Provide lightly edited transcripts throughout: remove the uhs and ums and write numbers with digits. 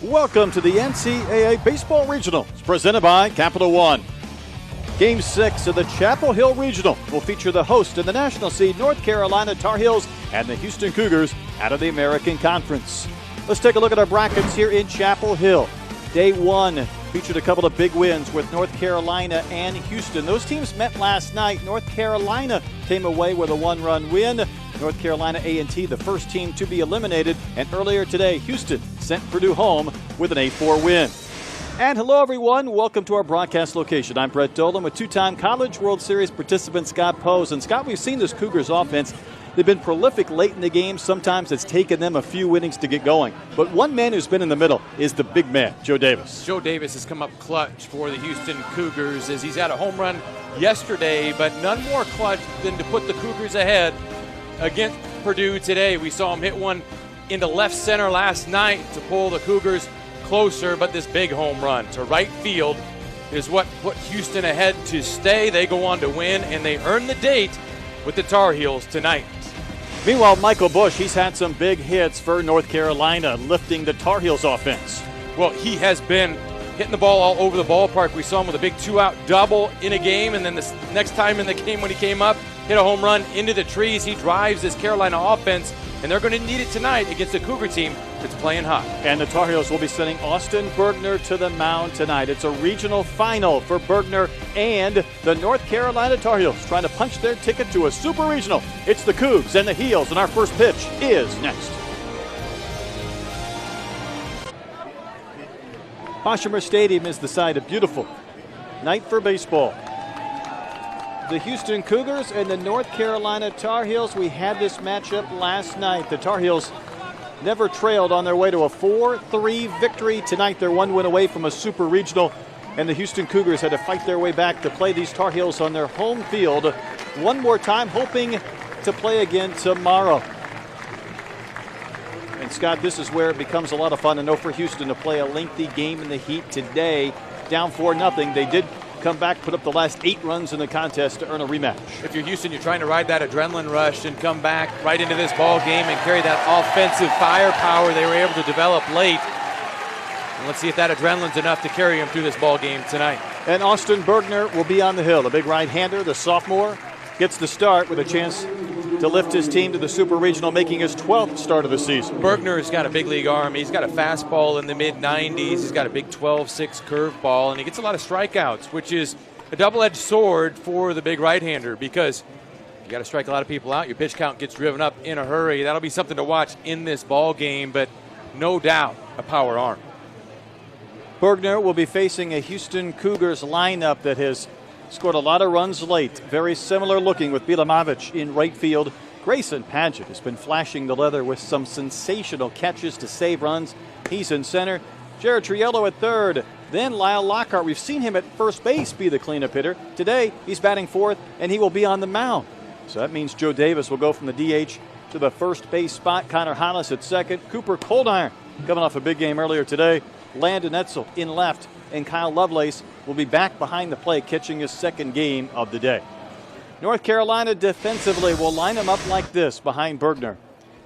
Welcome to the NCAA Baseball Regional. It's presented by Capital One. Game 6 of the Chapel Hill Regional will feature the host and the national seed North Carolina Tar Heels and the Houston Cougars out of the American Conference. Let's take a look at our brackets here in Chapel Hill. Day 1 featured a couple of big wins with North Carolina and Houston. Those teams met last night. North Carolina came away with a 1-run win. North Carolina A&T, the first team to be eliminated. And earlier today, Houston sent Purdue home with an 8-4 win. And hello, everyone. Welcome to our broadcast location. I'm Brett Dolan with two-time College World Series participant Scott Pose. And Scott, we've seen this Cougars offense. They've been prolific late in the game. Sometimes it's taken them a few innings to get going. But one man who's been in the middle is the big man, Joe Davis. Joe Davis has come up clutch for the Houston Cougars as he's had a home run yesterday, but none more clutch than to put the Cougars ahead against Purdue today. We saw him hit one into left center last night to pull the Cougars closer, but this big home run to right field is what put Houston ahead to stay. They go on to win, and they earn the date with the Tar Heels tonight. Meanwhile, Michael Bush, he's had some big hits for North Carolina, lifting the Tar Heels offense. Well, he has been hitting the ball all over the ballpark. We saw him with a big 2-out double in a game, and then the next time in the game when he came up, hit a home run into the trees. He drives this Carolina offense, and they're going to need it tonight against a Cougar team that's playing hot. And the Tar Heels will be sending Austin Bergner to the mound tonight. It's a regional final for Bergner and the North Carolina Tar Heels trying to punch their ticket to a super regional. It's the Cougs and the Heels, and our first pitch is next. Oshimer Stadium is the site. A beautiful night for baseball. The Houston Cougars and the North Carolina Tar Heels. We had this matchup last night. The Tar Heels never trailed on their way to a 4-3 victory. Tonight they're one win away from a super regional, and the Houston Cougars had to fight their way back to play these Tar Heels on their home field one more time, hoping to play again tomorrow. And Scott, this is where it becomes a lot of fun. I know for Houston to play a lengthy game in the heat today, down 4-0. They did come back, put up the last 8 runs in the contest to earn a rematch. If you're Houston, you're trying to ride that adrenaline rush and come back right into this ball game and carry that offensive firepower they were able to develop late. And let's see if that adrenaline's enough to carry him through this ball game tonight. And Austin Bergner will be on the hill. The big right-hander, the sophomore, gets the start with a chance to lift his team to the Super Regional, making his 12th start of the season. Bergner's got a big league arm. He's got a fastball in the mid-90s. He's got a big 12-6 curveball, and he gets a lot of strikeouts, which is a double-edged sword for the big right-hander because you got to strike a lot of people out. Your pitch count gets driven up in a hurry. That'll be something to watch in this ball game, but no doubt a power arm. Bergner will be facing a Houston Cougars lineup that has scored a lot of runs late. Very similar looking with Bilamovich in right field. Grayson Padgett has been flashing the leather with some sensational catches to save runs. He's in center. Jared Triello at third. Then Lyle Lockhart. We've seen him at first base be the cleanup hitter. Today, he's batting fourth, and he will be on the mound. So that means Joe Davis will go from the DH to the first base spot. Connor Hollis at second. Cooper Coldiron coming off a big game earlier today. Landon Etzel in left, and Kyle Lovelace will be back behind the plate, catching his second game of the day. North Carolina defensively will line them up like this behind Bergner.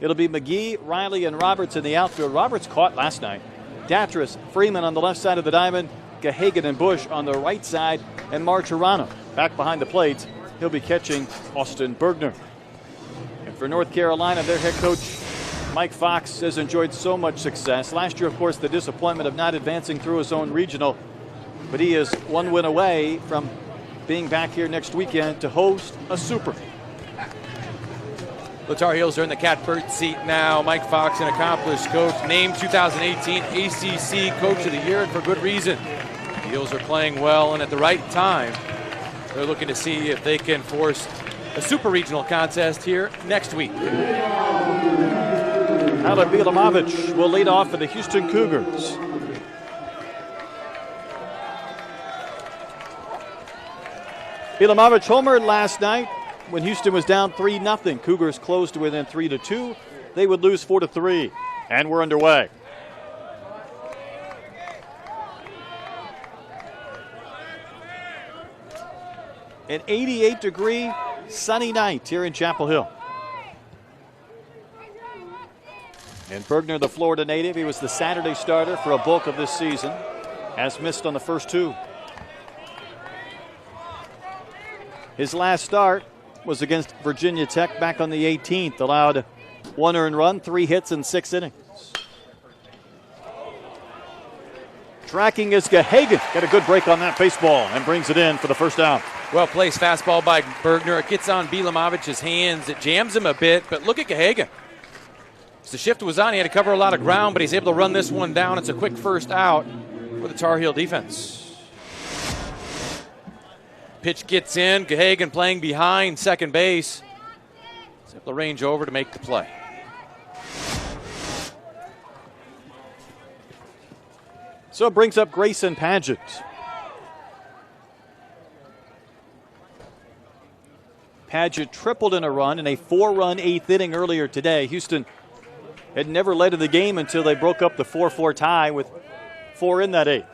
It'll be McGee, Riley, and Roberts in the outfield. Roberts caught last night. Datris, Freeman on the left side of the diamond, Gahagan and Bush on the right side, and Martirano back behind the plate. He'll be catching Austin Bergner. And for North Carolina, their head coach Mike Fox has enjoyed so much success. Last year, of course, the disappointment of not advancing through his own regional. But he is one win away from being back here next weekend to host a super. The Tar Heels are in the catbird seat now. Mike Fox, an accomplished coach, named 2018 ACC Coach of the Year, and for good reason. The Heels are playing well, and at the right time, they're looking to see if they can force a super regional contest here next week. Tyler Bilamovich will lead off for the Houston Cougars. Bilamovich homered last night when Houston was down 3-0. Cougars closed to within 3-2. They would lose 4-3. And we're underway. An 88-degree sunny night here in Chapel Hill. And Bergner, the Florida native, he was the Saturday starter for a bulk of this season. Has missed on the first two. His last start was against Virginia Tech back on the 18th. Allowed 1 earned run, 3 hits in 6 innings. Tracking is Gehagen. Got a good break on that baseball and brings it in for the first out. Well placed fastball by Bergner. It gets on Bilamovic's hands. It jams him a bit, but look at Gehagen. As the shift was on, he had to cover a lot of ground, but he's able to run this one down. It's a quick first out for the Tar Heel defense. Pitch gets in. Gehagen playing behind second base. He's able to range over to make the play. So it brings up Grayson Padgett. Padgett tripled in a run in a 4-run 8th inning earlier today. Houston had never led in the game until they broke up the 4-4 tie with 4 in that 8th.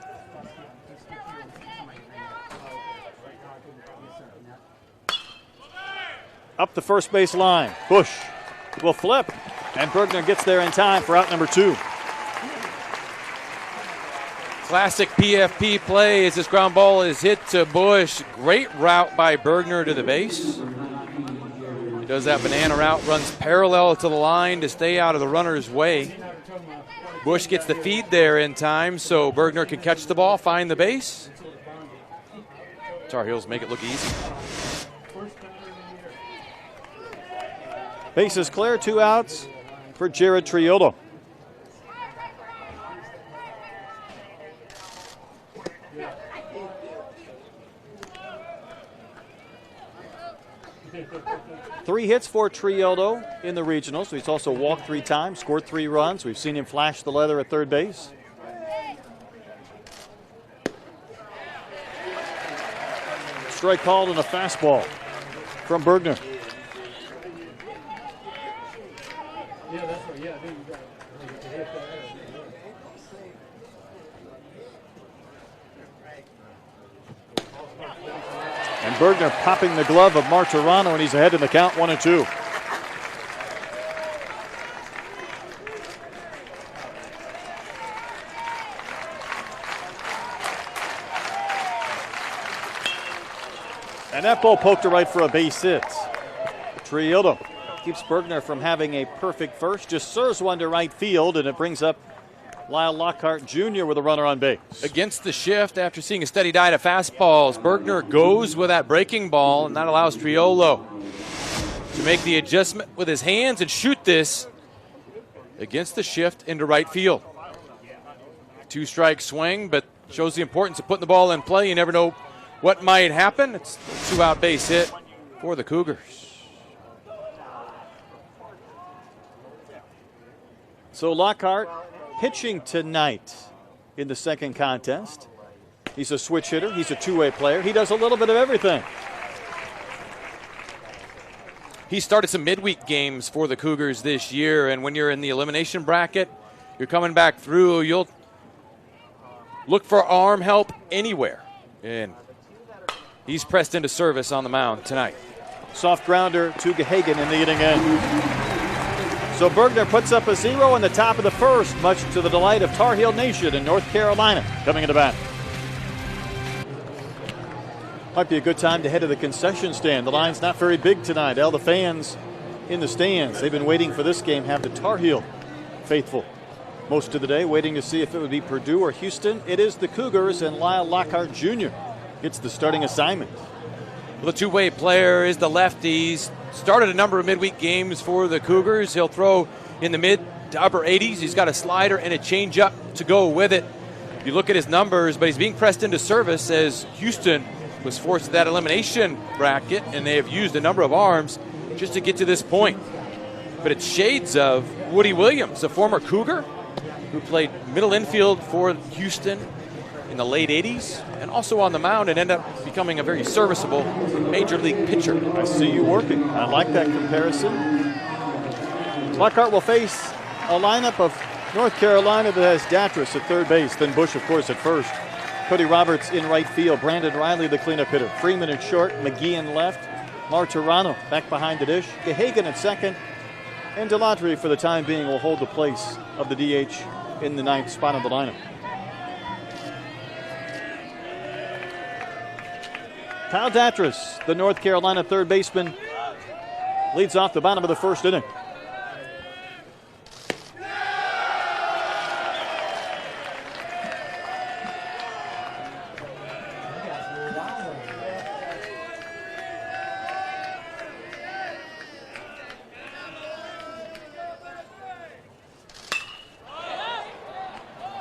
Up the first base line. Bush will flip, and Bergner gets there in time for out number 2. Classic PFP play as this ground ball is hit to Bush. Great route by Bergner to the base. He does that banana route, runs parallel to the line to stay out of the runner's way. Bush gets the feed there in time so Bergner can catch the ball, find the base. Tar Heels make it look easy. Base is clear, 2 outs for Jared Triolo. Three hits for Triolo in the regionals. He's also walked 3 times, scored 3 runs. We've seen him flash the leather at third base. Strike called and a fastball from Bergner. And Bergner popping the glove of Martirano, and he's ahead in the count, 1-2. And that ball poked to right for a base hit. Triolo keeps Bergner from having a perfect first, just serves one to right field, and it brings up Lyle Lockhart Jr. with a runner on base. Against the shift, after seeing a steady diet of fastballs, Bergner goes with that breaking ball, and that allows Triolo to make the adjustment with his hands and shoot this against the shift into right field. 2-strike swing, but shows the importance of putting the ball in play. You never know what might happen. It's a 2-out base hit for the Cougars. So Lockhart pitching tonight in the second contest. He's a switch hitter. He's a two-way player. He does a little bit of everything. He started some midweek games for the Cougars this year, and when you're in the elimination bracket, you're coming back through, you'll look for arm help anywhere. And he's pressed into service on the mound tonight. Soft grounder to Gehagen in the inning end. So Bergner puts up a 0 in the top of the first, much to the delight of Tar Heel Nation in North Carolina coming into bat. Might be a good time to head to the concession stand. The line's not very big tonight. All the fans in the stands, they've been waiting for this game, have the Tar Heel faithful most of the day, waiting to see if it would be Purdue or Houston. It is the Cougars, and Lyle Lockhart Jr. gets the starting assignment. Well, the two-way player is the lefty. He's started a number of midweek games for the Cougars. He'll throw in the mid to upper 80s. He's got a slider and a changeup to go with it. You look at his numbers, but he's being pressed into service as Houston was forced to that elimination bracket, and they have used a number of arms just to get to this point. But it's shades of Woody Williams, a former Cougar who played middle infield for Houston in the late 80s and also on the mound and ended up becoming a very serviceable major league pitcher. I see you working. I like that comparison. Lockhart will face a lineup of North Carolina that has Datras at third base, then Bush, of course, at first. Cody Roberts in right field, Brandon Riley the cleanup hitter, Freeman at short, McGee in left, Martirano back behind the dish, Gehagen at second, And Delatry, for the time being, will hold the place of the DH in the 9th spot of the lineup. Kyle Datras, the North Carolina third baseman, leads off the bottom of the first inning.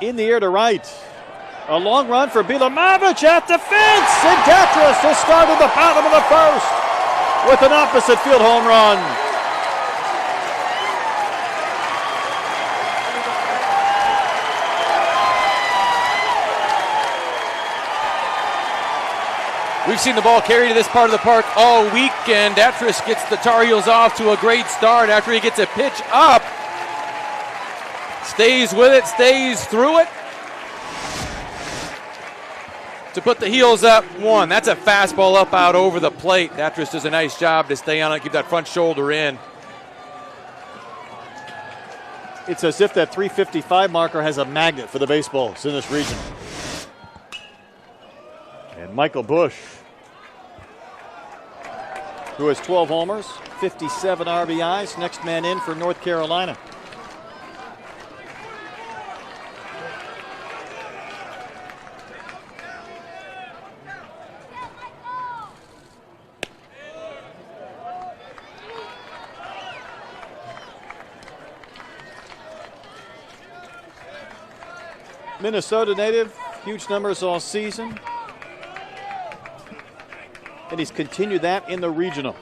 In the air to right. A long run for Bilomavic at the fence. And Datras has started the bottom of the first with an opposite field home run. We've seen the ball carry to this part of the park all week, and Datras gets the Tar Heels off to a great start after he gets a pitch up. Stays with it, stays through it to put the Heels up 1. That's a fastball up out over the plate. Datras does a nice job to stay on it, keep that front shoulder in. It's as if that 355 marker has a magnet for the baseballs in this region. And Michael Bush, who has 12 homers, 57 RBIs, next man in for North Carolina. Minnesota native, huge numbers all season. And he's continued that in the regional.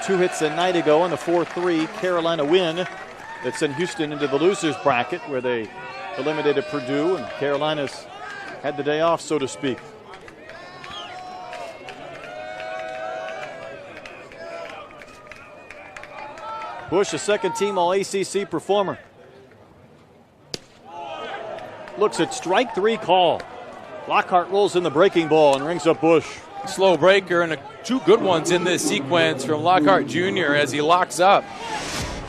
Two hits a night ago in the 4-3 Carolina win that sent Houston into the losers bracket, where they eliminated Purdue, and Carolina's had the day off, so to speak. Bush, a second-team All-ACC performer. Looks at strike 3 call. Lockhart rolls in the breaking ball and rings up Bush. Slow breaker and two good ones in this sequence from Lockhart Jr. as he locks up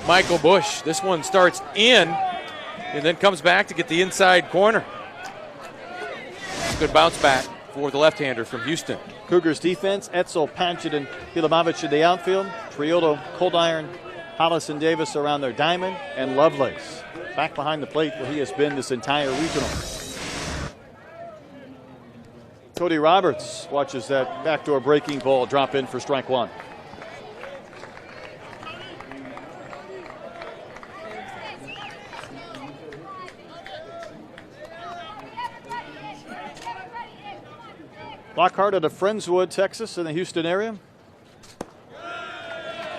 Michael Bush. This one starts in and then comes back to get the inside corner. Good bounce back for the left-hander from Houston. Cougars defense, Etzel, Paget, and Bilomavic in the outfield. Triolo, Coldiron, Hollis and Davis around their diamond, and Lovelace back behind the plate where he has been this entire regional. Cody Roberts watches that backdoor breaking ball drop in for strike 1. Lockhart out of Friendswood, Texas, in the Houston area.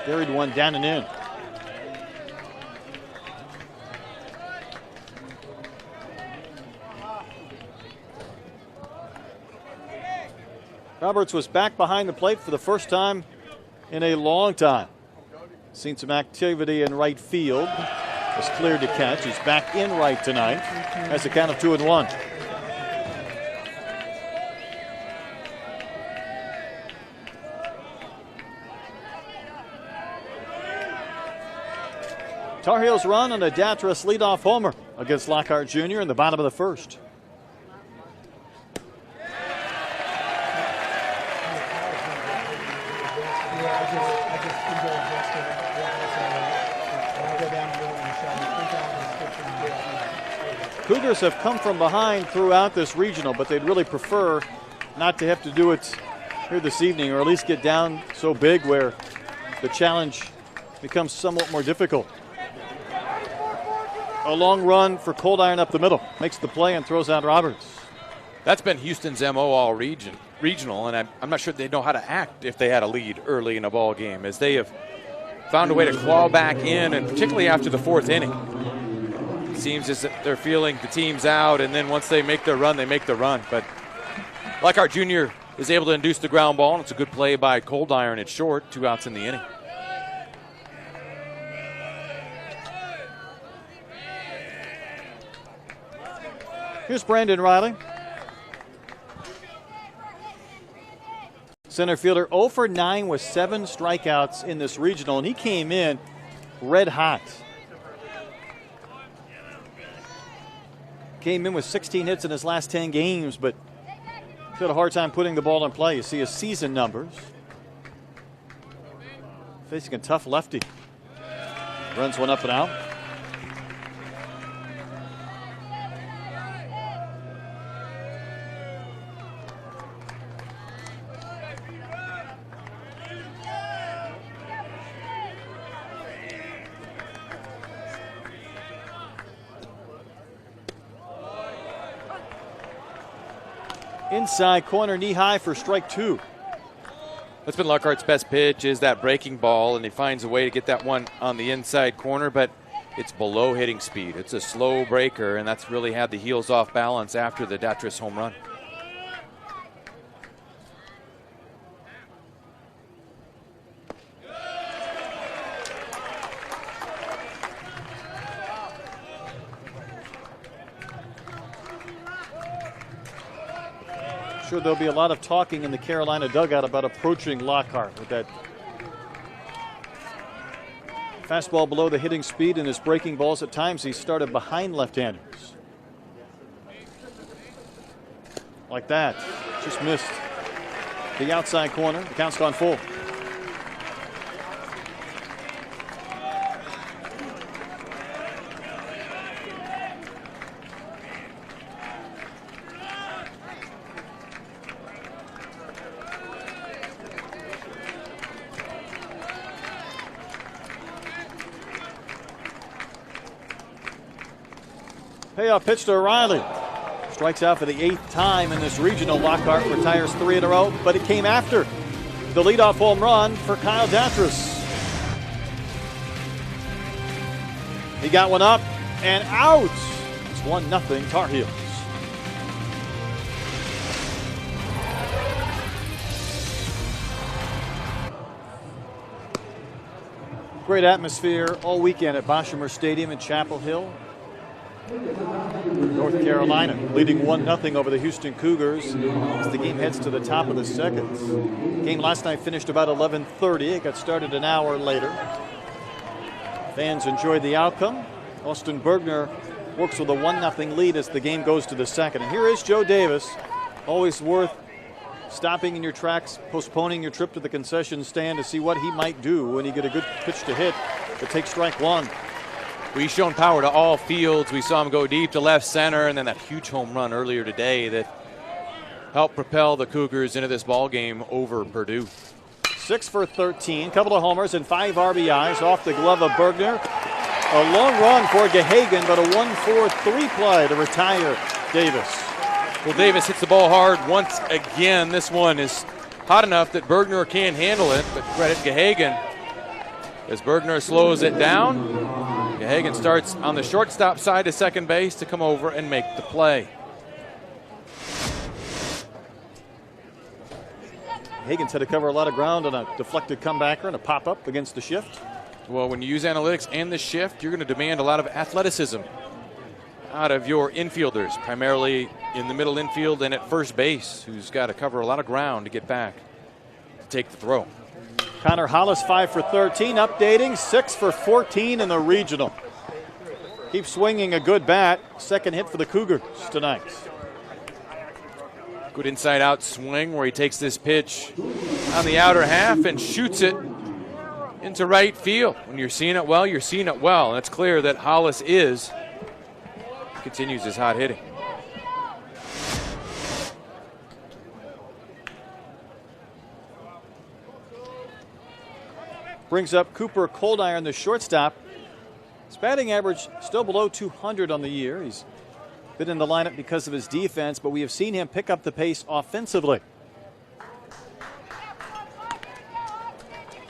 Buried one down and in. Roberts was back behind the plate for the first time in a long time. Seen some activity in right field. Was cleared to catch. He's back in right tonight. Has a count of 2-1. Tar Heels run on a Datras leadoff homer against Lockhart Jr. in the bottom of the first. Cougars have come from behind throughout this regional, but they'd really prefer not to have to do it here this evening, or at least get down so big where the challenge becomes somewhat more difficult. A long run for Coldiron up the middle. Makes the play and throws out Roberts. That's been Houston's MO all regional, and I'm not sure they know how to act if they had a lead early in a ball game, as they have found a way to claw back in, and particularly after the 4th inning. It seems as if they're feeling the team's out, and then once they make their run, they make the run. But Lockhart Jr. is able to induce the ground ball, and it's a good play by Coldiron at short. 2 outs in the inning. Here's Brandon Riley. Center fielder 0 for 9 with 7 strikeouts in this regional, and he came in red hot. Came in with 16 hits in his last 10 games, but had a hard time putting the ball in play. You see his season numbers. Facing a tough lefty. Runs one up and out. Inside corner, knee high for strike 2. That's been Lockhart's best pitch, is that breaking ball, and he finds a way to get that one on the inside corner, but it's below hitting speed. It's a slow breaker, and that's really had the heels off balance after the Datras home run. Sure, there'll be a lot of talking in the Carolina dugout about approaching Lockhart with that fastball below the hitting speed and his breaking balls. At times he started behind left-handers. Like that. Just missed the outside corner. The count's gone full. Payoff pitch to Riley. Strikes out for the 8th time in this regional. Lockhart retires 3 in a row, but it came after the leadoff home run for Kyle Datras. He got one up and out. It's 1-0 Tar Heels. Great atmosphere all weekend at Boshamer Stadium in Chapel Hill, North Carolina, leading 1-0 over the Houston Cougars as the game heads to the top of the second. Game last night finished about 11:30. It got started an hour later. Fans enjoyed the outcome. Austin Bergner works with a 1-0 lead as the game goes to the second. And here is Joe Davis. Always worth stopping in your tracks, postponing your trip to the concession stand to see what he might do when you get a good pitch to hit that takes strike 1. We've shown power to all fields. We saw him go deep to left center, and then that huge home run earlier today that helped propel the Cougars into this ball game over Purdue. 6 for 13, couple of homers and 5 RBIs off the glove of Bergner. A long run for Gahagan, but a 1-4-3 play to retire Davis. Well, Davis hits the ball hard once again. This one is hot enough that Bergner can't handle it, but credit Gahagan as Bergner slows it down. Gahagan starts on the shortstop side to second base to come over and make the play. Hagan's had to cover a lot of ground on a deflected comebacker and a pop-up against the shift. Well, when you use analytics and the shift, you're going to demand a lot of athleticism out of your infielders, primarily in the middle infield and at first base, who's got to cover a lot of ground to get back to take the throw. Connor Hollis 5 for 13, updating 6 for 14 in the regional. Keeps swinging a good bat. Second hit for the Cougars tonight. Good inside out swing where he takes this pitch on the outer half and shoots it into right field. When you're seeing it well, you're seeing it well. And it's clear that Hollis continues his hot hitting. Brings up Cooper Coldiron, the shortstop. His batting average still below 200 on the year. He's been in the lineup because of his defense, but we have seen him pick up the pace offensively.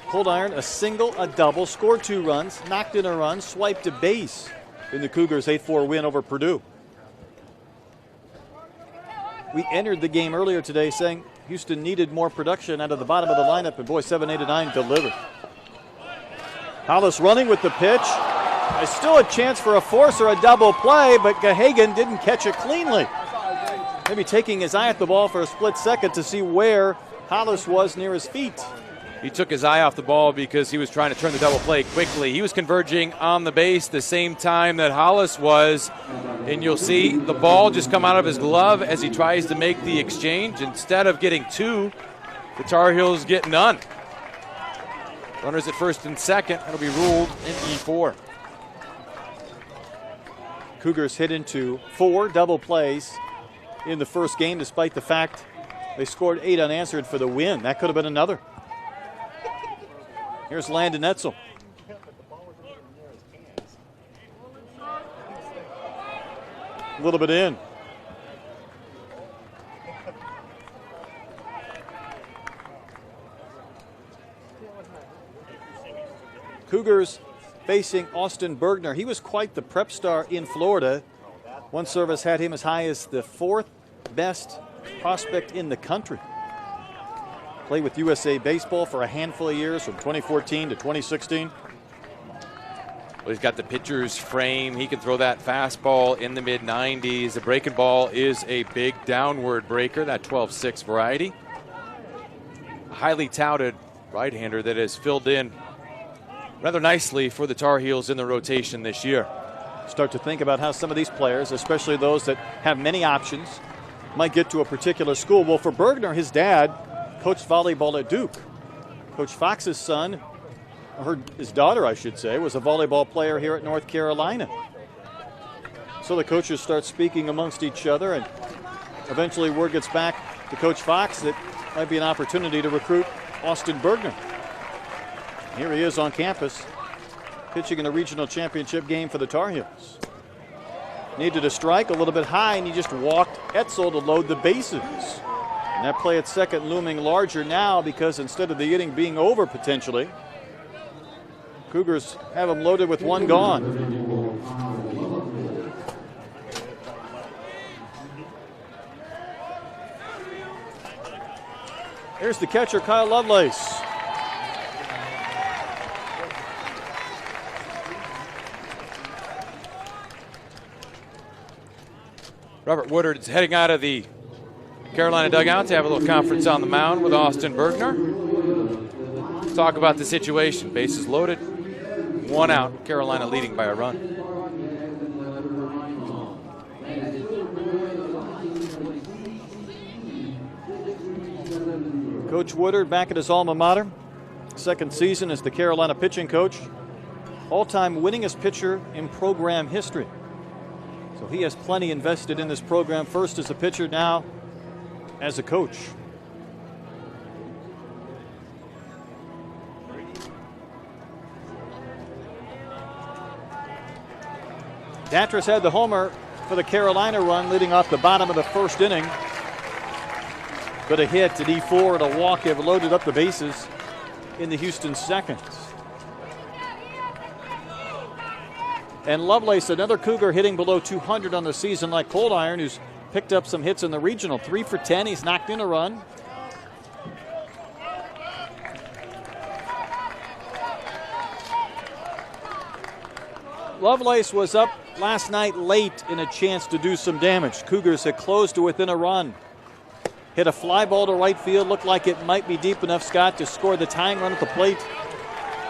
Coldiron, a single, a double, scored 2 runs, knocked in a run, swiped a base in the Cougars' 8-4 win over Purdue. We entered the game earlier today saying Houston needed more production out of the bottom of the lineup, and boy, 7, 8, and 9 delivered. Hollis running with the pitch. There's still a chance for a force or a double play, but Gahagan didn't catch it cleanly. Maybe taking his eye at the ball for a split second to see where Hollis was near his feet. He took his eye off the ball because he was trying to turn the double play quickly. He was converging on the base the same time that Hollis was. And you'll see the ball just come out of his glove as he tries to make the exchange. Instead of getting 2, the Tar Heels get none. Runners at first and second. It'll be ruled in E4. Cougars hit into 4 double plays in the first game, despite the fact they scored 8 unanswered for the win. That could have been another. Here's Landon Etzel. A little bit in. Cougars facing Austin Bergner. He was quite the prep star in Florida. One service had him as high as the 4th best prospect in the country. Played with USA Baseball for a handful of years from 2014 to 2016. Well, he's got the pitcher's frame. He can throw that fastball in the mid-90s. The breaking ball is a big downward breaker, that 12-6 variety. A highly touted right-hander that has filled in rather nicely for the Tar Heels in the rotation this year. Start to think about how some of these players, especially those that have many options, might get to a particular school. Well, for Bergner, his dad coached volleyball at Duke. Coach Fox's son, or his daughter, I should say, was a volleyball player here at North Carolina. So the coaches start speaking amongst each other, and eventually word gets back to Coach Fox that might be an opportunity to recruit Austin Bergner. Here he is on campus, pitching in a regional championship game for the Tar Heels. Needed a strike a little bit high, and he just walked Etzel to load the bases. And that play at second looming larger now because instead of the inning being over potentially, Cougars have him loaded with 1 gone. Here's the catcher, Kyle Lovelace. Robert Woodard is heading out of the Carolina dugout to have a little conference on the mound with Austin Bergner. Talk about the situation. Bases loaded, 1 out. Carolina leading by a run. Coach Woodard back at his alma mater. Second season as the Carolina pitching coach. All-time winningest pitcher in program history. So he has plenty invested in this program, first as a pitcher, now as a coach. Datras had the homer for the Carolina run leading off the bottom of the first inning. But a hit at E4 and a walk have loaded up the bases in the Houston second. And Lovelace, another Cougar hitting below 200 on the season like Cold Iron, who's picked up some hits in the regional. 3 for 10. He's knocked in a run. Lovelace was up last night late in a chance to do some damage. Cougars had closed to within a run. Hit a fly ball to right field. Looked like it might be deep enough, Scott, to score the tying run at the plate.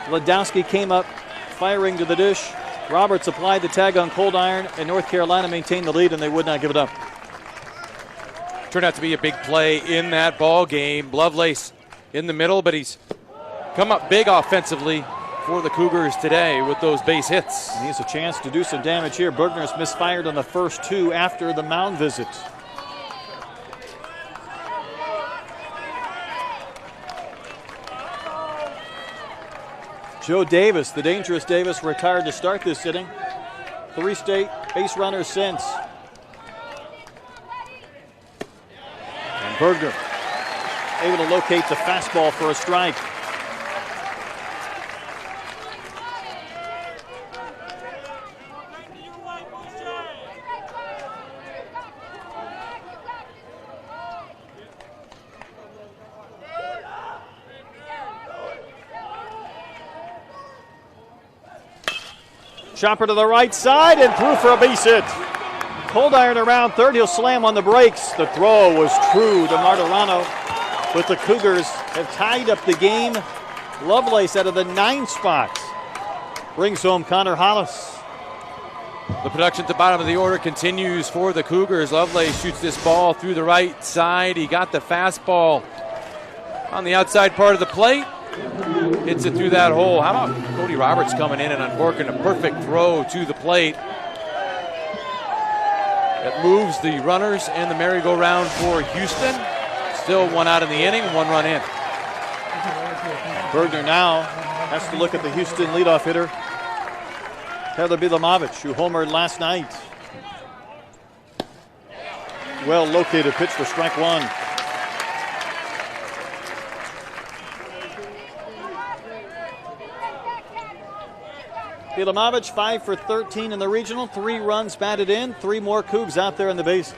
Ledowski came up firing to the dish. Roberts applied the tag on Cold Iron, and North Carolina maintained the lead, and they would not give it up. Turned out to be a big play in that ball game. Lovelace in the middle, but he's come up big offensively for the Cougars today with those base hits. And he has a chance to do some damage here. Bergner's misfired on the first 2 after the mound visit. Joe Davis, the dangerous Davis, retired to start this inning. 3 state base runners since. And Bergner able to locate the fastball for a strike. Chopper to the right side and through for a base hit. Cold Iron around third. He'll slam on the brakes. The throw was true to Martirano. But the Cougars have tied up the game. Lovelace out of the 9 spots brings home Connor Hollis. The production at the bottom of the order continues for the Cougars. Lovelace shoots this ball through the right side. He got the fastball on the outside part of the plate. Hits it through that hole. How about Cody Roberts coming in and uncorking a perfect throw to the plate that moves the runners and the merry-go-round for Houston. Still 1 out in the inning, 1 run in. Bergner now has to look at the Houston leadoff hitter, Heather Bilamovich, who homered last night. Well located pitch for strike 1. Bilamovich 5 for 13 in the regional, 3 runs batted in, 3 more Cougs out there in the bases.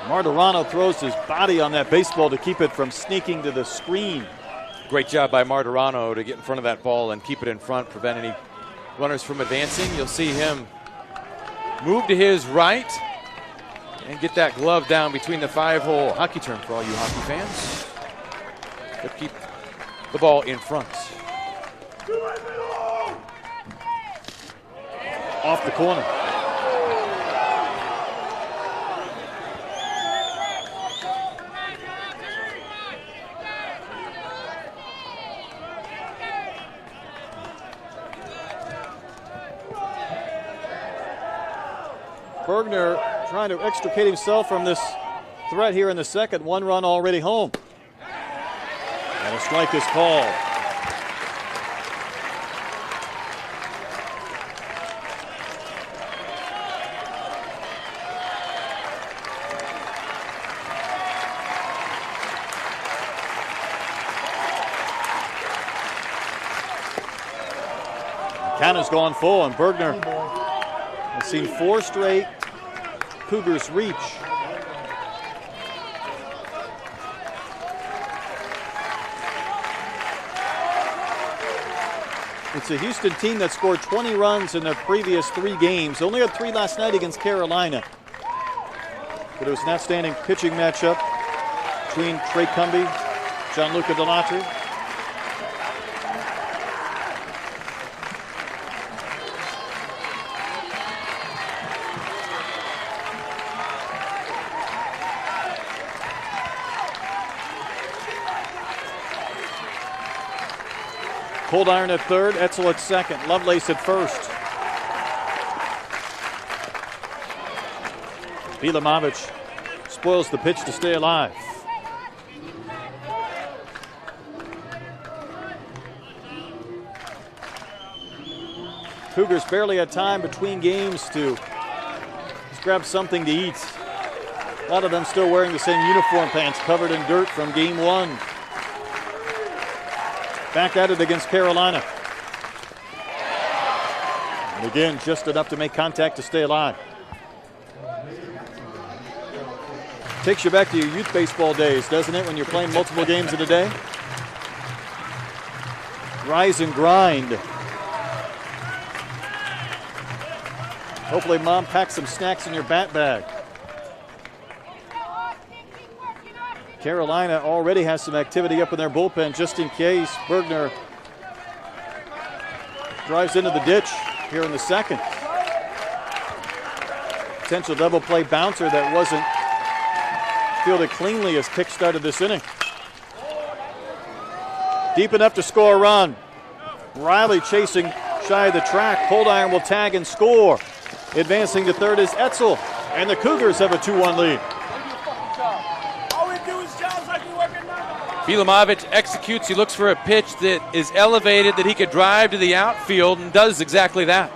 Martirano throws his body on that baseball to keep it from sneaking to the screen. Great job by Martirano to get in front of that ball and keep it in front, prevent any runners from advancing. You'll see him move to his right and get that glove down between the 5-hole. Hockey term for all you hockey fans. But keep the ball in front. Off the corner. Bergner trying to extricate himself from this threat here in the second. 1 run already home. And a strike is called. Count has gone full, and Bergner has seen 4 straight Cougars reach. It's a Houston team that scored 20 runs in their previous 3 games. Only had 3 last night against Carolina. But it was an outstanding pitching matchup between Trey Cumby, Gianluca Donati. Cold Iron at third, Etzel at second, Lovelace at first. Bilamovich spoils the pitch to stay alive. Cougars barely had time between games to just grab something to eat. A lot of them still wearing the same uniform pants covered in dirt from game 1. Back at it against Carolina. And again, just enough to make contact to stay alive. Takes you back to your youth baseball days, doesn't it, when you're playing multiple games in a day? Rise and grind. Hopefully Mom packs some snacks in your bat bag. Carolina already has some activity up in their bullpen just in case. Bergner drives into the ditch here in the second. Potential double play bouncer that wasn't fielded cleanly as Pick started this inning. Deep enough to score a run. Riley chasing shy of the track. Cold Iron will tag and score. Advancing to third is Etzel, and the Cougars have a 2-1 lead. Bilamovich executes. He looks for a pitch that is elevated that he could drive to the outfield and does exactly that.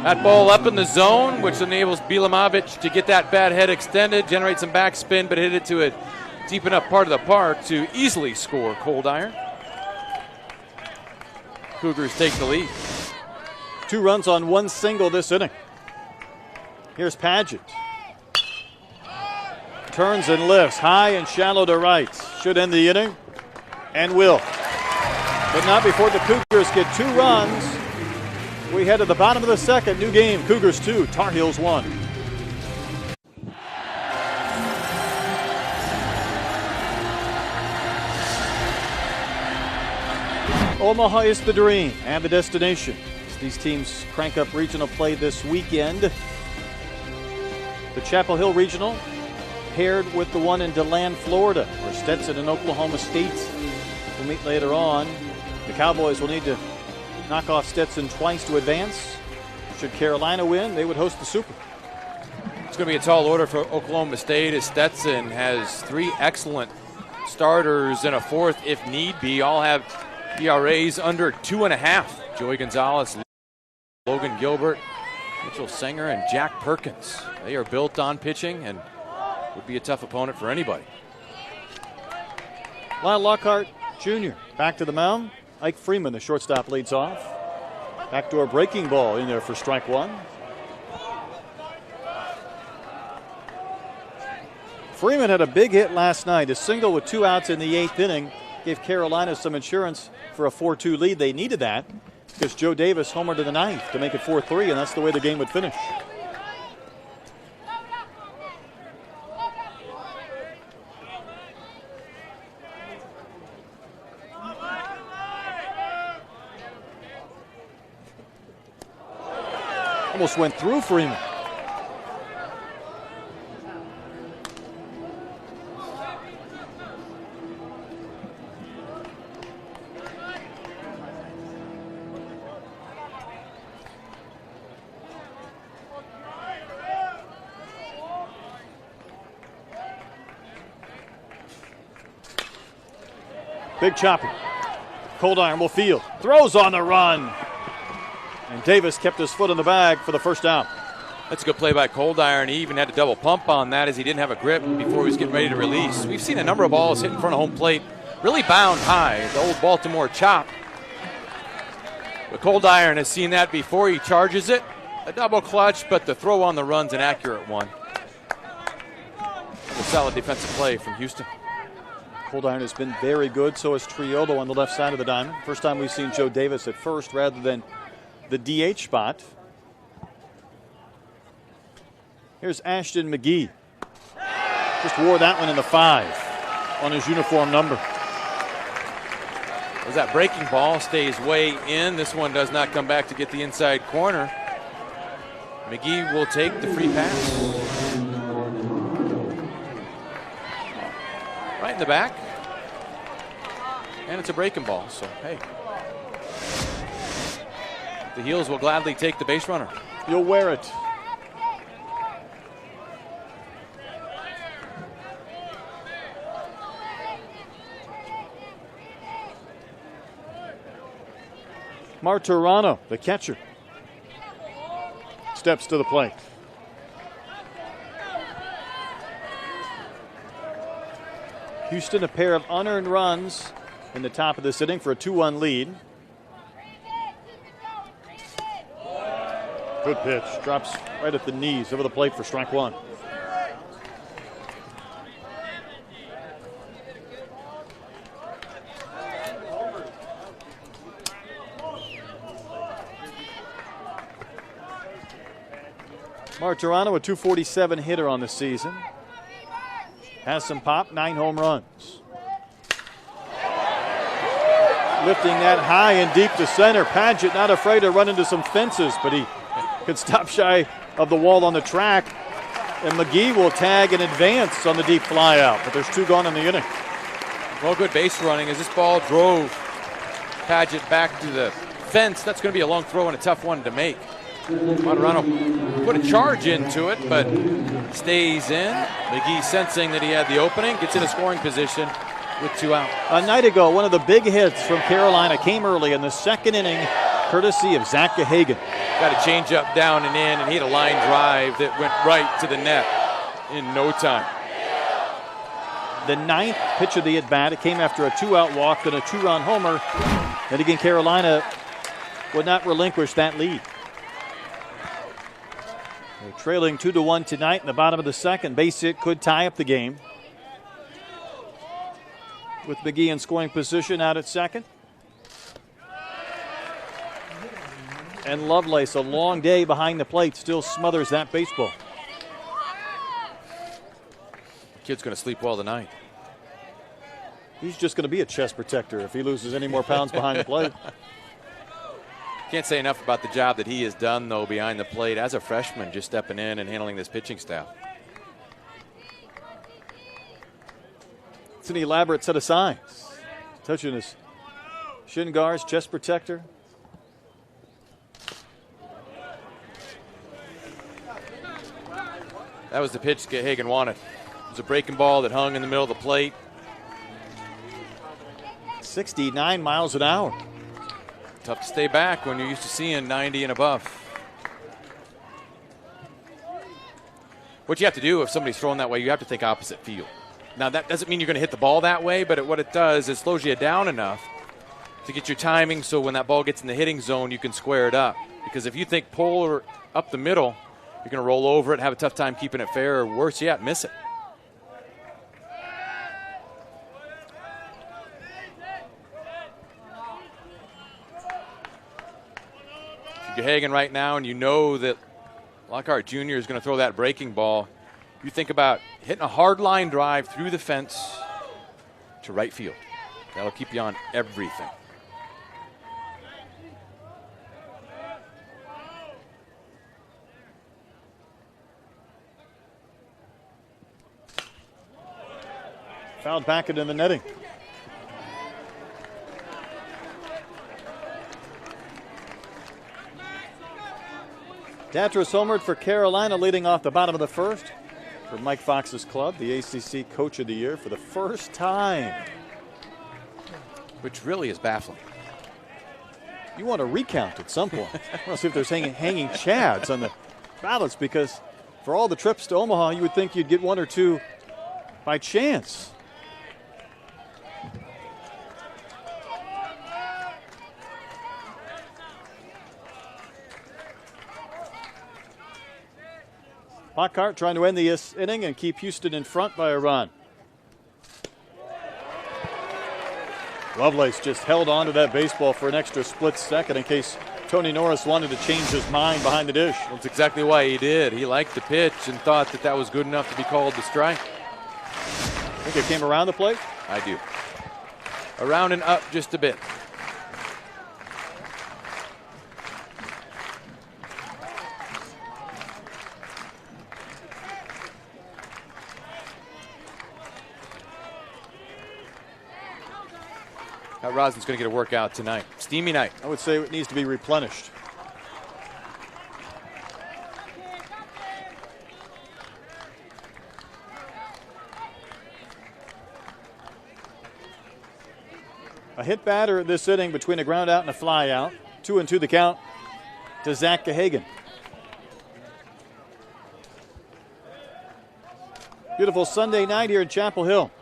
That ball up in the zone, which enables Bilamovich to get that bat head extended, generate some backspin, but hit it to a deep enough part of the park to easily score Cold Iron. Cougars take the lead. 2 runs on 1 single this inning. Here's Paget. Turns and lifts high and shallow to right. Should end the inning and will. but not before the Cougars get 2 runs. We head to the bottom of the second. New game, Cougars 2, Tar Heels 1. Omaha is the dream and the destination as these teams crank up regional play this weekend. The Chapel Hill Regional paired with the one in DeLand, Florida, where Stetson and Oklahoma State will meet later on. The Cowboys will need to knock off Stetson twice to advance. Should Carolina win, they would host the Super. It's going to be a tall order for Oklahoma State as Stetson has 3 excellent starters and a 4th if need be. All have ERAs under 2.5. Joey Gonzalez, Logan Gilbert, Mitchell Sanger, and Jack Perkins. They are built on pitching and would be a tough opponent for anybody. Lyle Lockhart Jr. back to the mound. Ike Freeman, the shortstop, leads off. Backdoor breaking ball in there for strike 1. Freeman had a big hit last night. A single with 2 outs in the 8th inning gave Carolina some insurance for a 4-2 lead. They needed that because Joe Davis homered in the 9th to make it 4-3, and that's the way the game would finish. Almost went through Freeman. Big chopper. Cold iron will field. Throws on the run. And Davis kept his foot in the bag for the first out. That's a good play by Cold Iron. He even had to double pump on that as he didn't have a grip before he was getting ready to release. We've seen a number of balls hit in front of home plate, really bound high, the old Baltimore chop. But Cold Iron has seen that before. He charges it, a double clutch, but the throw on the run's an accurate one. A solid defensive play from Houston. Cold Iron has been very good, so has Triolo on the left side of the diamond. First time we've seen Joe Davis at first rather than the DH spot. Here's Ashton McGee. Just wore that one in the 5 on his uniform number. As that breaking ball stays way in, this one does not come back to get the inside corner. McGee will take the free pass. Right in the back. And it's a breaking ball, so hey. The Heels will gladly take the base runner. You'll wear it. Martirano, the catcher, steps to the plate. Houston, a pair of unearned runs in the top of this inning for a 2-1 lead. Good pitch. Drops right at the knees over the plate for strike 1. Martirano, a .247 hitter on the season. Has some pop, 9 home runs. Lifting that high and deep to center. Padgett not afraid to run into some fences, but he could stop shy of the wall on the track. And McGee will tag and advance on the deep fly out, but there's 2 gone in the inning. Well, good base running as this ball drove Padgett back to the fence. That's going to be a long throw and a tough one to make. Martirano put a charge into it, but stays in. McGee sensing that he had the opening, gets in a scoring position with 2 out. A night ago, one of the big hits from Carolina came early in the 2nd inning, courtesy of Zach Gahagan. Got a change up down and in, and he had a line drive that went right to the net in no time. The 9th pitch of the at-bat, it came after a 2-out walk and a 2-run homer. And again, Carolina would not relinquish that lead. They're trailing 2-1 tonight in the bottom of the 2nd. Base hit could tie up the game. With McGee in scoring position out at 2nd. And Lovelace, a long day behind the plate, still smothers that baseball. Kid's going to sleep well tonight. He's just going to be a chest protector if he loses any more pounds behind the plate. Can't say enough about the job that he has done, though, behind the plate as a freshman, just stepping in and handling this pitching staff. It's an elaborate set of signs. Touching his shin guards, chest protector. That was the pitch Hagen wanted. It was a breaking ball that hung in the middle of the plate. 69 miles an hour. Tough to stay back when you're used to seeing 90 and above. What you have to do if somebody's throwing that way, you have to think opposite field. Now, that doesn't mean you're going to hit the ball that way, but what it does is slows you down enough to get your timing so when that ball gets in the hitting zone, you can square it up. Because if you think pull or up the middle, you're going to roll over it, have a tough time keeping it fair, or worse yet, miss it. If you're Hagen right now and you know that Lockhart Jr. is going to throw that breaking ball, you think about hitting a hard line drive through the fence to right field. That'll keep you on everything. Fouled back into the netting. Datros homered for Carolina, leading off the bottom of the first. For Mike Fox's club, the ACC Coach of the Year for the first time. Which really is baffling. You want to recount at some point. I want to see if there's hanging chads on the ballots, because for all the trips to Omaha, you would think you'd get one or two by chance. Lockhart trying to end the inning and keep Houston in front by a run. Lovelace just held on to that baseball for an extra split second in case Tony Norris wanted to change his mind behind the dish. That's exactly why he did. He liked the pitch and thought that was good enough to be called the strike. Think it came around the plate? I do. Around and up just a bit. Rosin's going to get a workout tonight. Steamy night. I would say it needs to be replenished. A hit batter this inning between a ground out and a fly out. 2-2 the count to Zach Gahagan. Beautiful Sunday night here in Chapel Hill.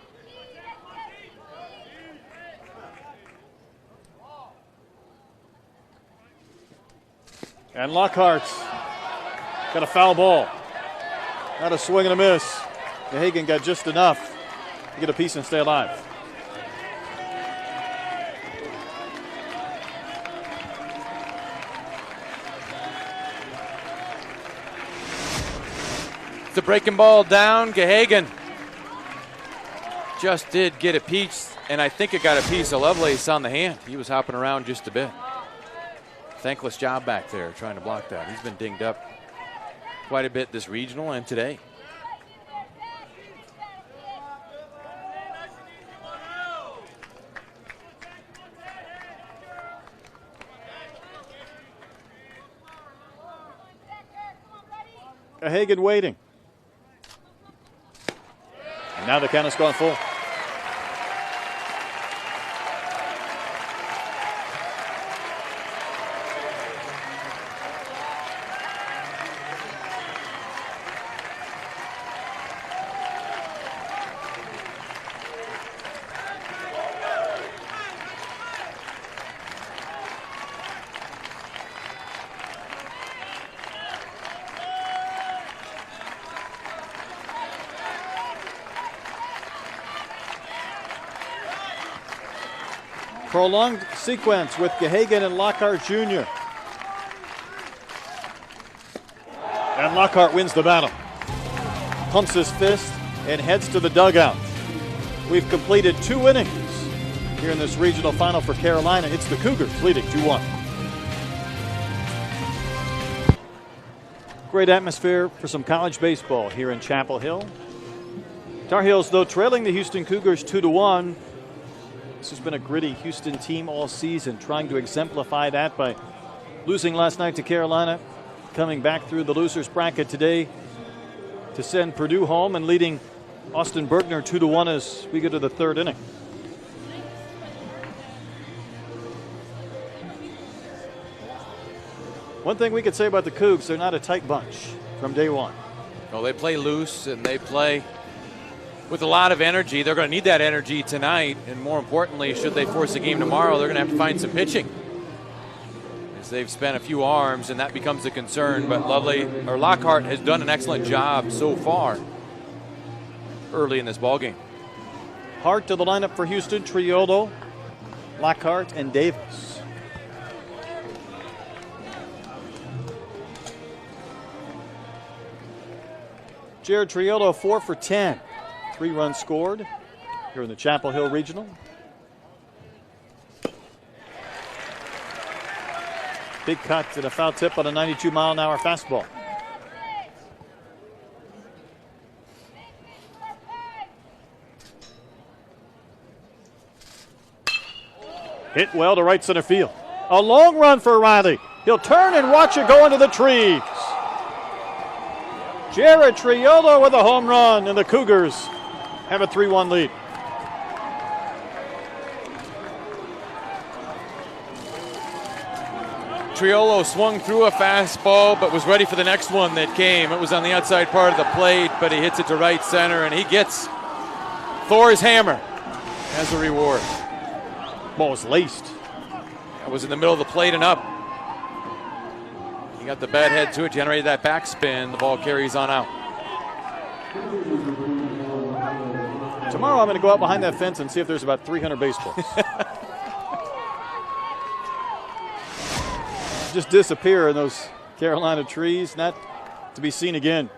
And Lockhart's got a foul ball. Not a swing and a miss. Gahagan got just enough to get a piece and stay alive. The breaking ball down. Gahagan just did get a piece, and I think it got a piece of Lovelace on the hand. He was hopping around just a bit. Thankless job back there trying to block that. He's been dinged up quite a bit this regional and today. Gahagan waiting. And now the count has gone full. Prolonged sequence with Gahagan and Lockhart Jr. And Lockhart wins the battle. Pumps his fist and heads to the dugout. We've completed 2 innings here in this regional final for Carolina. It's the Cougars leading 2-1. Great atmosphere for some college baseball here in Chapel Hill. Tar Heels, though, trailing the Houston Cougars 2-1. This has been a gritty Houston team all season, trying to exemplify that by losing last night to Carolina, coming back through the losers bracket today to send Purdue home and leading Austin Bergner 2-1 as we get to the 3rd inning. One thing we could say about the Cougs, they're not a tight bunch from day one. Well, they play loose and they play with a lot of energy. They're going to need that energy tonight, and more importantly, should they force a game tomorrow, they're going to have to find some pitching, as they've spent a few arms, and that becomes a concern. But Lockhart has done an excellent job so far early in this ballgame. Hart to the lineup for Houston: Triolo, Lockhart, and Davis. Jared Triolo 4 for 10. 3 runs scored here in the Chapel Hill Regional. Big cut and a foul tip on a 92-mile-an-hour fastball. Hit well to right center field. A long run for Riley. He'll turn and watch it go into the trees. Jared Triolo with a home run, and the Cougars have a 3-1 lead. Triolo swung through a fastball, but was ready for the next one that came. It was on the outside part of the plate, but he hits it to right center, and he gets Thor's hammer as a reward. Ball was laced. It was in the middle of the plate and up. He got the bat head to it, generated that backspin. The ball carries on out. Tomorrow I'm going to go out behind that fence and see if there's about 300 baseballs. Just disappear in those Carolina trees, not to be seen again.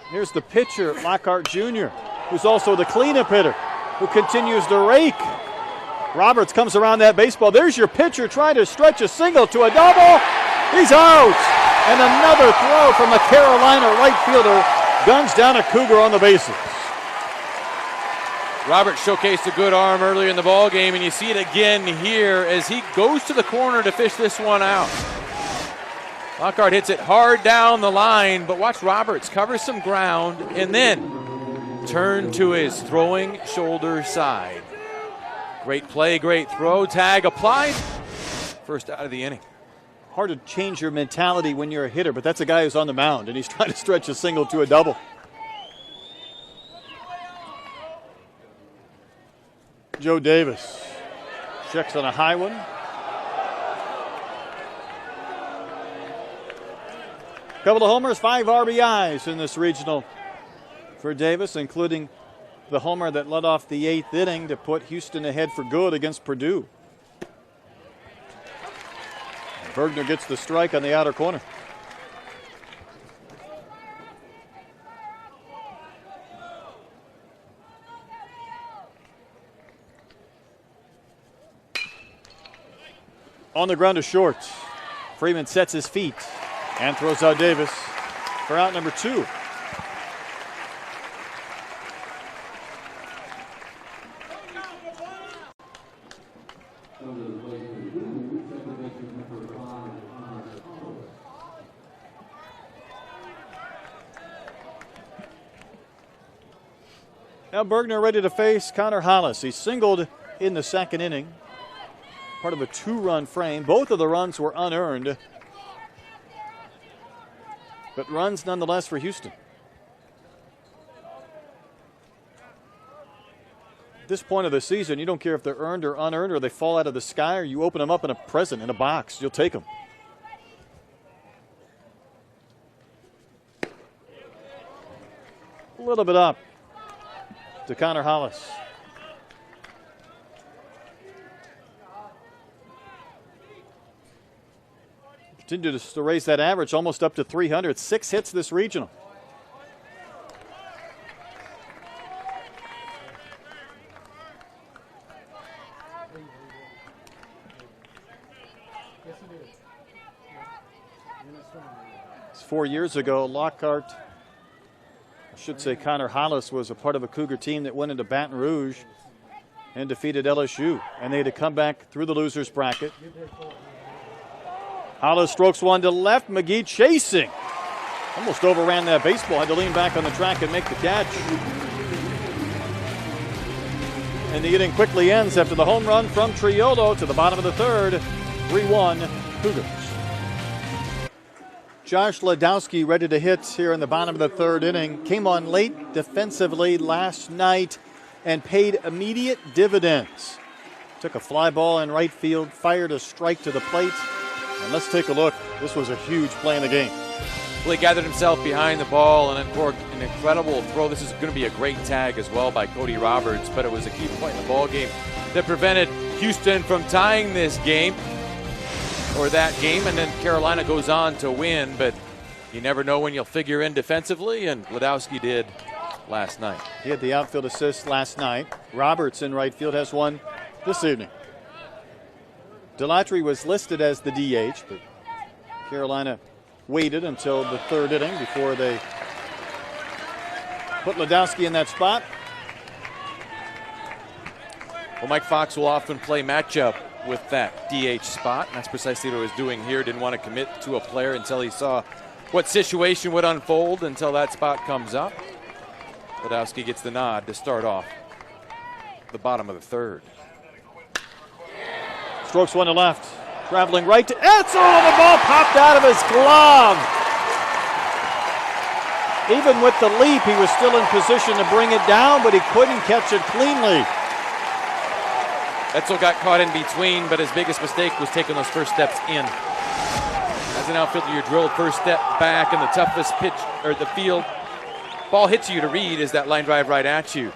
Here's the pitcher, Lockhart Jr., who's also the cleanup hitter, who continues to rake. Roberts comes around that baseball. There's your pitcher trying to stretch a single to a double. He's out. And another throw from the Carolina right fielder guns down a Cougar on the bases. Roberts showcased a good arm earlier in the ball game, and you see it again here as he goes to the corner to fish this one out. Lockhart hits it hard down the line, but watch Roberts cover some ground and then turn to his throwing shoulder side. Great play, great throw, tag applied. First out of the inning. Hard to change your mentality when you're a hitter, but that's a guy who's on the mound, and he's trying to stretch a single to a double. Joe Davis checks on a high one. Couple of homers, 5 RBIs in this regional for Davis, including the homer that led off the 8th inning to put Houston ahead for good against Purdue. Bergner gets the strike on the outer corner. On the ground to short. Freeman sets his feet and throws out Davis for out number 2. Now Bergner ready to face Connor Hollis. He singled in the 2nd inning, part of a 2-run frame. Both of the runs were unearned, but runs nonetheless for Houston. At this point of the season, you don't care if they're earned or unearned, or they fall out of the sky, or you open them up in a present, in a box. You'll take them. A little bit up to Connor Hollis. Continue to raise that average almost up to 300. 6 hits this regional. It's 4 years ago, Lockhart, I should say Connor Hollis, was a part of a Cougar team that went into Baton Rouge and defeated LSU. And they had to come back through the losers bracket. Hollis strokes one to left. McGee chasing. Almost overran that baseball. Had to lean back on the track and make the catch. And the inning quickly ends after the home run from Triolo to the bottom of the third. 3-1 Cougars. Josh Ledowski ready to hit here in the bottom of the third inning. Came on late defensively last night and paid immediate dividends. Took a fly ball in right field, fired a strike to the plate. And let's take a look. This was a huge play in the game. Well, he gathered himself behind the ball and then an incredible throw. This is going to be a great tag as well by Cody Roberts, but it was a key point in the ball game that prevented Houston from tying this game, or that game, and then Carolina goes on to win, but you never know when you'll figure in defensively, and Ledowski did last night. He had the outfield assist last night. Roberts in right field has one this evening. Delatry was listed as the DH, but Carolina waited until the third inning before they put Ledowski in that spot. Well, Mike Fox will often play matchup with that DH spot. That's precisely what he was doing here. Didn't want to commit to a player until he saw what situation would unfold until that spot comes up. Ledowski gets the nod to start off the bottom of the third. Strokes one to left. Traveling right to Etzel, and the ball popped out of his glove. Even with the leap, he was still in position to bring it down, but he couldn't catch it cleanly. Etzel got caught in between, but his biggest mistake was taking those first steps in. As an outfielder, you're drilled first step back, and the toughest pitch, or the field, ball hits you to read is that line drive right at you.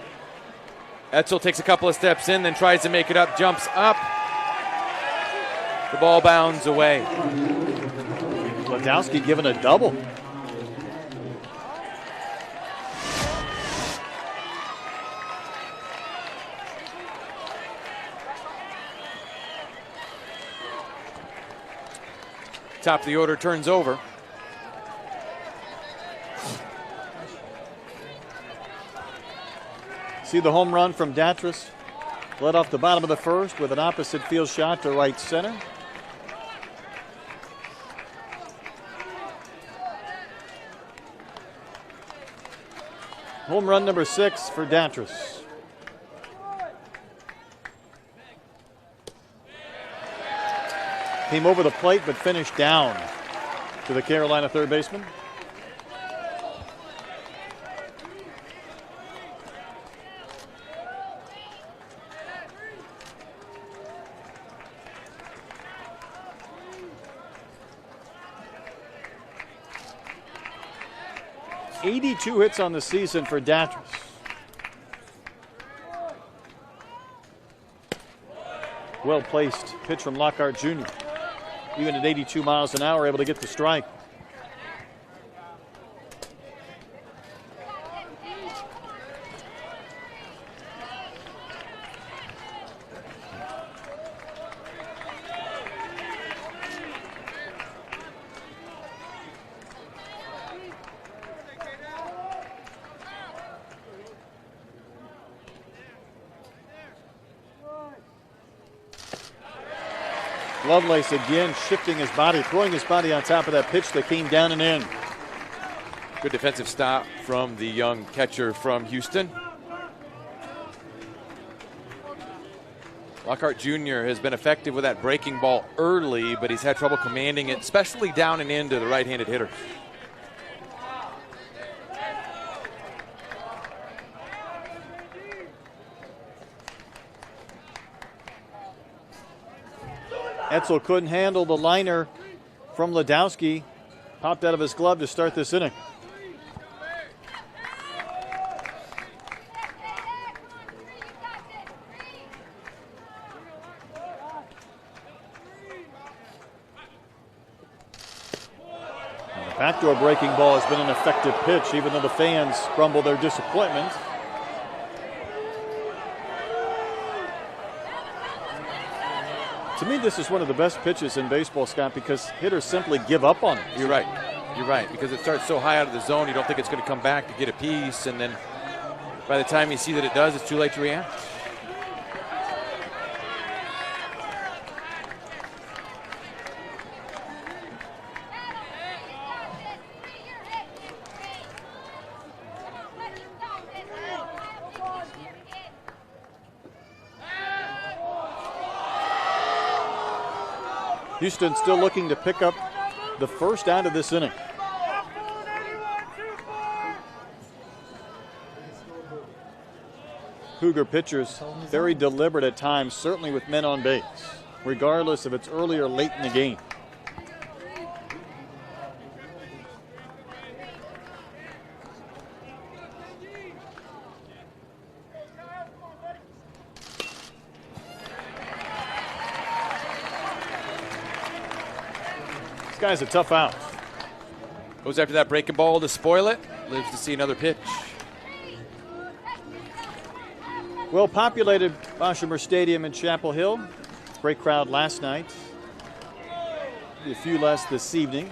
Etzel takes a couple of steps in, then tries to make it up, jumps up. The ball bounds away. Ledowski given a double. Top of the order turns over. See the home run from Datras? Led off the bottom of the first with an opposite field shot to right center. Home run number 6 for Datras. Came over the plate but finished down to the Carolina third baseman. .82 hits on the season for Datras. Well placed pitch from Lockhart Jr. Even at 82 miles an hour, able to get the strike. Lovelace again shifting his body, throwing his body on top of that pitch that came down and in. Good defensive stop from the young catcher from Houston. Lockhart Jr. has been effective with that breaking ball early, but he's had trouble commanding it, especially down and into the right-handed hitter. Etzel couldn't handle the liner from Ledowski. Popped out of his glove to start this inning. backdoor breaking ball has been an effective pitch, even though the fans grumble their disappointment. To me, this is one of the best pitches in baseball, Scott, because hitters simply give up on it. You're right. You're right, because it starts so high out of the zone, you don't think it's going to come back to get a piece, and then by the time you see that it does, it's too late to react. Houston still looking to pick up the first out of this inning. Cougar pitchers very deliberate at times, certainly with men on base, regardless if it's early or late in the game. This guy's a tough out. Goes after that breaking ball to spoil it. Lives to see another pitch. Well-populated Boshamer Stadium in Chapel Hill. Great crowd last night. A few less this evening.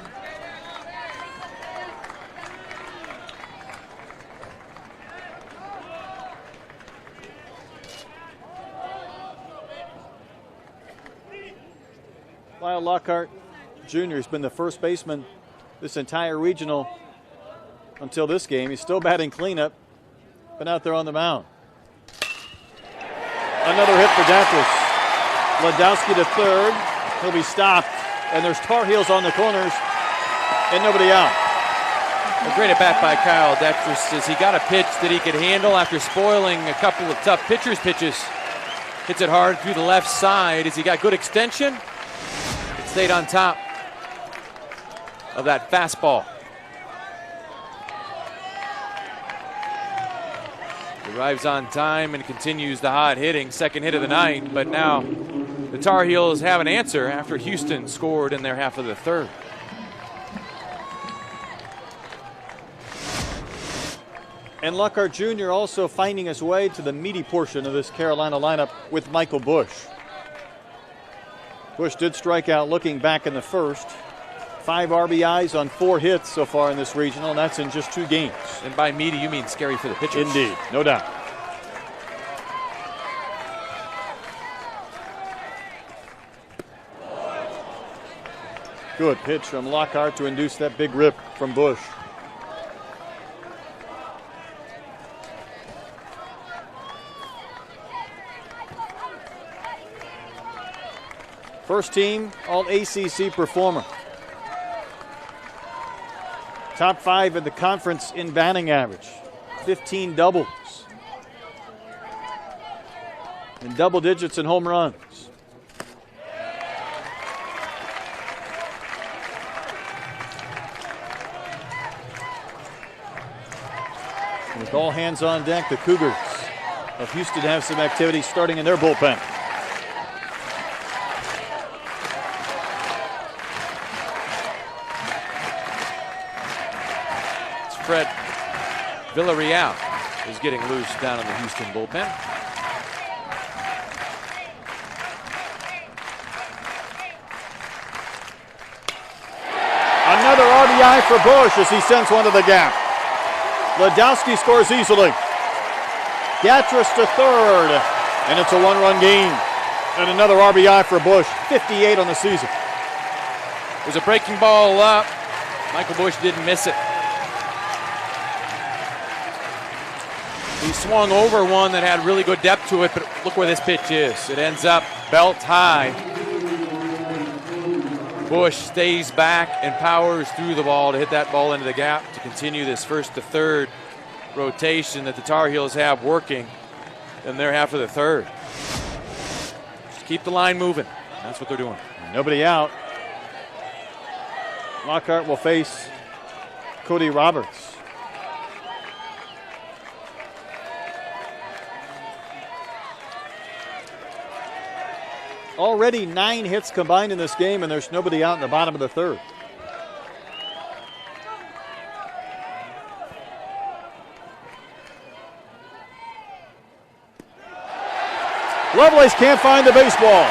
Lyle Lockhart Jr. has been the first baseman this entire regional until this game. He's still batting cleanup, been out there on the mound. Another hit for Datros. Ladowski to third. He'll be stopped, and there's Tar Heels on the corners, and nobody out. A great at bat by Kyle Datros as he got a pitch that he could handle after spoiling a couple of tough pitchers' pitches. Hits it hard through the left side as he got good extension. It stayed on top of that fastball. Arrives on time and continues the hot hitting. Second hit of the night, but now the Tar Heels have an answer after Houston scored in their half of the third. And Lockhart Jr. also finding his way to the meaty portion of this Carolina lineup with Michael Bush. Bush did strike out looking back in the first. 5 RBIs on 4 hits so far in this regional, and that's in just 2 games. And by meaty, you mean scary for the pitchers. Indeed, no doubt. Good pitch from Lockhart to induce that big rip from Bush. First team All-ACC performer. Top 5 in the conference in batting average. 15 doubles. And double digits in home runs. And with all hands on deck, the Cougars of Houston have some activity starting in their bullpen. Fred Villarreal is getting loose down in the Houston bullpen. Another RBI for Bush as he sends one to the gap. Ladowski scores easily. Gatras to third, and it's a 1-run game. And another RBI for Bush, 58 on the season. There's a breaking ball up. Michael Bush didn't miss it. He swung over one that had really good depth to it, but look where this pitch is. It ends up belt high. Bush stays back and powers through the ball to hit that ball into the gap to continue this first to third rotation that the Tar Heels have working in their half of the third. Just keep the line moving. That's what they're doing. Nobody out. Lockhart will face Cody Roberts. Already 9 hits combined in this game, and there's nobody out in the bottom of the third. Lovelace can't find the baseball.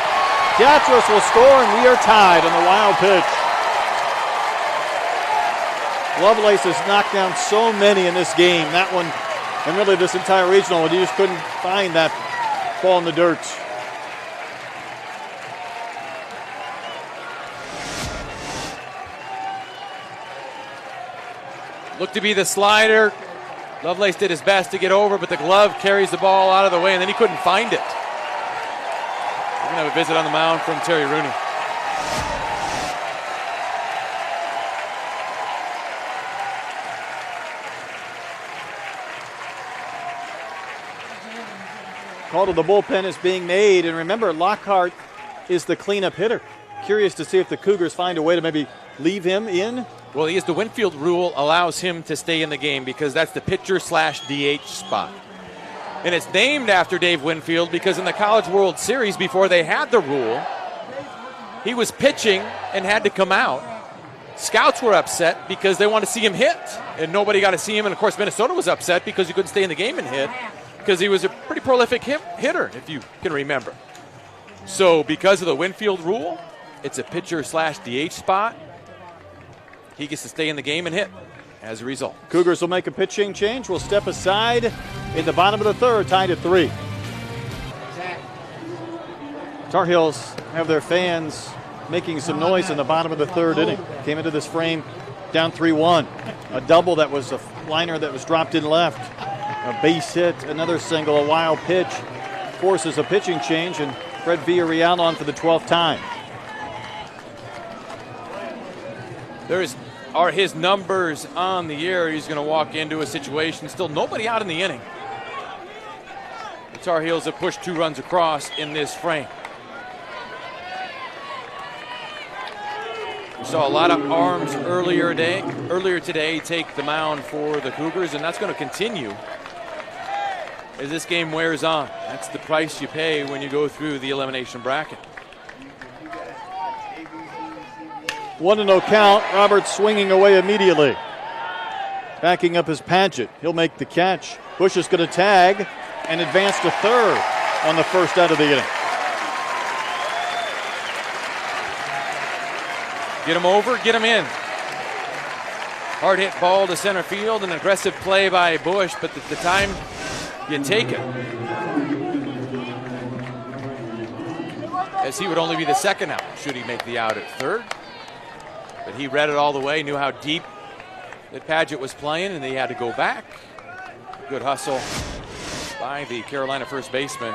Teatros will score, and we are tied on the wild pitch. Lovelace has knocked down so many in this game. That one, and really this entire regional, and he just couldn't find that ball in the dirt. Looked to be the slider. Lovelace did his best to get over, but the glove carries the ball out of the way, and then he couldn't find it. We're going to have a visit on the mound from Terry Rooney. Call to the bullpen is being made, and remember, Lockhart is the cleanup hitter. Curious to see if the Cougars find a way to maybe leave him in. Well, the Winfield rule allows him to stay in the game because that's the pitcher/DH spot. And it's named after Dave Winfield because in the College World Series, before they had the rule, he was pitching and had to come out. Scouts were upset because they wanted to see him hit, and nobody got to see him. And, of course, Minnesota was upset because he couldn't stay in the game and hit because he was a pretty prolific hitter, if you can remember. So because of the Winfield rule, it's a pitcher/DH spot. He gets to stay in the game and hit as a result. Cougars will make a pitching change. We'll step aside in the bottom of the third, tied at 3. Tar Heels have their fans making some noise in the bottom of the third inning. Came into this frame down 3-1. A double that was a liner that was dropped in left. A base hit, another single, a wild pitch. Forces a pitching change, and Fred Villarreal on for the 12th time. Are his numbers on the year. He's going to walk into a situation, still nobody out in the inning. The Tar Heels have pushed 2 runs across in this frame. We saw a lot of arms earlier today take the mound for the Cougars, and that's going to continue as this game wears on. That's the price you pay when you go through the elimination bracket. 1-0 count. Roberts swinging away immediately. Backing up his Paget. He'll make the catch. Bush is going to tag and advance to third on the first out of the inning. Get him over, get him in. Hard hit ball to center field, an aggressive play by Bush, but the time you take it. As he would only be the second out should he make the out at third. But he read it all the way, knew how deep that Paget was playing, and he had to go back. Good hustle by the Carolina first baseman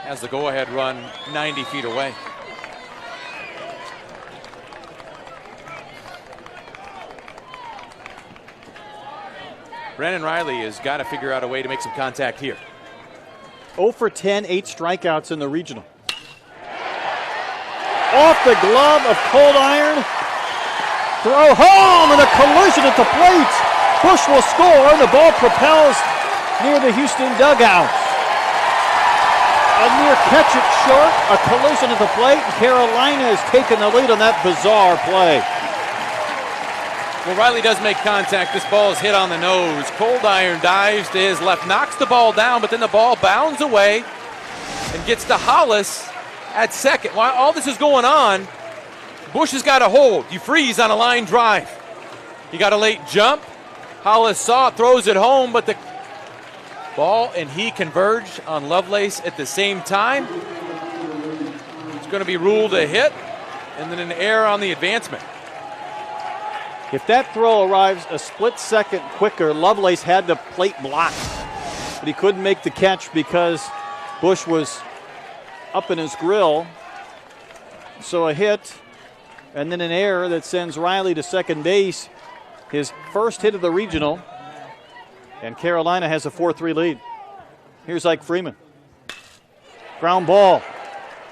as the go-ahead run 90 feet away. Brandon Riley has got to figure out a way to make some contact here. 0 for 10, 8 strikeouts in the regional. Off the glove of Cold Iron. Throw home and a collision at the plate. Bush will score, and the ball propels near the Houston dugout. A near catch it short, a collision at the plate, and Carolina has taken the lead on that bizarre play. Well, Riley does make contact. This ball is hit on the nose. Cold Iron dives to his left, knocks the ball down, but then the ball bounds away and gets to Hollis at second. While all this is going on, Bush has got a hold. You freeze on a line drive. He got a late jump. Hollis saw it, throws it home, but the ball and he converge on Lovelace at the same time. It's going to be ruled a hit, and then an error on the advancement. If that throw arrives a split second quicker, Lovelace had the plate blocked, but he couldn't make the catch because Bush was up in his grill. So a hit, and then an error that sends Riley to second base. His first hit of the regional, and Carolina has a 4-3 lead. Here's Ike Freeman. Ground ball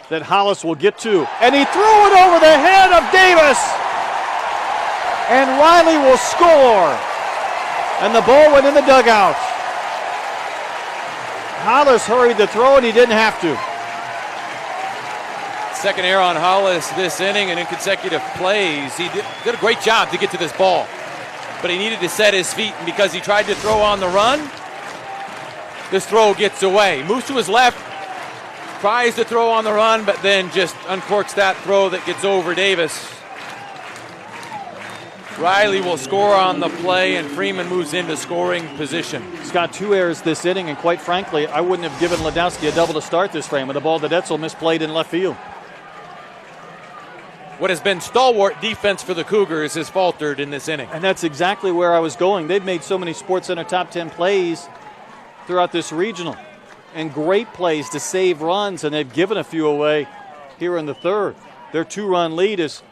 that Hollis will get to, and he threw it over the head of Davis. And Riley will score. And the ball went in the dugout. Hollis hurried the throw, and he didn't have to. Second error on Hollis this inning, and in consecutive plays. He did a great job to get to this ball, but he needed to set his feet, and because he tried to throw on the run, this throw gets away. Moves to his left, tries to throw on the run, but then just uncorks that throw that gets over Davis. Riley will score on the play, and Freeman moves into scoring position. He's got 2 errors this inning, and quite frankly, I wouldn't have given Ledowski a double to start this frame with the ball that Etzel misplayed in left field. What has been stalwart defense for the Cougars has faltered in this inning. And that's exactly where I was going. They've made so many SportsCenter top 10 plays throughout this regional, and great plays to save runs, and they've given a few away here in the third. Their 2-run lead is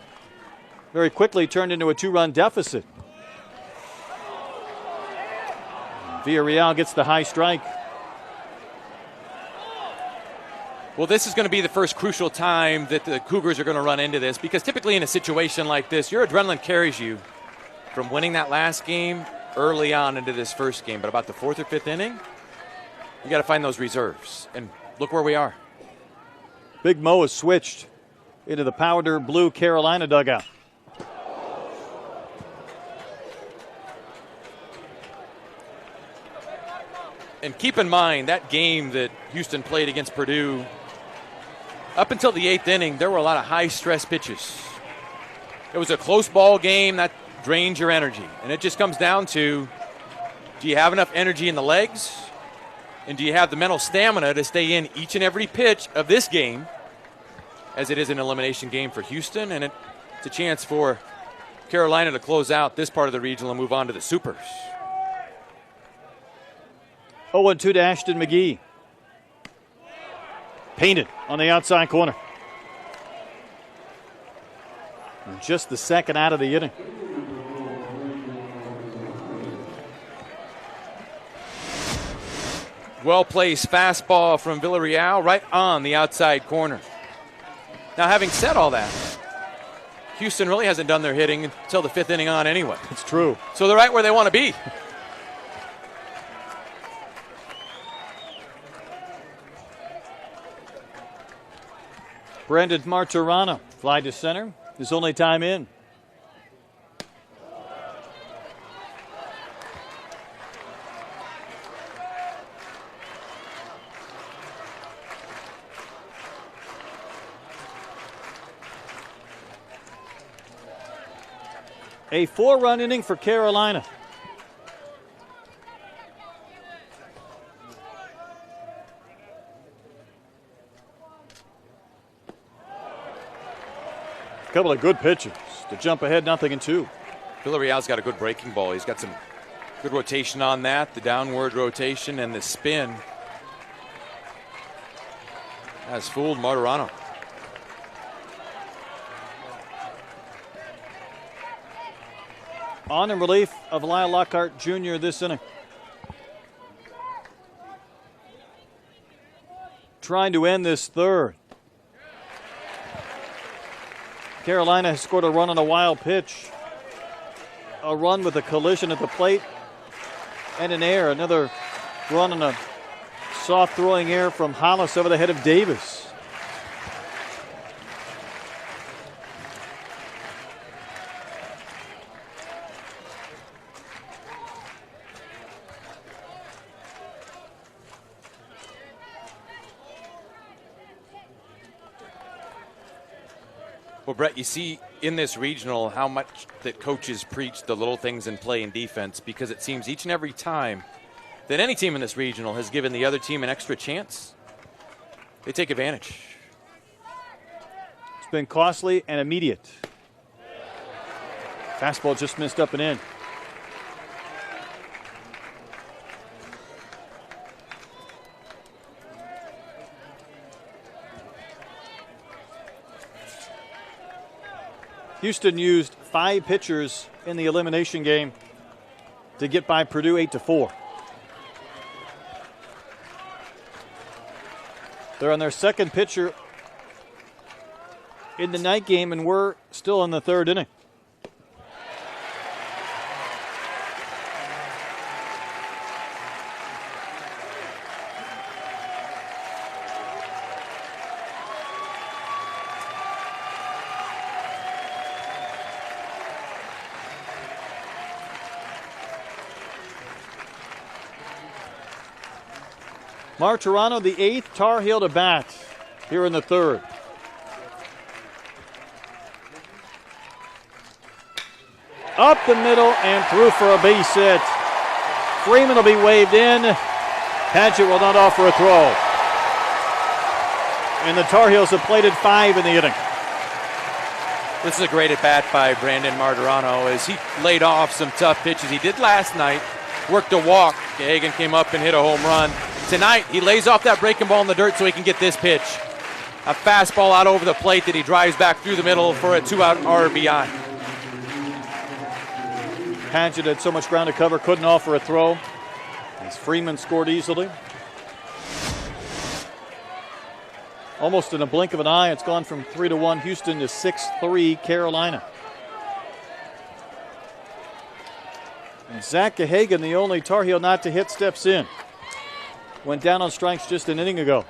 very quickly turned into a 2-run deficit. Villarreal gets the high strike. Well, this is going to be the first crucial time that the Cougars are going to run into this, because typically in a situation like this, your adrenaline carries you from winning that last game early on into this first game. But about the 4th or 5th inning, you got to find those reserves. And look where we are. Big Mo has switched into the powder blue Carolina dugout. And keep in mind, that game that Houston played against Purdue, up until the 8th inning, there were a lot of high-stress pitches. It was a close ball game that drains your energy. And it just comes down to, do you have enough energy in the legs? And do you have the mental stamina to stay in each and every pitch of this game, as it is an elimination game for Houston? And it's a chance for Carolina to close out this part of the regional and move on to the Supers. 0-2 to Ashton McGee. Painted on the outside corner. And just the second out of the inning. Well-placed fastball from Villarreal right on the outside corner. Now, having said all that, Houston really hasn't done their hitting until the 5th inning on anyway. It's true. So they're right where they want to be. Brandon Martirana, fly to center, his only time in. A 4-run inning for Carolina. A couple of good pitches to jump ahead 0-2. Villarreal's got a good breaking ball. He's got some good rotation on that, the downward rotation and the spin has fooled Martirano. On in relief of Lyle Lockhart Jr. this inning. Trying to end this third. Carolina has scored a run on a wild pitch. A run with a collision at the plate and an error. Another run on a soft throwing error from Hollis over the head of Davis. Well, Brett, you see in this regional how much that coaches preach the little things in play and defense, because it seems each and every time that any team in this regional has given the other team an extra chance, they take advantage. It's been costly and immediate. Fastball just missed up and in. Houston used 5 pitchers in the elimination game to get by Purdue 8-4. They're on their second pitcher in the night game, and we're still in the third inning. Martirano, the 8th Tar Heel to bat here in the third. Up the middle and through for a base hit. Freeman will be waved in. Padgett will not offer a throw. And the Tar Heels have plated 5 in the inning. This is a great at-bat by Brandon Martirano as he laid off some tough pitches. He did last night, worked a walk. Hagan came up and hit a home run. Tonight, he lays off that breaking ball in the dirt so he can get this pitch. A fastball out over the plate that he drives back through the middle for a 2-out RBI. Padgett had so much ground to cover, couldn't offer a throw. As Freeman scored easily. Almost in a blink of an eye, it's gone from 3-1 Houston to 6-3 Carolina. And Zach Gahagan, the only Tar Heel not to hit, steps in. Went down on strikes just an inning ago.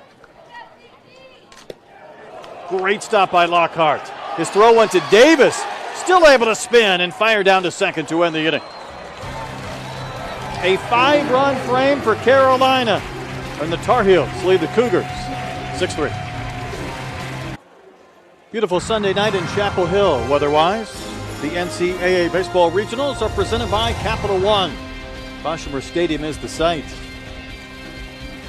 Great stop by Lockhart. His throw went to Davis. Still able to spin and fire down to second to end the inning. A 5-run frame for Carolina. And the Tar Heels lead the Cougars 6-3. Beautiful Sunday night in Chapel Hill weather-wise. The NCAA Baseball Regionals are presented by Capital One. Boshamer Stadium is the site.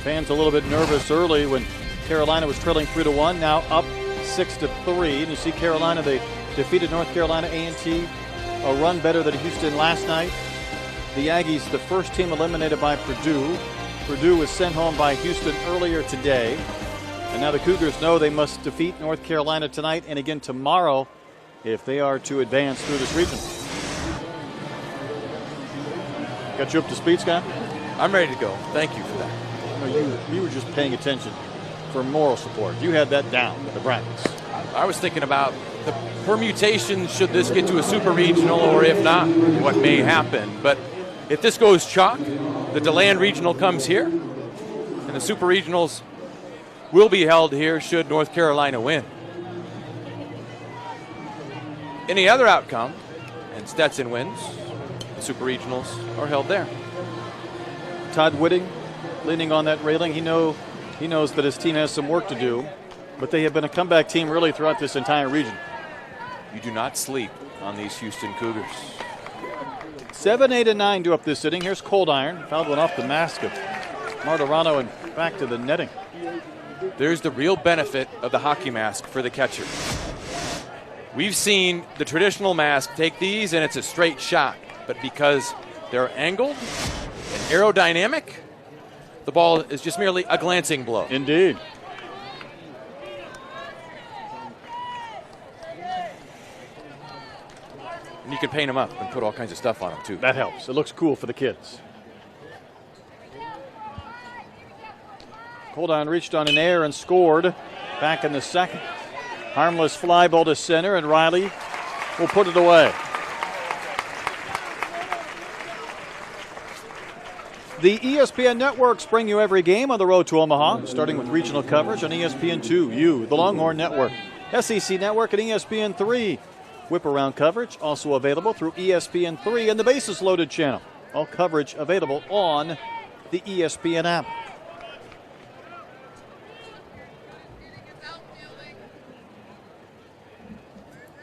Fans a little bit nervous early when Carolina was trailing 3-1, now up 6-3. And you see Carolina, they defeated North Carolina A&T a run better than Houston last night. The Aggies, the first team eliminated by Purdue. Purdue was sent home by Houston earlier today. And now the Cougars know they must defeat North Carolina tonight and again tomorrow if they are to advance through this region. Got you up to speed, Scott? I'm ready to go. Thank you for that. No, you were just paying attention for moral support. You had that down with the brackets. I was thinking about the permutations should this get to a super regional, or if not, what may happen. But if this goes chalk, the DeLand regional comes here, and the super regionals will be held here should North Carolina win. Any other outcome, and Stetson wins, the super regionals are held there. Todd Whitting leaning on that railing. He knows that his team has some work to do, but they have been a comeback team really throughout this entire region. You do not sleep on these Houston Cougars. 7, 8, and 9 do up this inning. Here's Cold Iron. Fouled one off the mask of Martirano and back to the netting. There's the real benefit of the hockey mask for the catcher. We've seen the traditional mask take these and it's a straight shot, but because they're angled and aerodynamic, the ball is just merely a glancing blow. Indeed. And you can paint them up and put all kinds of stuff on them too. That helps. It looks cool for the kids. Cold Iron reached on an air and scored back in the second. Harmless fly ball to center, and Riley will put it away. The ESPN networks bring you every game on the road to Omaha, starting with regional coverage on ESPN2, the Longhorn Network, SEC Network, and ESPN3. Whip-around coverage also available through ESPN3 and the Bases Loaded channel. All coverage available on the ESPN app.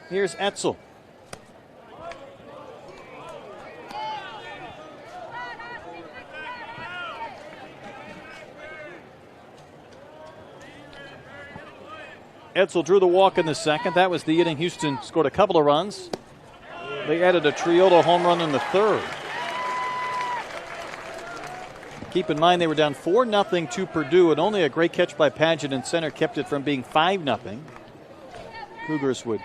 Here's Etzel. Etzel drew the walk in the second. That was the inning. Houston scored a couple of runs. They added a Triolo home run in the third. Keep in mind they were down 4-0 to Purdue, and only a great catch by Padgett in center kept it from being 5-0. Cougars would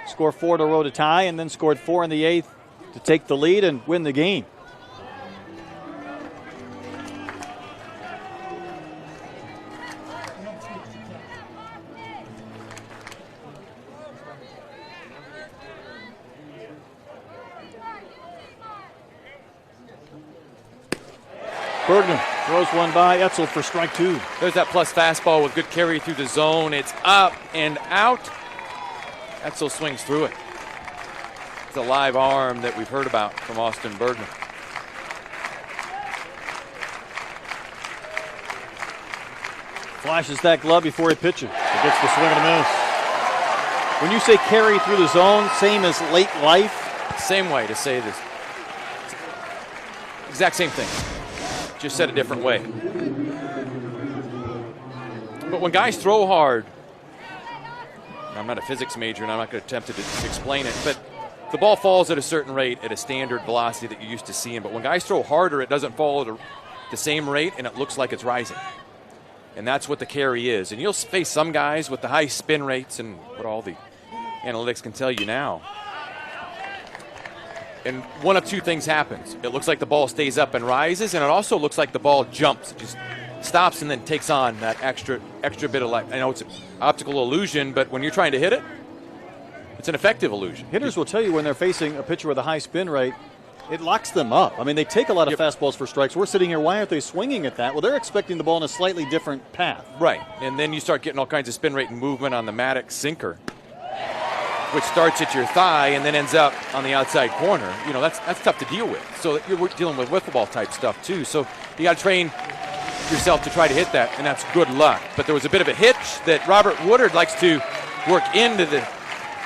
score 4 in a row to tie, and then scored 4 in the eighth to take the lead and win the game. Bergman throws one by Etzel for strike 2. There's that plus fastball with good carry through the zone. It's up and out. Etzel swings through it. It's a live arm that we've heard about from Austin Bergman. Flashes that glove before he pitches. Gets the swing and a miss. When you say carry through the zone, same as late life? Same way to say this. Exact same thing. Just said a different way. But when guys throw hard, I'm not a physics major and I'm not going to attempt to explain it, but the ball falls at a certain rate at a standard velocity that you're used to seeing. But when guys throw harder, it doesn't fall at the same rate and it looks like it's rising. And that's what the carry is. And you'll face some guys with the high spin rates and what all the analytics can tell you now. And one of two things happens. It looks like the ball stays up and rises, and it also looks like the ball jumps. It just stops and then takes on that extra bit of light. I know it's an optical illusion, but when you're trying to hit it, it's an effective illusion. Hitters will tell you when they're facing a pitcher with a high spin rate, it locks them up. I mean, they take a lot of fastballs for strikes. We're sitting here, why aren't they swinging at that? Well, they're expecting the ball in a slightly different path. Right, and then you start getting all kinds of spin rate and movement on the Maddox sinker, which starts at your thigh and then ends up on the outside corner. You know, that's tough to deal with. So you're dealing with wiffle ball type stuff too. So you got to train yourself to try to hit that, and that's good luck. But there was a bit of a hitch that Robert Woodard likes to work into the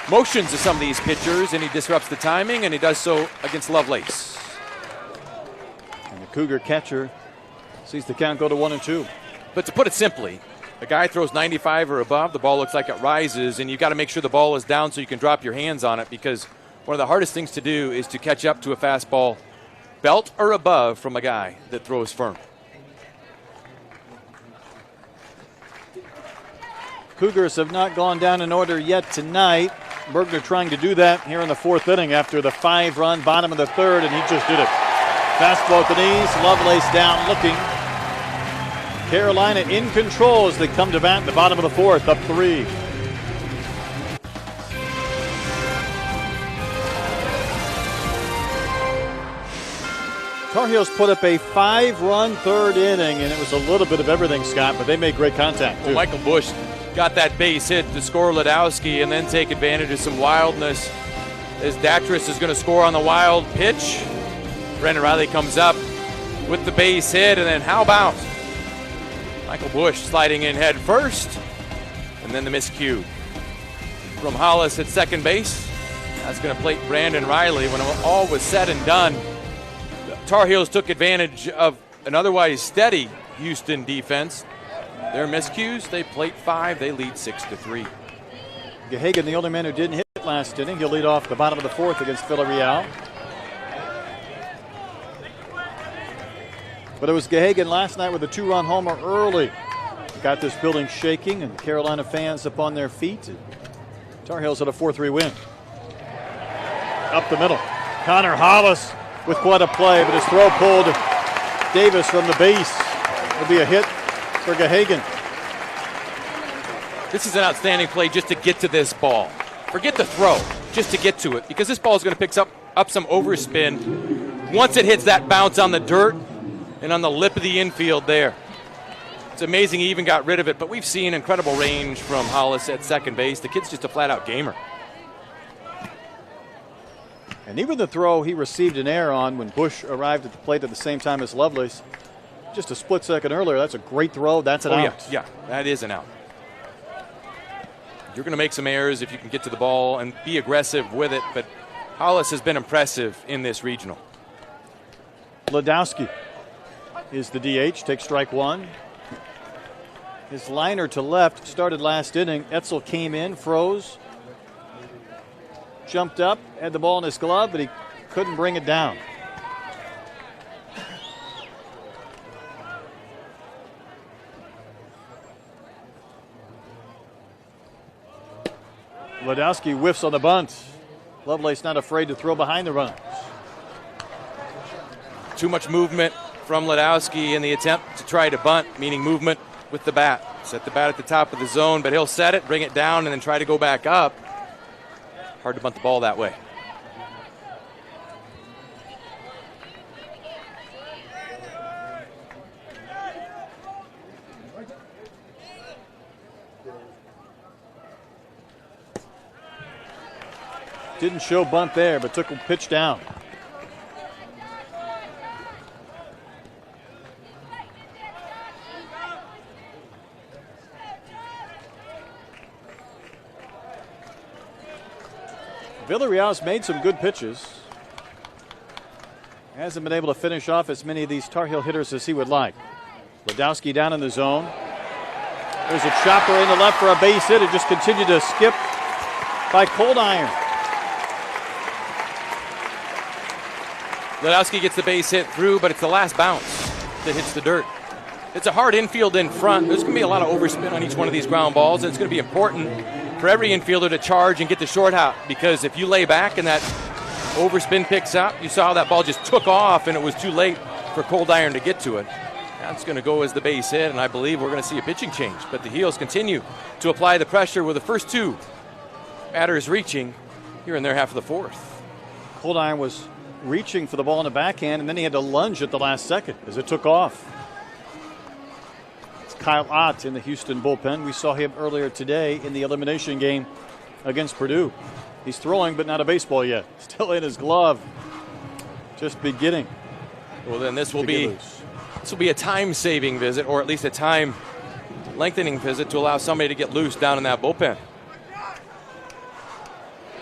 motions of some of these pitchers, and he disrupts the timing, and he does so against Lovelace. And the Cougar catcher sees the count go to 1-2. But to put it simply, a guy throws 95 or above, the ball looks like it rises, and you've got to make sure the ball is down so you can drop your hands on it, because one of the hardest things to do is to catch up to a fastball belt or above from a guy that throws firm. Cougars have not gone down in order yet tonight. Bergner trying to do that here in the fourth inning after the 5-run bottom of the third, and he just did it. Fastball at the knees, Lovelace down looking. Carolina in control as they come to bat in the bottom of the fourth, up 3. Tar Heels put up a 5-run third inning, and it was a little bit of everything, Scott, but they made great contact, too. Well, Michael Bush got that base hit to score Ledowski and then take advantage of some wildness as Datris is going to score on the wild pitch. Brendan Riley comes up with the base hit, and then how about Michael Bush sliding in head first, and then the miscue from Hollis at second base. That's going to plate Brandon Riley. When all was said and done, the Tar Heels took advantage of an otherwise steady Houston defense. Their miscues, they plate 5, they lead 6-3. Gahagan, the only man who didn't hit last inning. He'll lead off the bottom of the fourth against Villarreal. But it was Gahagan last night with a 2-run homer early. Got this building shaking and Carolina fans up on their feet. Tar Heels had a 4-3 win. Up the middle. Connor Hollis with quite a play, but his throw pulled Davis from the base. It'll be a hit for Gahagan. This is an outstanding play just to get to this ball. Forget the throw, just to get to it, because this ball is going to pick up some overspin once it hits that bounce on the dirt and on the lip of the infield there. It's amazing he even got rid of it, but we've seen incredible range from Hollis at second base. The kid's just a flat-out gamer. And even the throw he received an error on when Bush arrived at the plate at the same time as Lovelace, just a split second earlier, that's a great throw. That's an out. Yeah, that is an out. You're going to make some errors if you can get to the ball and be aggressive with it, but Hollis has been impressive in this regional. Ledowski is the DH, takes strike 1. His liner to left started last inning. Etzel came in, froze, jumped up, had the ball in his glove, but he couldn't bring it down. Ledowski whiffs on the bunt. Lovelace not afraid to throw behind the runners. Too much movement from Ledowski in the attempt to try to bunt, meaning movement with the bat. Set the bat at the top of the zone, but he'll set it, bring it down, and then try to go back up. Hard to bunt the ball that way. Didn't show bunt there, but took a pitch down. Villarreal's made some good pitches. Hasn't been able to finish off as many of these Tar Heel hitters as he would like. Ledowski down in the zone. There's a chopper in the left for a base hit. It just continued to skip by Cold Iron. Ledowski gets the base hit through, but it's the last bounce that hits the dirt. It's a hard infield in front. There's going to be a lot of overspin on each one of these ground balls, and it's going to be important for every infielder to charge and get the short hop, because if you lay back and that overspin picks up, you saw that ball just took off, and it was too late for Cold Iron to get to it. That's going to go as the base hit, and I believe we're going to see a pitching change. But the Heels continue to apply the pressure with the first two batters reaching here in their half of the fourth. Cold Iron was reaching for the ball in the backhand, and then he had to lunge at the last second as it took off. It's Kyle Ott in the Houston bullpen. We saw him earlier today in the elimination game against Purdue. He's throwing, but not a baseball yet. Still in his glove. Just beginning. Well, then this will be a time-saving visit, or at least a time-lengthening visit to allow somebody to get loose down in that bullpen.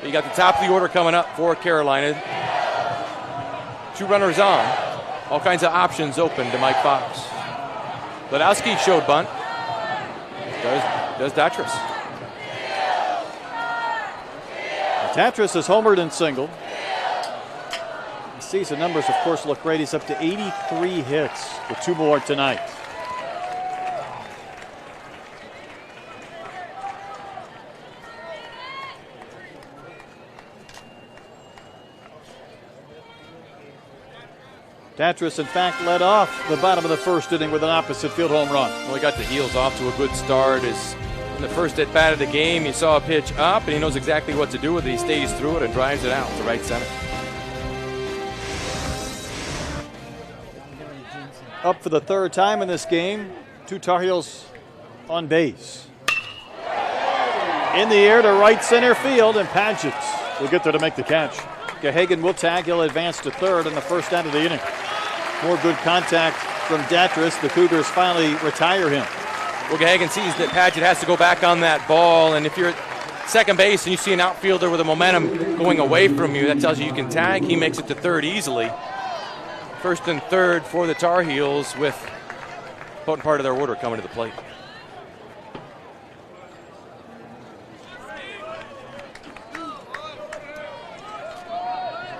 You got the top of the order coming up for Carolina. 2 runners on. All kinds of options open to Mike Fox. Ledowski showed bunt. Does Datras. Tatras has homered and singled. The season numbers, of course, look great. He's up to 83 hits with 2 more tonight. Tatras, in fact, led off the bottom of the first inning with an opposite field home run. Well, he got the Heels off to a good start. In the first at bat of the game, you saw a pitch up, and he knows exactly what to do with it. He stays through it and drives it out to right center. Up for the 3rd time in this game. 2 Tar Heels on base. In the air to right center field, and Padgett will get there to make the catch. Gahagan will tag. He'll advance to 3rd in the first out of the inning. More good contact from Datras. The Cougars finally retire him. Well, Gahagan sees that Padgett has to go back on that ball, and if you're at second base and you see an outfielder with a momentum going away from you, that tells you can tag. He makes it to 3rd easily. 1st and 3rd for the Tar Heels, with a potent part of their order coming to the plate.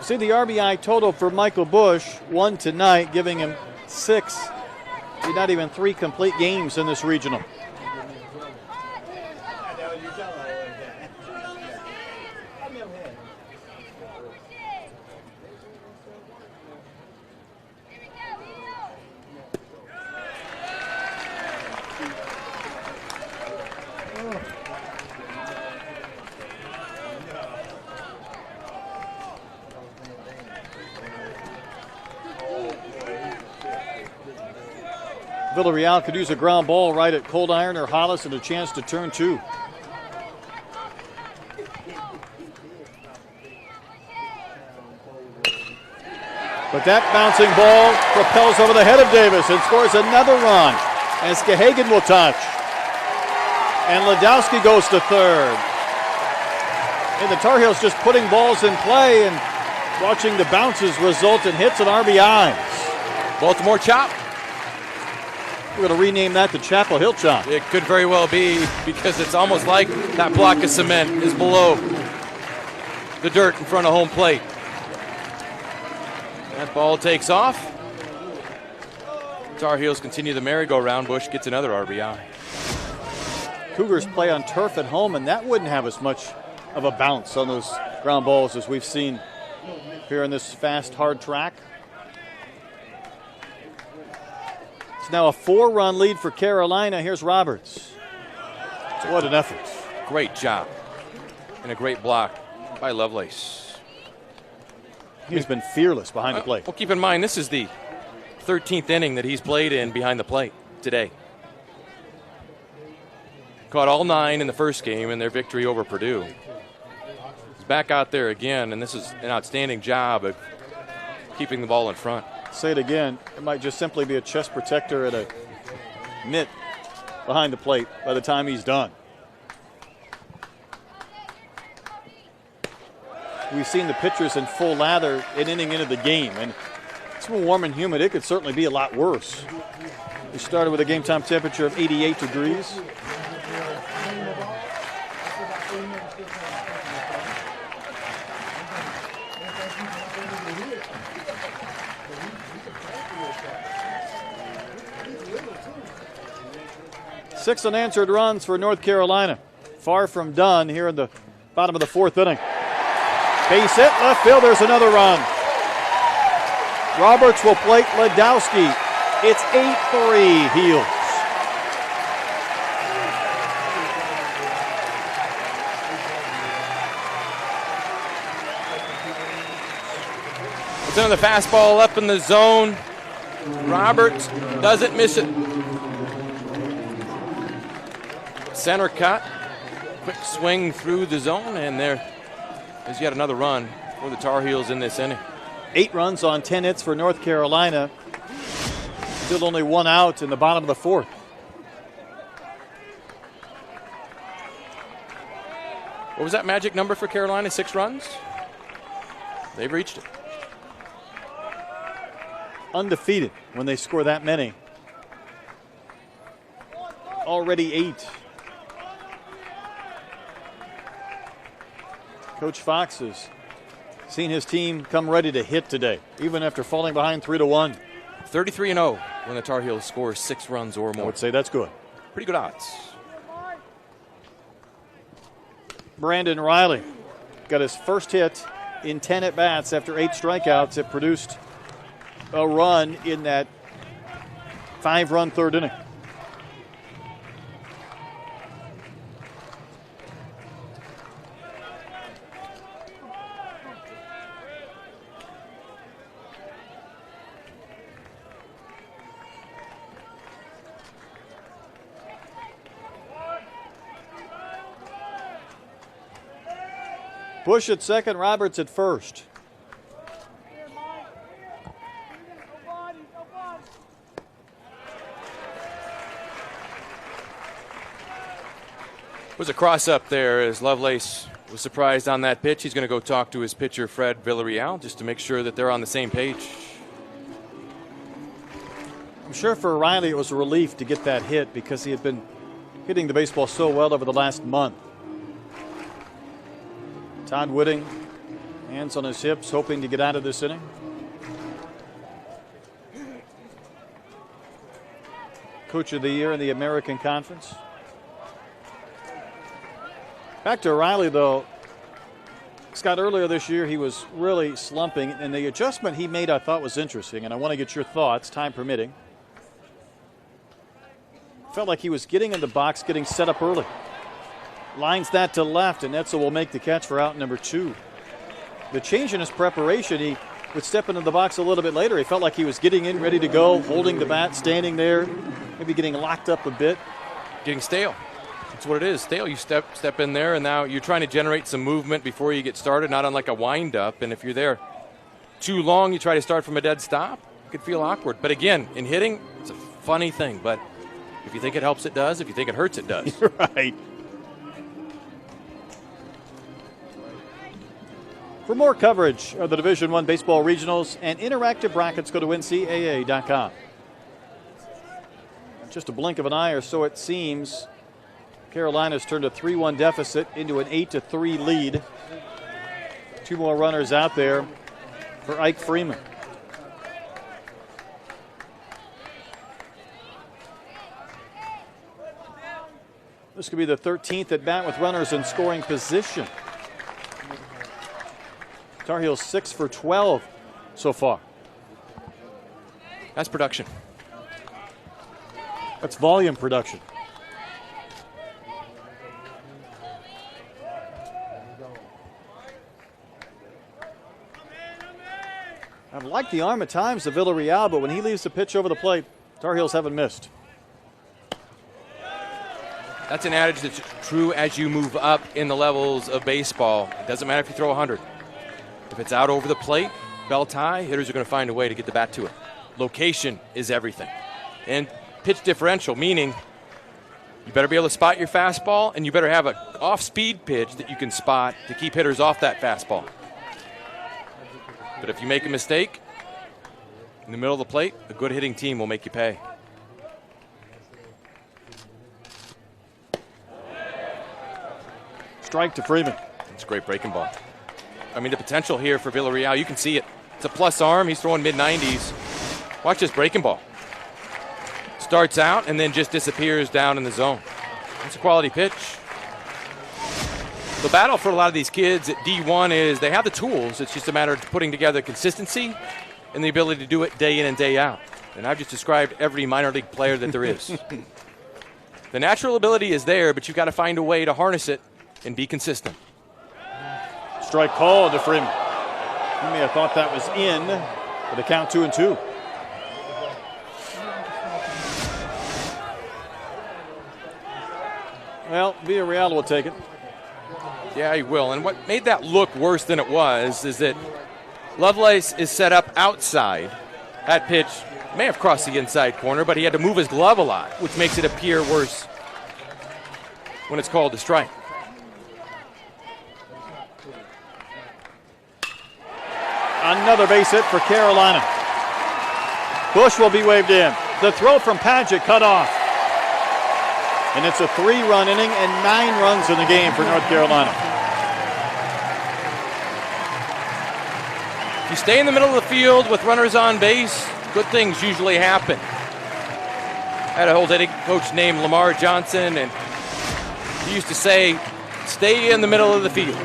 See the RBI total for Michael Bush, 1 tonight, giving him 6. Not even 3 complete games in this regional. Villarreal could use a ground ball right at Cold Iron or Hollis and a chance to turn 2. But that bouncing ball propels over the head of Davis and scores another run as Gahagan will touch. And Ledowski goes to 3rd. And the Tar Heels just putting balls in play and watching the bounces result in hits and RBIs. Baltimore chop. We're going to rename that the Chapel Hill Chop. It could very well be, because it's almost like that block of cement is below the dirt in front of home plate. That ball takes off. Tar Heels continue the merry-go-round. Bush gets another RBI. Cougars play on turf at home, and that wouldn't have as much of a bounce on those ground balls as we've seen here in this fast, hard track. It's now a 4-run lead for Carolina. Here's Roberts. What an effort. Great job. And a great block by Lovelace. He's been fearless behind the plate. Well, keep in mind, this is the 13th inning that he's played in behind the plate today. Caught all 9 in the first game in their victory over Purdue. He's back out there again, and this is an outstanding job of keeping the ball in front. Say it again, it might just simply be a chest protector and a mitt behind the plate by the time he's done. we've seen the pitchers in full lather an inning into the game. And it's been warm and humid. It could certainly be a lot worse. We started with a game time temperature of 88 degrees. Six unanswered runs for North Carolina. Far from done here in the bottom of the fourth inning. Base hit, left field, there's another run. Roberts will plate Ledowski. It's 8-3 Heels. It's another fastball up in the zone. Roberts doesn't miss it. Center cut. Quick swing through the zone, and there's yet another run for the Tar Heels in this inning. 8 runs on 10 hits for North Carolina. Still only 1 out in the bottom of the fourth. What was that magic number for Carolina? 6 runs? They've reached it. Undefeated when they score that many. Already 8. Coach Fox has seen his team come ready to hit today, even after falling behind 3-1. 33-0 when the Tar Heels score 6 runs or more. I would say that's good. Pretty good odds. Brandon Riley got his first hit in 10 at-bats after 8 strikeouts. It produced a run in that 5-run third inning. Bush at second, Roberts at first. Was a cross up there as Lovelace was surprised on that pitch. He's going to go talk to his pitcher, Fred Villarreal, just to make sure that they're on the same page. I'm sure for Riley it was a relief to get that hit because he had been hitting the baseball so well over the last month. Todd Whitting, hands on his hips, hoping to get out of this inning. Coach of the Year in the American Conference. Back to Riley, though. Scott, earlier this year, he was really slumping, and the adjustment he made I thought was interesting, and I want to get your thoughts, time permitting. Felt like he was getting in the box, getting set up early. Lines that to left, and Etzel will make the catch for out number 2. The change in his preparation, he would step into the box a little bit later. He felt like he was getting in, ready to go, holding the bat, standing there, maybe getting locked up a bit. Getting stale. That's what it is. Stale. You step in there, and now you're trying to generate some movement before you get started, not unlike a wind-up. And if you're there too long, you try to start from a dead stop, it could feel awkward. But again, in hitting, it's a funny thing. But if you think it helps, it does. If you think it hurts, it does. Right. For more coverage of the Division I baseball regionals and interactive brackets, go to NCAA.com. Just a blink of an eye, or so it seems, Carolina's turned a 3-1 deficit into an 8-3 lead. 2 more runners out there for Ike Freeman. This could be the 13th at bat with runners in scoring position. Tar Heels 6 for 12 so far. That's production. That's volume production. I've liked the arm at times of Villarreal, but when he leaves the pitch over the plate, Tar Heels haven't missed. That's an adage that's true as you move up in the levels of baseball. It doesn't matter if you throw 100. If it's out over the plate, belt high, hitters are going to find a way to get the bat to it. Location is everything. And pitch differential, meaning you better be able to spot your fastball, and you better have an off-speed pitch that you can spot to keep hitters off that fastball. But if you make a mistake in the middle of the plate, a good hitting team will make you pay. Strike to Freeman. It's a great breaking ball. I mean, the potential here for Villarreal, you can see it. It's a plus arm. He's throwing mid-90s. Watch this breaking ball. Starts out and then just disappears down in the zone. That's a quality pitch. The battle for a lot of these kids at D1 is they have the tools. It's just a matter of putting together consistency and the ability to do it day in and day out. And I've just described every minor league player that there is. The natural ability is there, but you've got to find a way to harness it and be consistent. Strike called to Freeman. He may have thought that was in, but the count 2-2. Well, Villarreal will take it. Yeah, he will. And what made that look worse than it was is that Lovelace is set up outside. That pitch may have crossed the inside corner, but he had to move his glove a lot, which makes it appear worse when it's called a strike. Another base hit for Carolina. Bush will be waved in. The throw from Padgett cut off. And it's a 3-run inning and 9 runs in the game for North Carolina. If you stay in the middle of the field with runners on base, good things usually happen. I had a old hitting coach named Lamar Johnson, and he used to say, stay in the middle of the field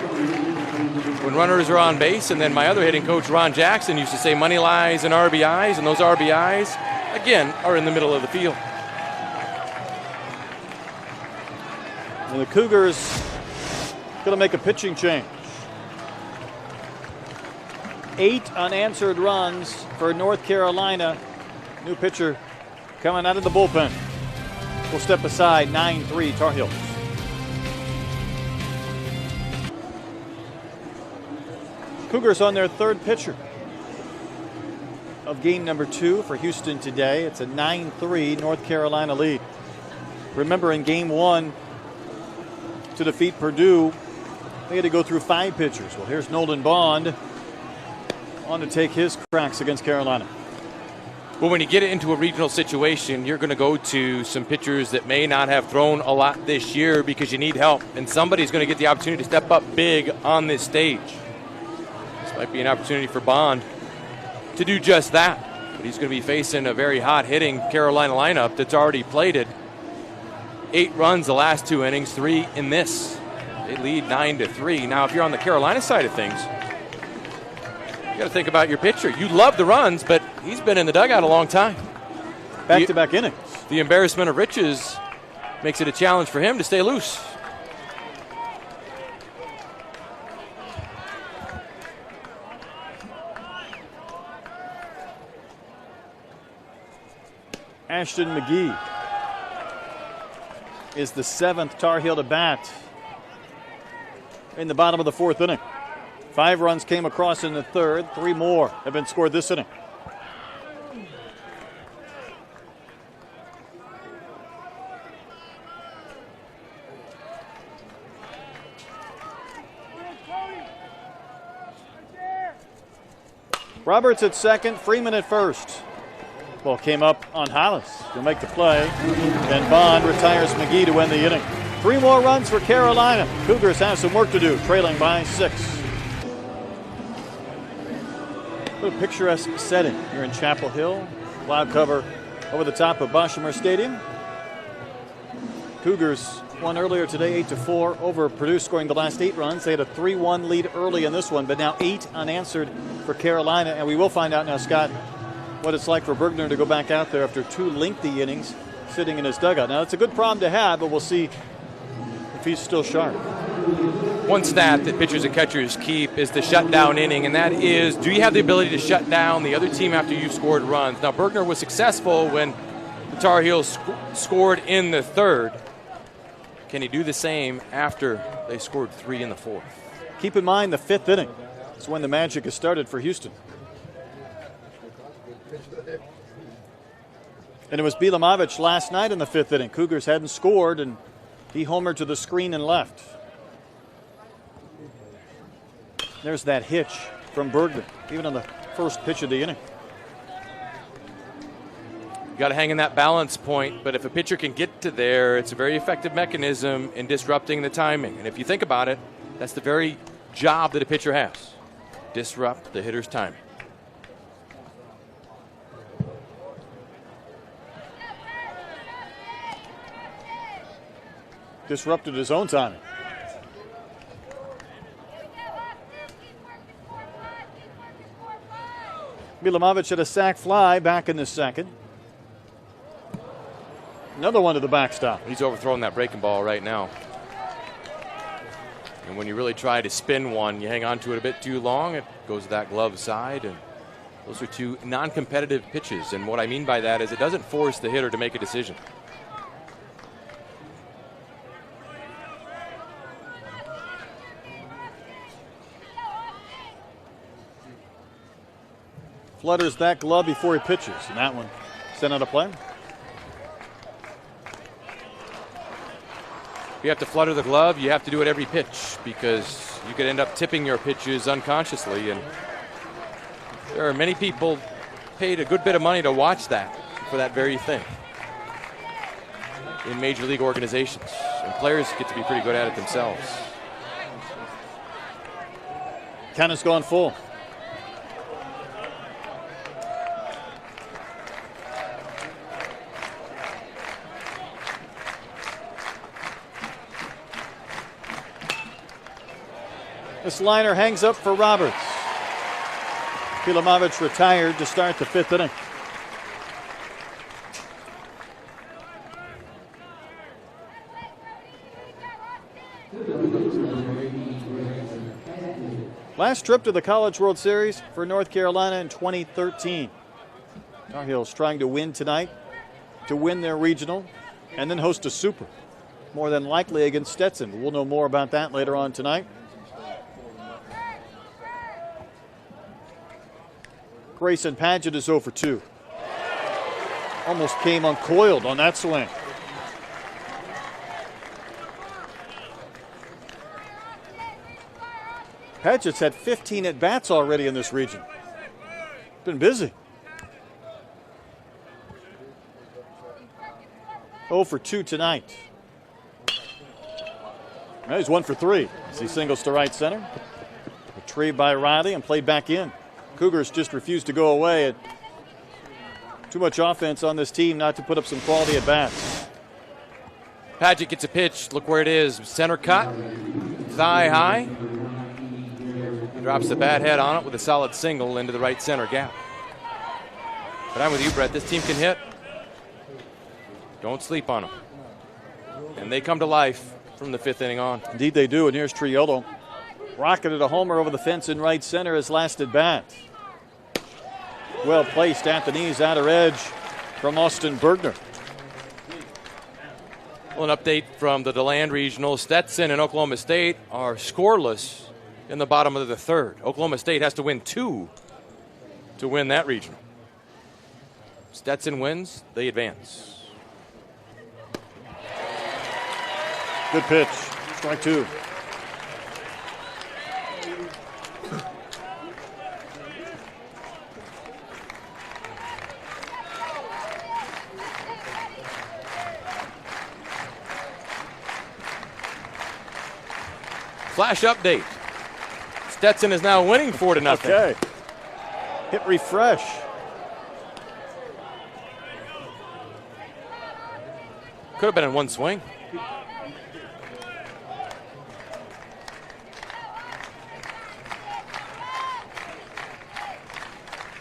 when runners are on base. And then my other hitting coach, Ron Jackson, used to say money lies in RBIs, and those RBIs, again, are in the middle of the field. And the Cougars going to make a pitching change. 8 unanswered runs for North Carolina. New pitcher coming out of the bullpen. We'll step aside, 9-3 Tar Heels. Cougars on their third pitcher of game number 2 for Houston today. It's a 9-3 North Carolina lead. Remember, in game 1, to defeat Purdue, they had to go through 5 pitchers. Well, here's Nolan Bond on to take his cracks against Carolina. Well, when you get into a regional situation, you're going to go to some pitchers that may not have thrown a lot this year because you need help, and somebody's going to get the opportunity to step up big on this stage. This might be an opportunity for Bond to do just that, but he's going to be facing a very hot-hitting Carolina lineup that's already plated 8 runs the last 2 innings, 3 in this. They lead 9-3. Now, if you're on the Carolina side of things, you got to think about your pitcher. You love the runs, but he's been in the dugout a long time. Back-to-back innings. The embarrassment of riches makes it a challenge for him to stay loose. Ashton McGee is the 7th Tar Heel to bat in the bottom of the 4th inning. 5 runs came across in the 3rd. 3 more have been scored this inning. Roberts at second, Freeman at first. Ball came up on Hollis. He'll make the play. And Bond retires McGee to win the inning. 3 more runs for Carolina. Cougars have some work to do, trailing by 6. What a picturesque setting here in Chapel Hill. Cloud cover over the top of Boshamer Stadium. Cougars won earlier today 8-4 over Purdue, scoring the last 8 runs. They had a 3-1 lead early in this one, but now 8 unanswered for Carolina. And we will find out now, Scott, what it's like for Bergner to go back out there after 2 lengthy innings sitting in his dugout. Now, it's a good problem to have, but we'll see if he's still sharp. One stat that pitchers and catchers keep is the shutdown inning, and that is, do you have the ability to shut down the other team after you've scored runs? Now, Bergner was successful when the Tar Heels scored in the 3rd. Can he do the same after they scored 3 in the 4th? Keep in mind the 5th inning is when the magic has started for Houston. And it was Bilamovich last night in the 5th inning. Cougars hadn't scored, and he homered to the screen and left. There's that hitch from Bergman, even on the first pitch of the inning. You got to hang in that balance point, but if a pitcher can get to there, it's a very effective mechanism in disrupting the timing. And if you think about it, that's the very job that a pitcher has. Disrupt the hitter's timing. Disrupted his own timing. Milomovic had a sac fly back in the second. Another one to the backstop. He's overthrowing that breaking ball right now. And when you really try to spin one, you hang on to it a bit too long, it goes to that glove side. And those are two non-competitive pitches. And what I mean by that is it doesn't force the hitter to make a decision. Flutters that glove before he pitches, and that one sent out of play. If you have to flutter the glove, you have to do it every pitch because you could end up tipping your pitches unconsciously. And there are many people paid a good bit of money to watch that for that very thing in major league organizations. And players get to be pretty good at it themselves. Count has gone full. This liner hangs up for Roberts. Milomovic retired to start the fifth inning. Last trip to the College World Series for North Carolina in 2013. Tar Heels trying to win tonight, to win their regional, and then host a super. More than likely against Stetson. We'll know more about that later on tonight. Grayson Padgett is 0 for 2. Almost came uncoiled on that swing. Padgett's had 15 at-bats already in this region. Been busy. 0 for 2 tonight. Now he's 1 for 3 as he singles to right center. Retrieved by Riley and played back in. Cougars just refused to go away. Too much offense on this team not to put up some quality at-bats. Padgett gets a pitch. Look where it is. Center cut. Thigh high. He drops the bat head on it with a solid single into the right center gap. But I'm with you, Brett. This team can hit. Don't sleep on them. And they come to life from the fifth inning on. Indeed they do. And here's Triolo. Rocketed a homer over the fence in right center his last at bat. Well placed at the knees, outer edge from Austin Bergner. Well, an update from the DeLand Regional. Stetson and Oklahoma State are scoreless in the bottom of the third. Oklahoma State has to win 2 to win that regional. Stetson wins, they advance. Good pitch. Strike 2. Flash update. Stetson is now winning 4-0. Okay. Hit refresh. Could have been in one swing.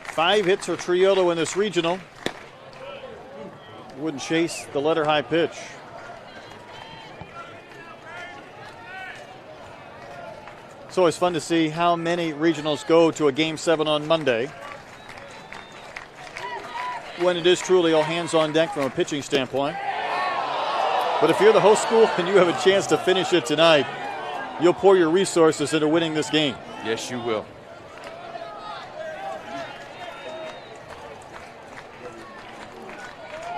Five hits for Triolo in this regional. Wouldn't chase the letter high pitch. It's always fun to see how many regionals go to a Game 7 on Monday, when it is truly all hands on deck from a pitching standpoint. But if you're the host school and you have a chance to finish it tonight, you'll pour your resources into winning this game. Yes, you will.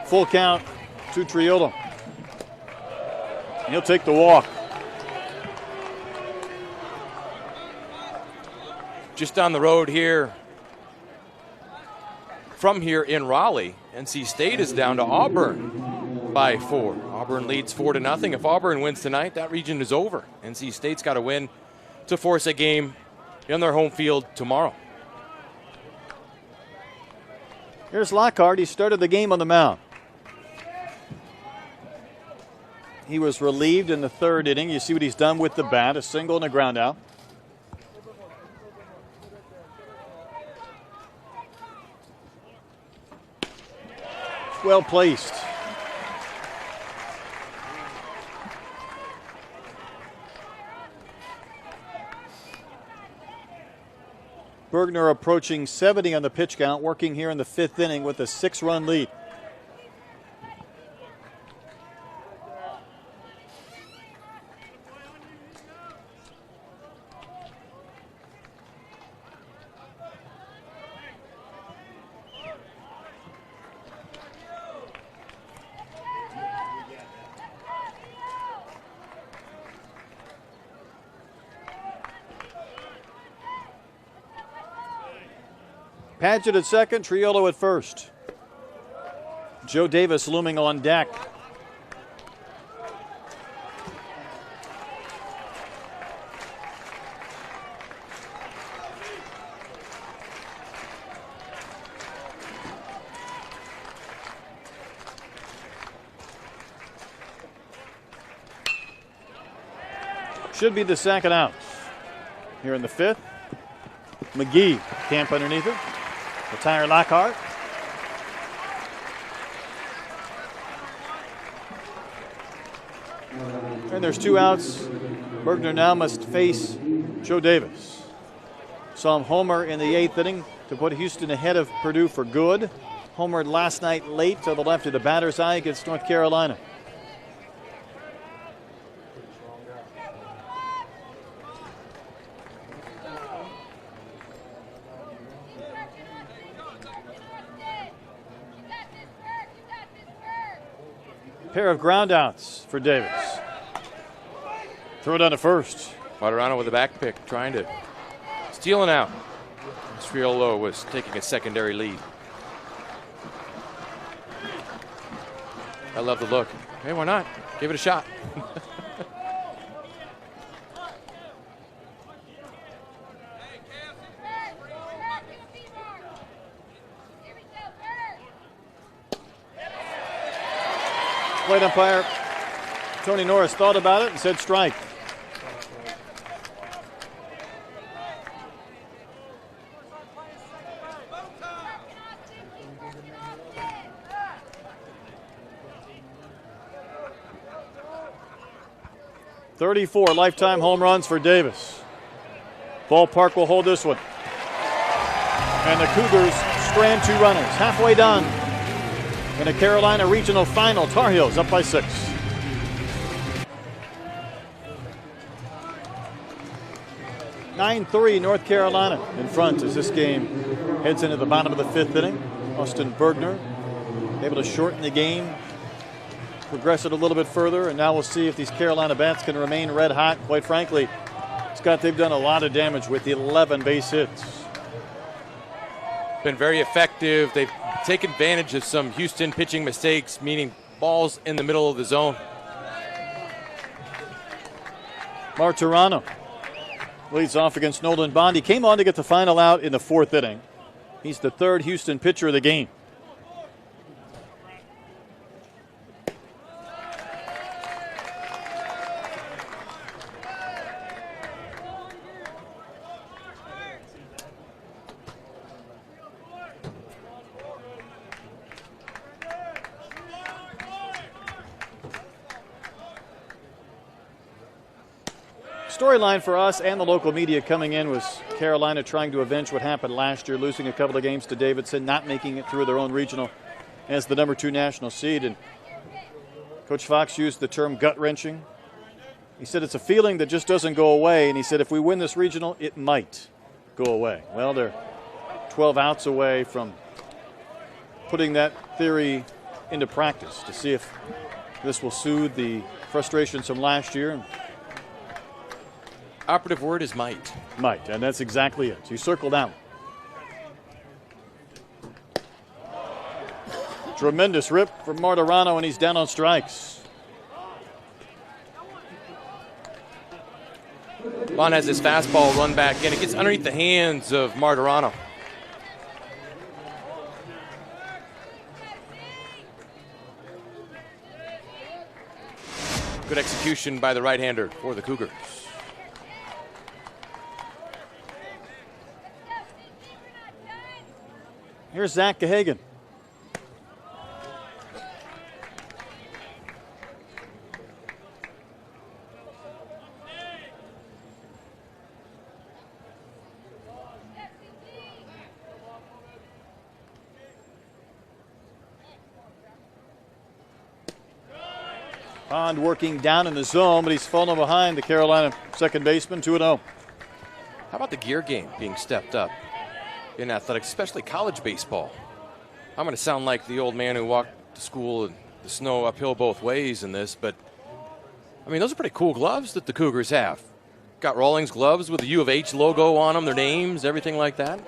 Full count to Triolo. He'll take the walk. just down the road here, from here in Raleigh, NC State is down to Auburn by 4. Auburn leads 4-0. If Auburn wins tonight, that region is over. NC State's got to win to force a game in their home field tomorrow. Here's Lockhart. He started the game on the mound. He was relieved in the 3rd inning. You see what he's done with the bat, a single and a ground out. Well placed. Bergner approaching 70 on the pitch count, working here in the 5th inning with a 6-run lead. Padgett at second, Triolo at first. Joe Davis looming on deck. Should be the second out. Here in the 5th, McGee, camp underneath it. Retire Lockhart. And there's 2 outs. Bergner now must face Joe Davis. Saw him homer in the 8th inning to put Houston ahead of Purdue for good. Homered last night late to the left of the batter's eye against North Carolina. Pair of ground outs for Davis. Throw it down to first. Martirano with a back pick, trying to steal an out. Triolo was taking a secondary lead. I love the look. Hey, why not? Give it a shot. Plate umpire Tony Norris thought about it and said strike. .34 lifetime home runs for Davis. Ballpark will hold this one. And the Cougars strand 2 runners. Halfway done. In a Carolina Regional Final, Tar Heels up by 6. (9-3) North Carolina in front as this game heads into the bottom of the 5th inning. Austin Bergner able to shorten the game, progress it a little bit further, and now we'll see if these Carolina bats can remain red hot. Quite frankly, Scott, they've done a lot of damage with 11 base hits. Been very effective. They've taken advantage of some Houston pitching mistakes, meaning balls in the middle of the zone. Martirano leads off against Nolan Bond. He came on to get the final out in the 4th inning. He's the 3rd Houston pitcher of the game. Storyline for us and the local media coming in was Carolina trying to avenge what happened last year, losing a couple of games to Davidson, not making it through their own regional as the number 2 national seed. And Coach Fox used the term gut-wrenching. He said it's a feeling that just doesn't go away, and he said if we win this regional, it might go away. Well, they're 12 outs away from putting that theory into practice to see if this will soothe the frustrations from last year and operative word is might. Might, and that's exactly it. You circle down. Tremendous rip from Martirano, and he's down on strikes. Bond has his fastball run back in. It gets underneath the hands of Martirano. Good execution by the right-hander for the Cougars. Here's Zach Gahagan. Pond working down in the zone, but he's fallen behind the Carolina second baseman, 2-0. How about the gear game being stepped up in athletics, especially college baseball? I'm going to sound like the old man who walked to school in the snow uphill both ways in this, but I mean, those are pretty cool gloves that the Cougars have. Got Rawlings gloves with the U of H logo on them, their names, everything like that.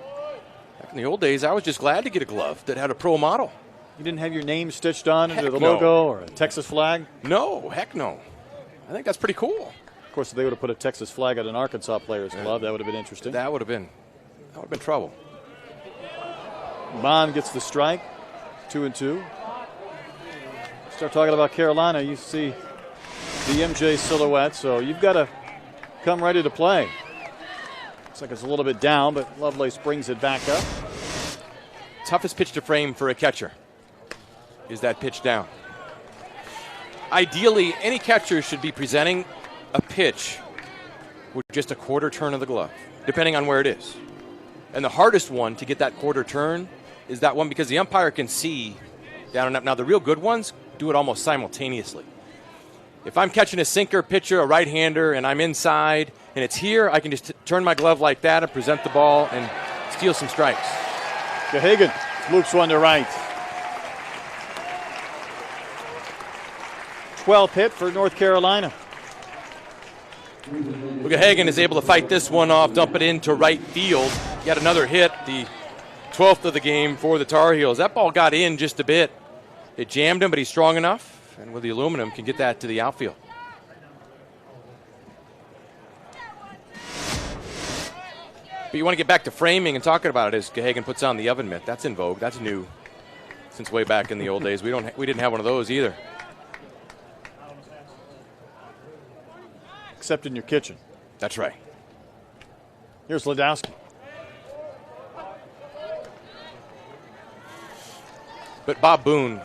Back in the old days, I was just glad to get a glove that had a pro model. You didn't have your name stitched on into the no. logo or a Texas flag? No, heck no. I think that's pretty cool. Of course, if they would have put a Texas flag on an Arkansas player's glove, that would have been interesting. That would have been trouble. Bond gets the strike, 2-2. Start talking about Carolina, you see the MJ silhouette, so you've got to come ready to play. Looks like it's a little bit down, but Lovelace brings it back up. Toughest pitch to frame for a catcher is that pitch down. Ideally, any catcher should be presenting a pitch with just a quarter turn of the glove, depending on where it is. And the hardest one to get that quarter turn is that one because the umpire can see down and up. Now, the real good ones do it almost simultaneously. If I'm catching a sinker pitcher, a right-hander, and I'm inside, and it's here, I can just turn my glove like that and present the ball and steal some strikes. Gahagan loops one to right. 12th hit for North Carolina. Gahagan is able to fight this one off, dump it into right field. Yet another hit, the 12th of the game for the Tar Heels. That ball got in just a bit. It jammed him, but he's strong enough, and with the aluminum, can get that to the outfield. But you want to get back to framing and talking about it as Gahagan puts on the oven mitt. That's in vogue. That's new since way back in the old days. We didn't have one of those either. Except in your kitchen. That's right. Here's Ledowski. But Bob Boone,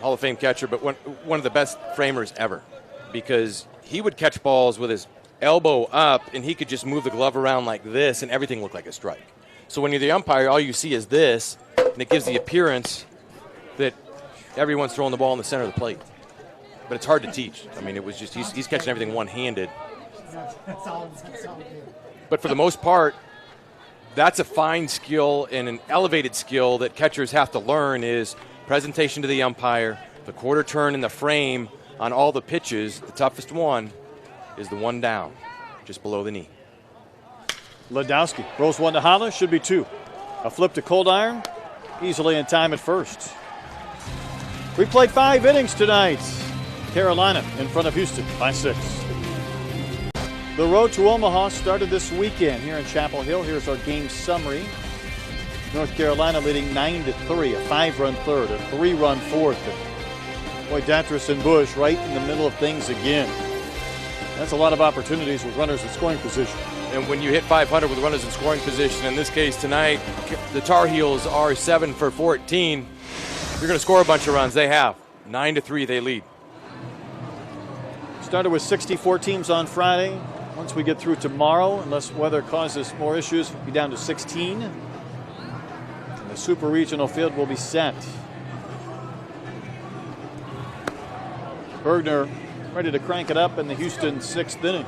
Hall of Fame catcher, but one of the best framers ever, because he would catch balls with his elbow up, and he could just move the glove around like this, and everything looked like a strike. So when you're the umpire, all you see is this, and it gives the appearance that everyone's throwing the ball in the center of the plate. But it's hard to teach. I mean, it was just he's catching everything one-handed. But for the most part, that's a fine skill and an elevated skill that catchers have to learn is presentation to the umpire, the quarter turn in the frame on all the pitches. The toughest one is the one down, just below the knee. Ledowski rolls one to Hollis, should be two. A flip to Cold Iron, easily in time at first. We played 5 innings tonight. Carolina in front of Houston by 6. The road to Omaha started this weekend here in Chapel Hill. Here's our game summary. North Carolina leading 9-3, a 5-run third, a 3-run fourth. Boy, Datras and Bush right in the middle of things again. That's a lot of opportunities with runners in scoring position. And when you hit 500 with runners in scoring position, in this case tonight, the Tar Heels are 7 for 14. You're going to score a bunch of runs. They have. 9-3, they lead. Started with 64 teams on Friday. Once we get through tomorrow, unless weather causes more issues, we'll be down to 16. And the super regional field will be set. Bergner ready to crank it up in the Houston 6th inning.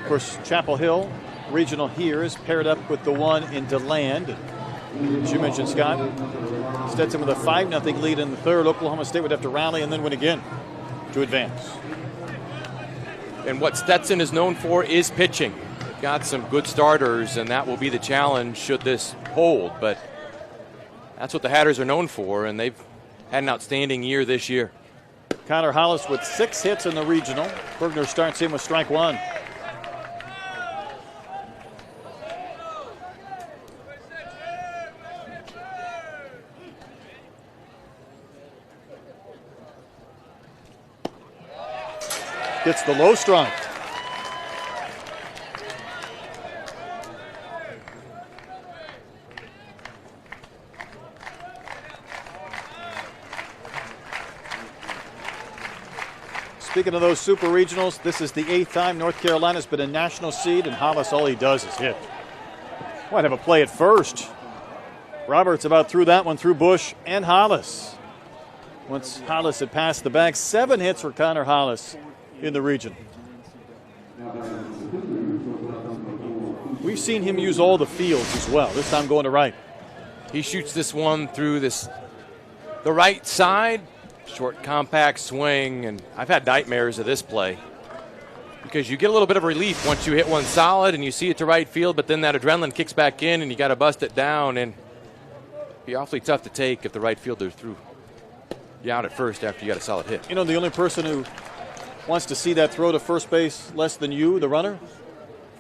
Of course, Chapel Hill regional here is paired up with the one in DeLand. As you mentioned, Scott, Stetson with a 5-0 lead in the third. Oklahoma State would have to rally and then win again to advance. And what Stetson is known for is pitching. They've got some good starters, and that will be the challenge should this hold. But that's what the Hatters are known for, and they've had an outstanding year this year. Connor Hollis with 6 hits in the regional. Bergner starts in with strike one. Gets the low strike. Speaking of those super regionals, this is the 8th time North Carolina's been a national seed, and Hollis, all he does is hit. Might have a play at first. Roberts about threw that one through Bush and Hollis. Once Hollis had passed the bag, 7 hits for Connor Hollis in the region. We've seen him use all the fields as well, this time going to right. He shoots this one through the right side. Short, compact swing, and I've had nightmares of this play because you get a little bit of relief once you hit one solid and you see it to right field, but then that adrenaline kicks back in and you got to bust it down, and it'd be awfully tough to take if the right fielder threw you out at first after you got a solid hit. You know, the only person who wants to see that throw to first base less than you, the runner,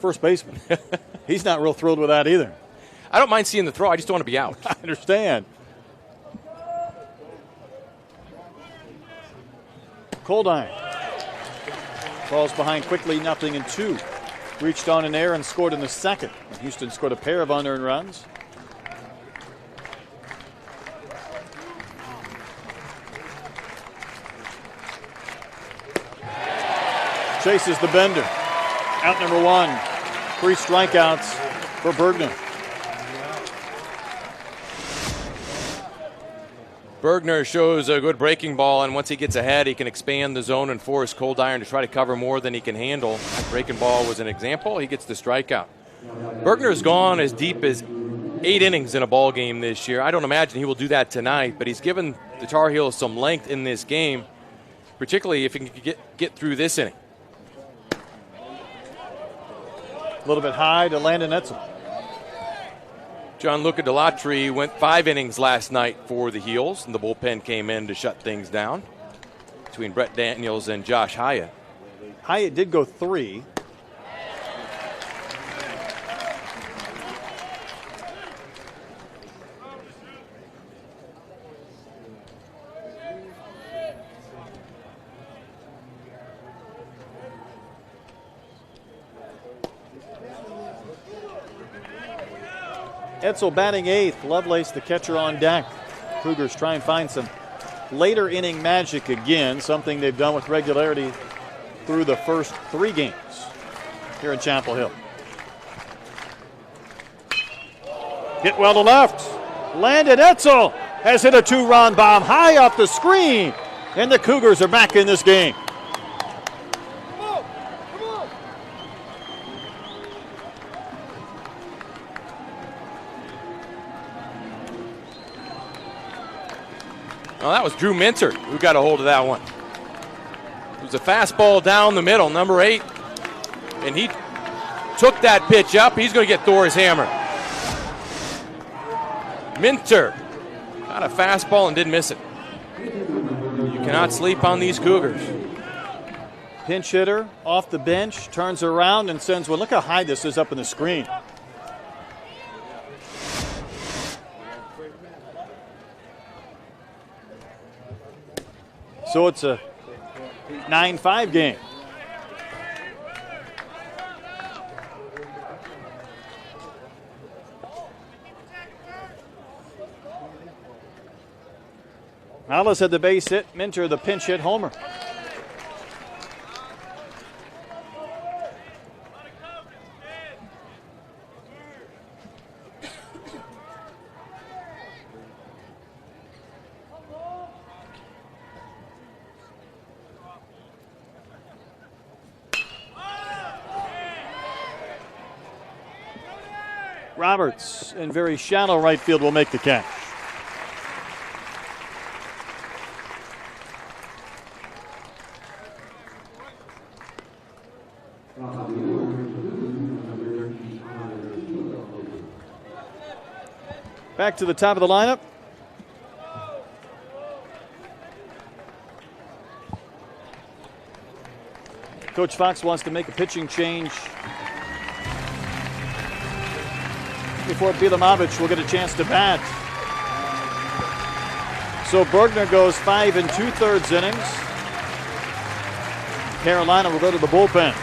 first baseman. He's not real thrilled with that either. I don't mind seeing the throw. I just don't want to be out. I understand. Coldiron falls behind quickly, 0-2. Reached on in air and scored in the second. And Houston scored a pair of unearned runs. Chases the bender. Out number 1. 3 strikeouts for Bergner. Bergner shows a good breaking ball, and once he gets ahead, he can expand the zone and force Coldiron to try to cover more than he can handle. That breaking ball was an example. He gets the strikeout. Bergner's gone as deep as 8 innings in a ball game this year. I don't imagine he will do that tonight, but he's given the Tar Heels some length in this game, particularly if he can get through this inning. A little bit high to Landon Etzel. Gianluca Delatri went 5 innings last night for the Heels, and the bullpen came in to shut things down between Brett Daniels and Josh Hyatt. Hyatt did go 3. Etzel batting 8th. Lovelace, the catcher, on deck. Cougars try and find some later inning magic again, something they've done with regularity through the first 3 games here in Chapel Hill. Hit well to left. Landon Etzel has hit a 2-run bomb high up the screen, and the Cougars are back in this game. Well, that was Drew Minter who got a hold of that one. It was a fastball down the middle, number 8. And he took that pitch up. He's going to get Thor's hammer. Minter got a fastball and didn't miss it. You cannot sleep on these Cougars. Pinch hitter off the bench, turns around and sends one. Look how high this is up in the screen. So it's a 9-5 game. Hollis had the base hit, Minter the pinch hit homer. Roberts in very shallow right field will make the catch. Back to the top of the lineup. Coach Fox wants to make a pitching change before Bilamovic will get a chance to bat. So Bergner goes 5 2/3 innings. Carolina will go to the bullpen.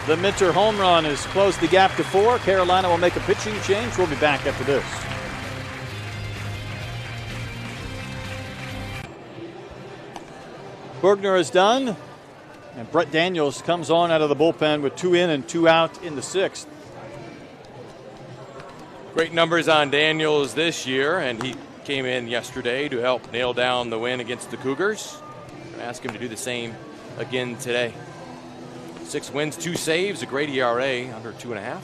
The Minter home run has closed the gap to 4. Carolina will make a pitching change. We'll be back after this. Bergner is done. And Brett Daniels comes on out of the bullpen with 2 in and 2 out in the 6th. Great numbers on Daniels this year, and he came in yesterday to help nail down the win against the Cougars. I ask him to do the same again today. 6 wins, 2 saves, a great ERA, under 2.5.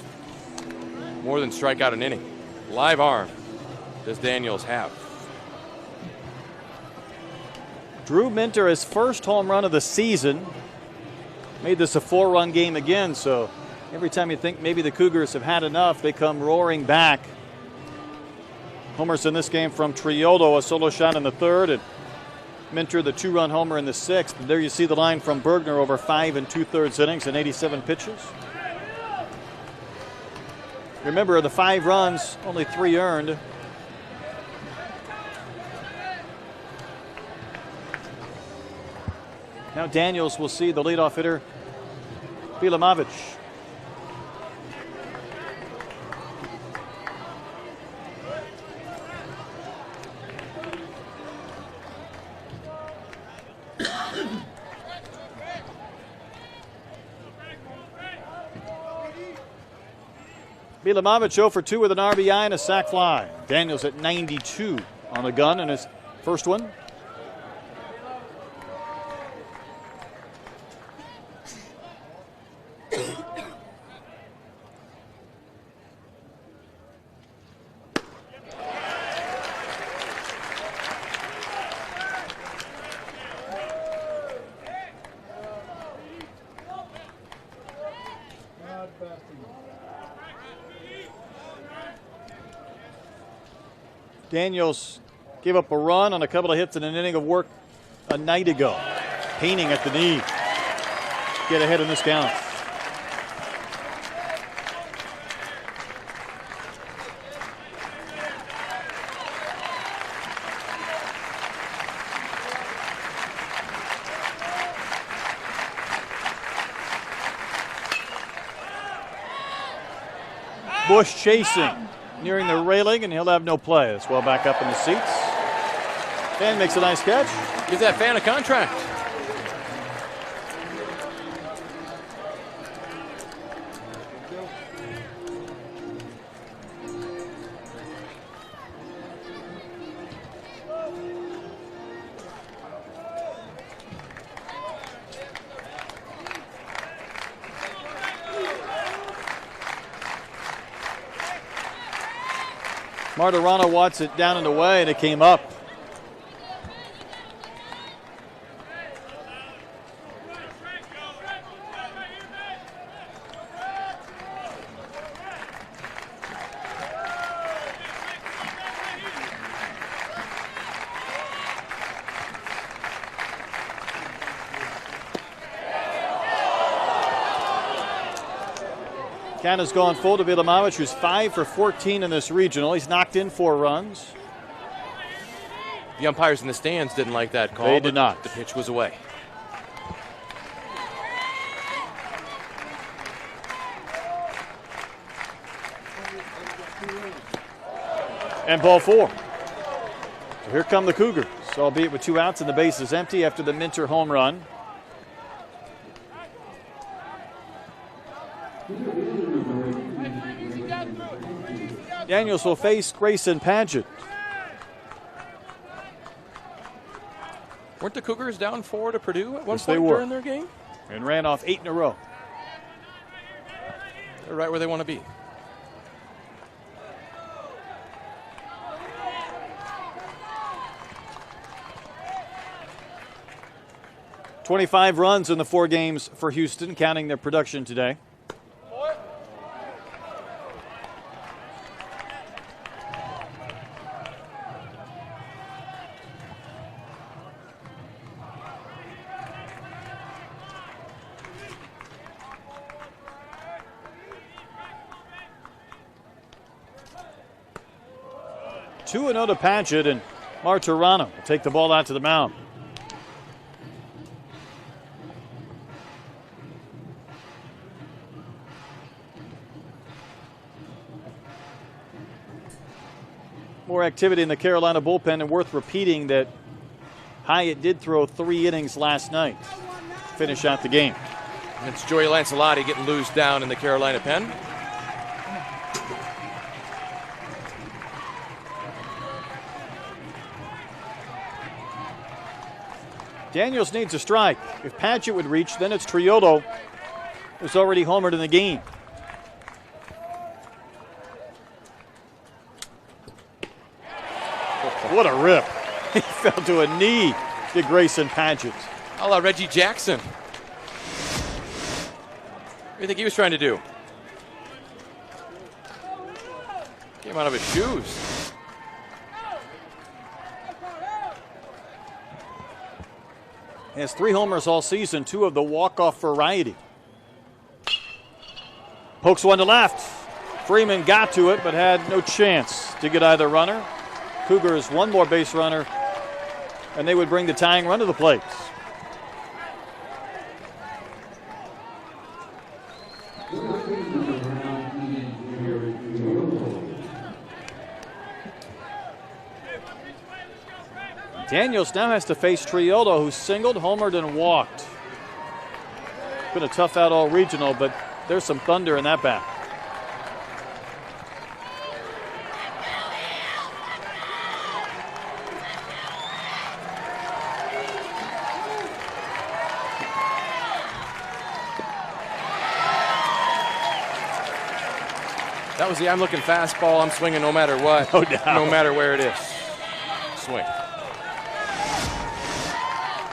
More than strikeout an inning. Live arm does Daniels have. Drew Minter, his first home run of the season. Made this a 4-run game again, so every time you think maybe the Cougars have had enough, they come roaring back. Homers in this game from Triolo, a solo shot in the 3rd, and Minter, the 2-run homer in the 6th. And there you see the line from Bergner over 5 2/3 innings and 87 pitches. Remember, the 5 runs, only 3 earned. Now Daniels will see the leadoff hitter, Bilamovic. Bilamovic 0 for 2 with an RBI and a sac fly. Daniels at 92 on the gun in his first one. Daniels gave up a run on a couple of hits in an inning of work a night ago. Painting at the knee. Get ahead in this count. Bush chasing. Nearing the railing, and he'll have no play. It's well back up in the seats. Fan makes a nice catch. Gives that fan a contract. Martirano wants it down and away, and it came up. Count has gone full to Bilamovic, who's 5 for 14 in this regional. He's knocked in 4 runs. The umpires in the stands didn't like that call. They did not. The pitch was away. And ball 4. So here come the Cougars, albeit with 2 outs and the base is empty after the Minter home run. Daniels will face Grayson Padgett. Weren't the Cougars down 4 to Purdue at one Yes, they point were. during their game? And ran off 8 in a row. They're right where they want to be. 25 runs in the 4 games for Houston, counting their production today. Two and 0 to Padgett, and Martirano will take the ball out to the mound. More activity in the Carolina bullpen, and worth repeating that Hyatt did throw 3 innings last night to finish out the game. And it's Joey Lancelotti getting loose down in the Carolina pen. Daniels needs a strike. If Padgett would reach, then it's Triolo, who's already homered in the game. What a rip. He fell to a knee to Grayson Padgett. A la Reggie Jackson. What do you think he was trying to do? Came out of his shoes. He has 3 homers all season, 2 of the walk-off variety. Pokes one to left. Freeman got to it, but had no chance to get either runner. Cougars 1 more base runner, and they would bring the tying run to the plate. Daniels now has to face Triolo, who singled, homered, and walked. Been a tough out all regional, but there's some thunder in that bat. That was the I'm looking fastball. I'm swinging no matter what. No doubt. No matter where it is. Swing.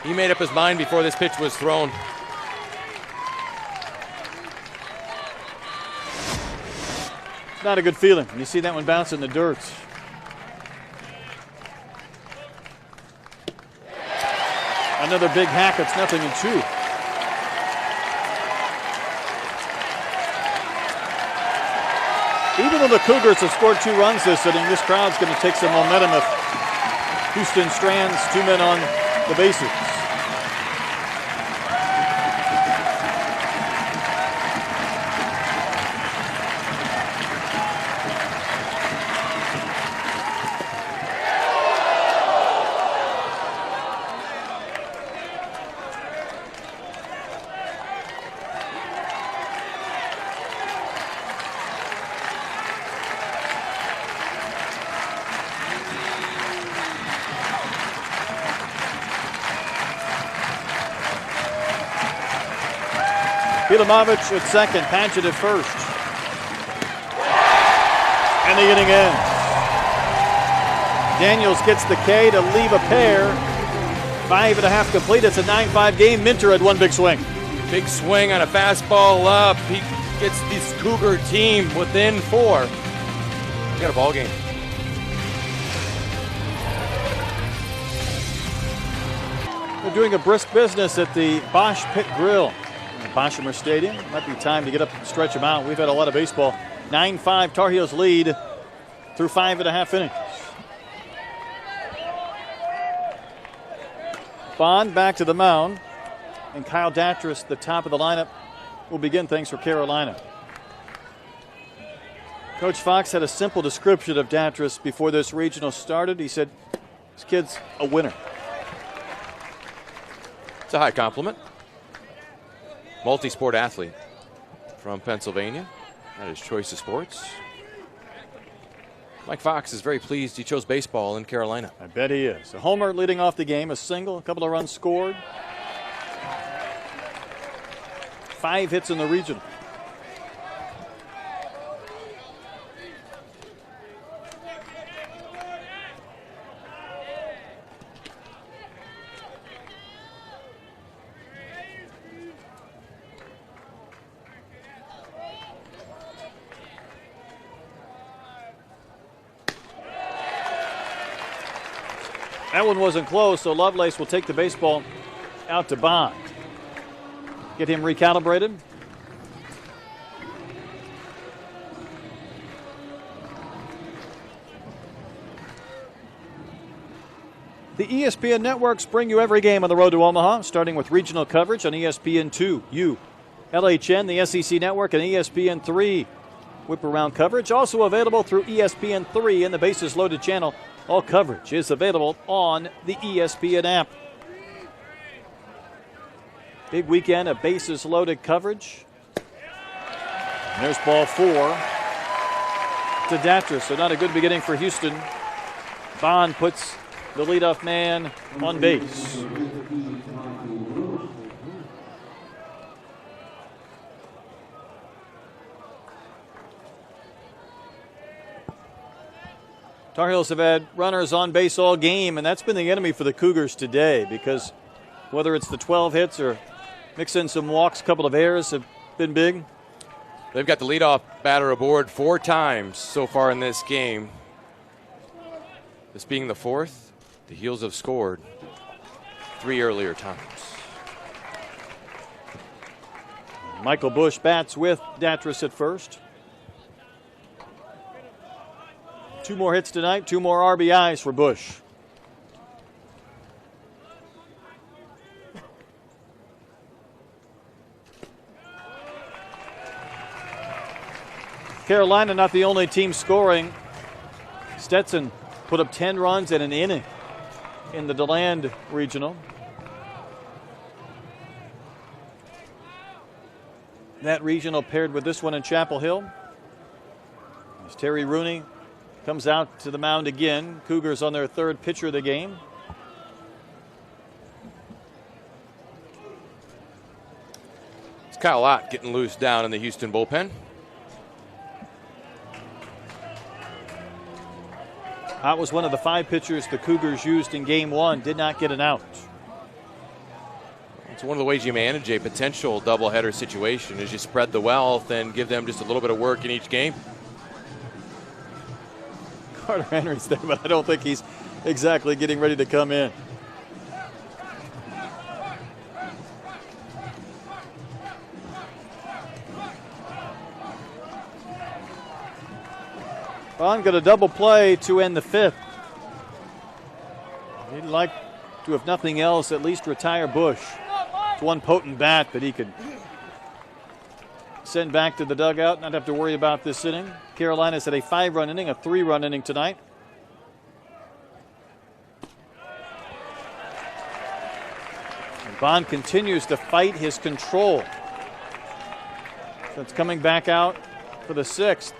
He made up his mind before this pitch was thrown. It's not a good feeling. You see that one bounce in the dirt. Another big hack. It's 0-2. Even though the Cougars have scored 2 runs this inning, this crowd's going to take some momentum if Houston strands 2 men on the bases. Bilamovich at second, Padgett at first. And the inning ends. Daniels gets the K to leave a pair. 5.5 complete. It's a 9-5 game. Minter had 1 big swing. Big swing on a fastball up. He gets this Cougar team within 4. We got a ball game. They're doing a brisk business at the Bosch Pit Grill. Boshemer Stadium. Might be time to get up and stretch them out. We've had a lot of baseball. 9-5 Tar Heels lead through 5.5 innings. Bond back to the mound, and Kyle Datras, the top of the lineup, will begin things for Carolina. Coach Fox had a simple description of Datras before this regional started. He said, "This kid's a winner." It's a high compliment. Multi-sport athlete from Pennsylvania. That is choice of sports. Mike Fox is very pleased he chose baseball in Carolina. I bet he is. A homer leading off the game, a single, a couple of runs scored. 5 hits in the regional. That one wasn't close, so Lovelace will take the baseball out to Bond. Get him recalibrated. The ESPN networks bring you every game on the road to Omaha, starting with regional coverage on ESPN2, LHN, the SEC network, and ESPN3. Whip around coverage also available through ESPN3 and the Bases Loaded channel. All coverage is available on the ESPN app. Big weekend of Bases Loaded coverage. And there's ball 4 to Datras, so not a good beginning for Houston. Bond puts the leadoff man on base. Tar Heels have had runners on base all game, and that's been the enemy for the Cougars today, because whether it's the 12 hits or mix in some walks, a couple of errors have been big. They've got the leadoff batter aboard 4 times so far in this game. This being the 4th, the Heels have scored 3 earlier times. Michael Bush bats with Datras at first. 2 more hits tonight, 2 more RBIs for Bush. Carolina not the only team scoring. Stetson put up 10 runs in an inning in the DeLand Regional. That regional paired with this one in Chapel Hill. As Terry Rooney comes out to the mound again. Cougars on their 3rd pitcher of the game. It's Kyle Ott getting loose down in the Houston bullpen. Ott was one of the 5 pitchers the Cougars used in game 1. Did not get an out. It's one of the ways you manage a potential doubleheader situation is you spread the wealth and give them just a little bit of work in each game. Carter Henry's there, but I don't think he's exactly getting ready to come in. Bond got a double play to end the 5th. He'd like to, if nothing else, at least retire Bush. It's one potent bat that he could send back to the dugout, not have to worry about this inning. Carolina's had a 5-run inning, a 3-run inning tonight. And Bond continues to fight his control. So it's coming back out for the 6th.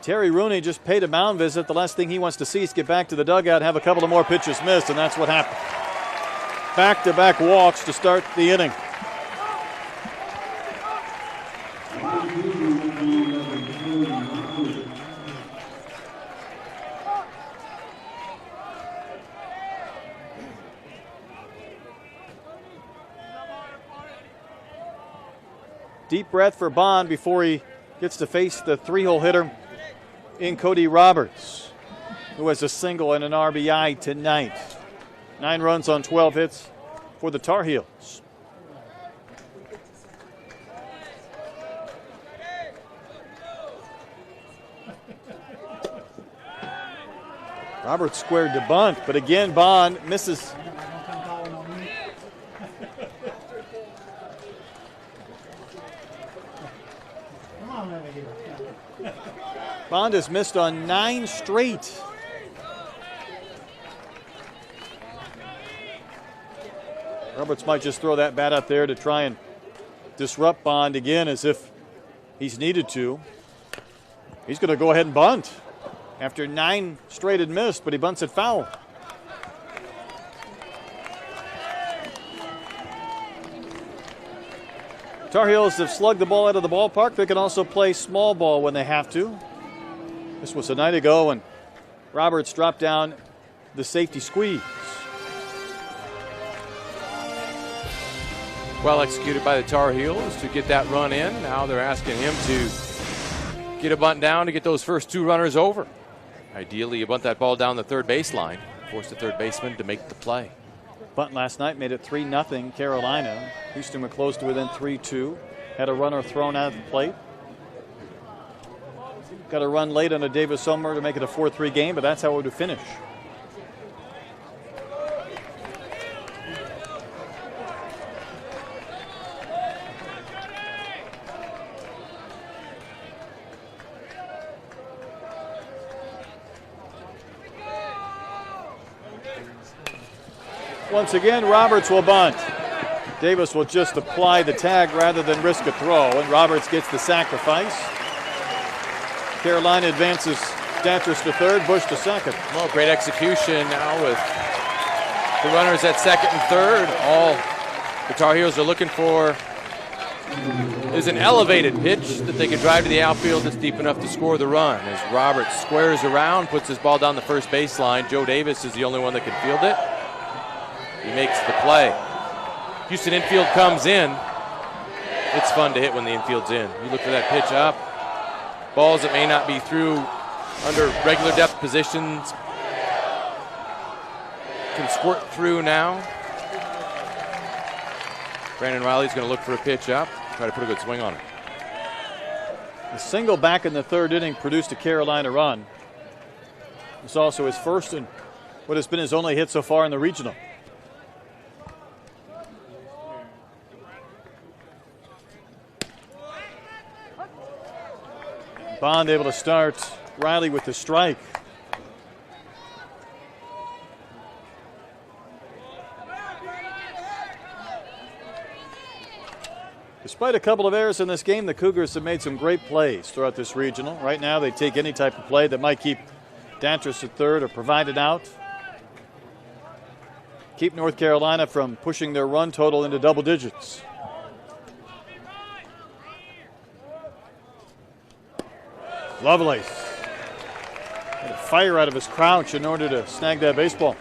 Terry Rooney just paid a mound visit. The last thing he wants to see is get back to the dugout and have a couple of more pitches missed, and that's what happened. Back-to-back walks to start the inning. Deep breath for Bond before he gets to face the 3-hole hitter in Cody Roberts, who has a single and an RBI tonight. 9 runs on 12 hits for the Tar Heels. Roberts squared to bunt, but again Bond misses. Bond has missed on 9 straight. Roberts might just throw that bat out there to try and disrupt Bond again as if he's needed to. He's going to go ahead and bunt after 9 straight had missed, but he bunts it foul. Tar Heels have slugged the ball out of the ballpark. They can also play small ball when they have to. This was a night ago, and Roberts dropped down the safety squeeze. Well executed by the Tar Heels to get that run in. Now they're asking him to get a bunt down to get those first 2 runners over. Ideally, you bunt that ball down the third baseline, force the third baseman to make the play. Bunt last night made it 3-0 Carolina. Houston were close to within 3-2. Had a runner thrown out of the plate. Got a run late on a Davis homer to make it a 4-3 game, but that's how it would finish. Once again, Roberts will bunt. Davis will just apply the tag rather than risk a throw, and Roberts gets the sacrifice. Carolina advances Dantrus to third, Bush to second. Well, great execution now with the runners at second and third. All the Tar Heels are looking for is an elevated pitch that they can drive to the outfield that's deep enough to score the run. As Roberts squares around, puts his ball down the first baseline, Joe Davis is the only one that can field it. He makes the play. Houston infield comes in. It's fun to hit when the infield's in. You look for that pitch up. Balls that may not be through under regular depth positions can squirt through now. Brandon Riley's going to look for a pitch up, try to put a good swing on it. The single back in the third inning produced a Carolina run. It's also his first and what has been his only hit so far in the regional. Bond able to start Riley with the strike. Despite a couple of errors in this game, the Cougars have made some great plays throughout this regional. Right now, they take any type of play that might keep Dantrus at third or provide it out. Keep North Carolina from pushing their run total into double digits. Lovelace had to fire out of his crouch in order to snag that baseball.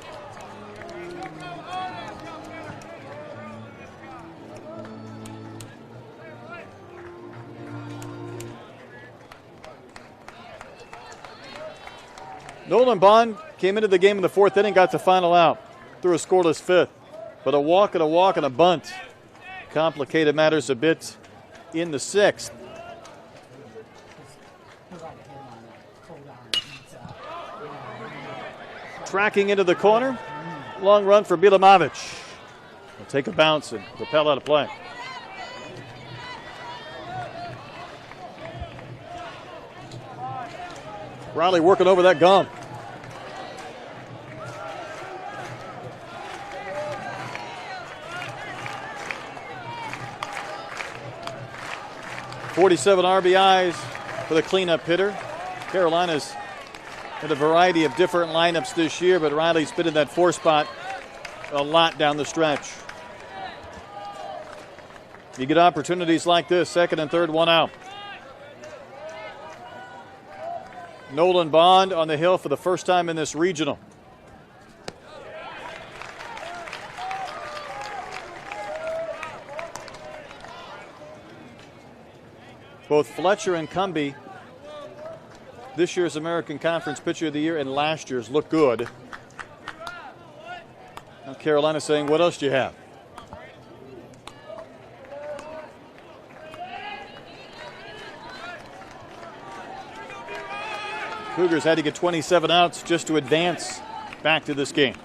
Nolan Bond came into the game in the fourth inning, got the final out, threw a scoreless fifth. But a walk and a bunt complicated matters a bit in the sixth. Tracking into the corner. Long run for Bilamovic. He'll take a bounce and propel out of play. Riley working over that gum. .47 RBIs for the cleanup hitter. Carolina's had a variety of different lineups this year, but Riley's been in that 4 spot a lot down the stretch. You get opportunities like this, second and third, 1 out. Nolan Bond on the hill for the first time in this regional. Both Fletcher and Cumby, this year's American Conference Pitcher of the Year and last year's, look good. Now Carolina saying, what else do you have? Cougars had to get 27 outs just to advance back to this game.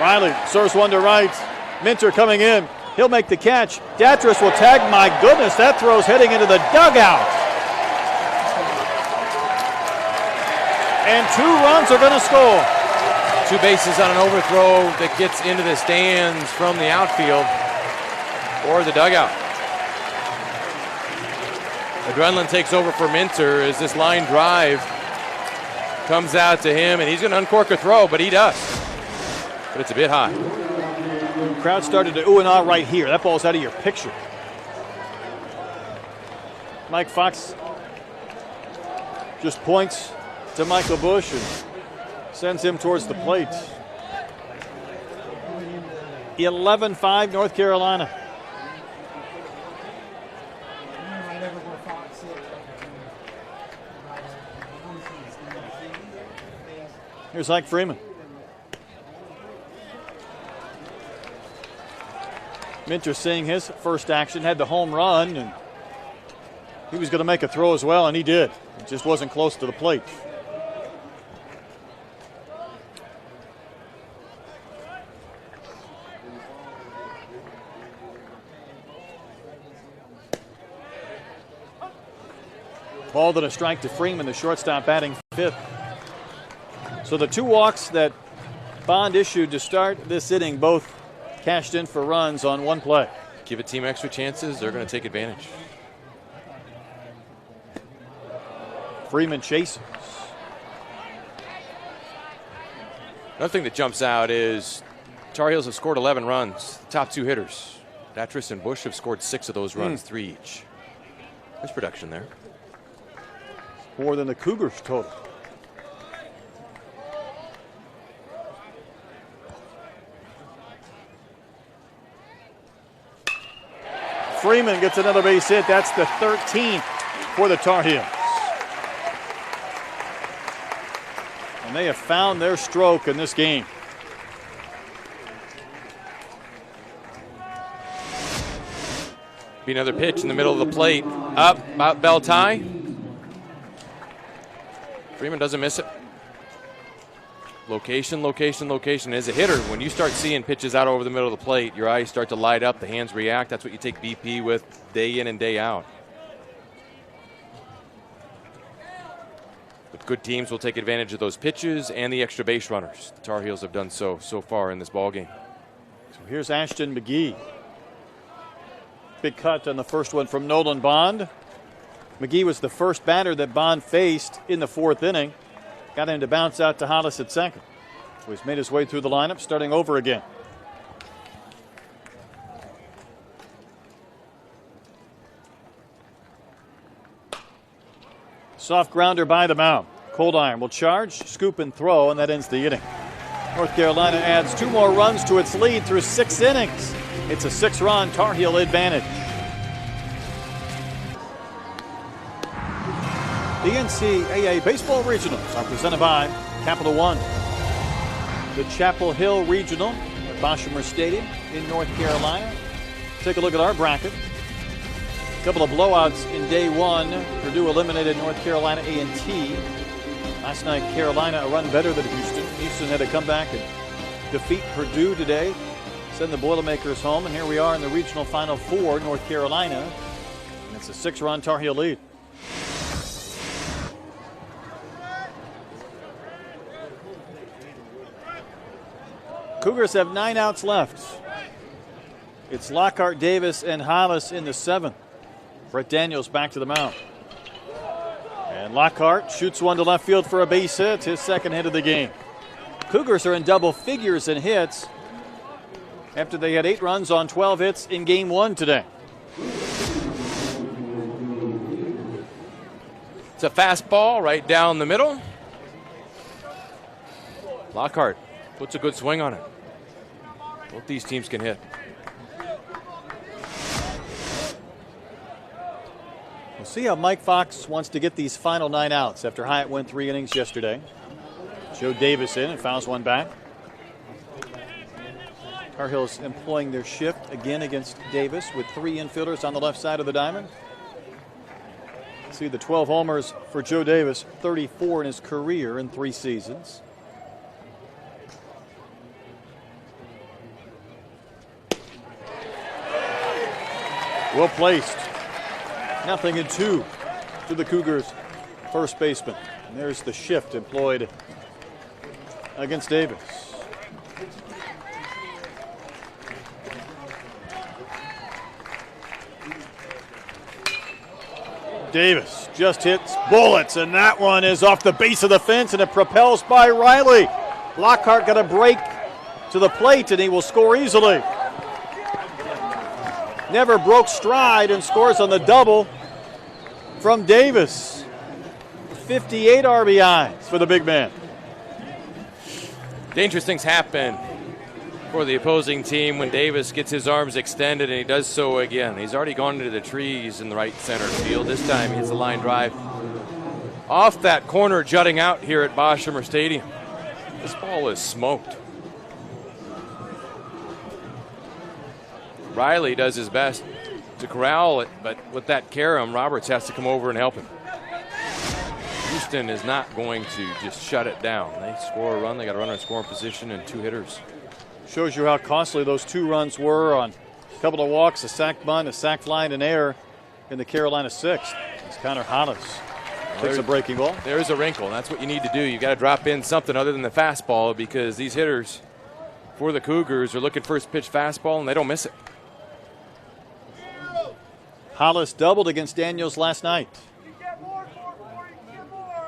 Riley serves one to right. Minter coming in. He'll make the catch. Dantrus will tag. My goodness, that throw's heading into the dugout. And 2 runs are going to score. 2 bases on an overthrow that gets into the stands from the outfield or the dugout. Adrenaline takes over for Minter as this line drive comes out to him, and he's going to uncork a throw, but he does. But it's a bit high. The crowd started to ooh and ah right here. That ball's out of your picture. Mike Fox just points to Michael Bush and sends him towards the plate. 11-5 North Carolina. Here's Ike Freeman. Minter seeing his first action, had the home run, and he was going to make a throw as well, and he did. It just wasn't close to the plate. Ball and a strike to Freeman, the shortstop batting fifth. So the two walks that Bond issued to start this inning both cashed in for runs on one play. Give a team extra chances, they're going to take advantage. Freeman chases. Another thing that jumps out is Tar Heels have scored 11 runs. The top two hitters, Datris and Bush, have scored 6 of those runs, 3 each. There's production there. More than the Cougars total. Freeman gets another base hit. That's the 13th for the Tar Heels. And they have found their stroke in this game. Be another pitch in the middle of the plate. Up, about bell tie. Freeman doesn't miss it. Location, location, location. As a hitter, when you start seeing pitches out over the middle of the plate, your eyes start to light up, the hands react. That's what you take BP with day in and day out. But good teams will take advantage of those pitches and the extra base runners. The Tar Heels have done so far in this ballgame. So here's Ashton McGee. Big cut on the first one from Nolan Bond. McGee was the first batter that Bond faced in the 4th inning. Got him to bounce out to Hollis at second. So he's made his way through the lineup, starting over again. Soft grounder by the mound. Cold Iron will charge, scoop, and throw, and that ends the inning. North Carolina adds 2 more runs to its lead through 6 innings. It's a 6-run Tar Heel advantage. The NCAA Baseball Regionals are presented by Capital One. The Chapel Hill Regional at Boshamer Stadium in North Carolina. Take a look at our bracket. A couple of blowouts in day 1. Purdue eliminated North Carolina A&T. Last night, Carolina a run better than Houston. Houston had to come back and defeat Purdue today. Send the Boilermakers home, and here we are in the regional Final Four, North Carolina. And it's a 6-run Tar Heel lead. Cougars have 9 outs left. It's Lockhart, Davis, and Hollis in the 7th. Brett Daniels back to the mound. And Lockhart shoots one to left field for a base hit, his 2nd hit of the game. Cougars are in double figures in hits after they had 8 runs on 12 hits in game 1 today. It's a fastball right down the middle. Lockhart puts a good swing on it. Both these teams can hit. We'll see how Mike Fox wants to get these final 9 outs after Hyatt went 3 innings yesterday. Joe Davis in and fouls one back. Tar Heels employing their shift again against Davis with 3 infielders on the left side of the diamond. See the 12 homers for Joe Davis, 34 in his career in 3 seasons. Well placed. 0-2 to the Cougars' first baseman. And there's the shift employed against Davis. Davis just hits bullets, and that one is off the base of the fence, and it propels by Riley. Lockhart got a break to the plate, and he will score easily. Never broke stride and scores on the double from Davis. 58 RBIs for the big man. Dangerous things happen for the opposing team when Davis gets his arms extended, and he does so again. He's already gone into the trees in the right center field. This time he hits a line drive off that corner jutting out here at Boshamer Stadium. This ball is smoked. Riley does his best to corral it, but with that carom, Roberts has to come over and help him. Houston is not going to just shut it down. They score a run, they got a runner in scoring position and 2 hitters. Shows you how costly those 2 runs were on a couple of walks, a sac bunt, a sac fly, and an error in the Carolina 6th. It's Connor Hollis takes a breaking ball. There's a wrinkle, and that's what you need to do. You've got to drop in something other than the fastball, because these hitters for the Cougars are looking first pitch fastball, and they don't miss it. Hollis doubled against Daniels last night.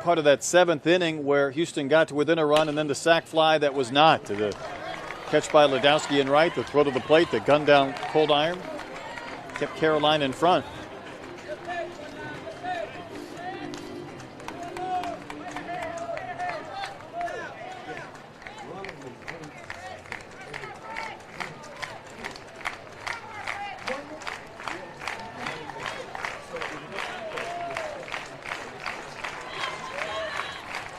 Part of that 7th inning where Houston got to within a run, and then the sac fly that was not. The catch by Ledowski in right, the throw to the plate, the gun down cold iron, kept Carolina in front.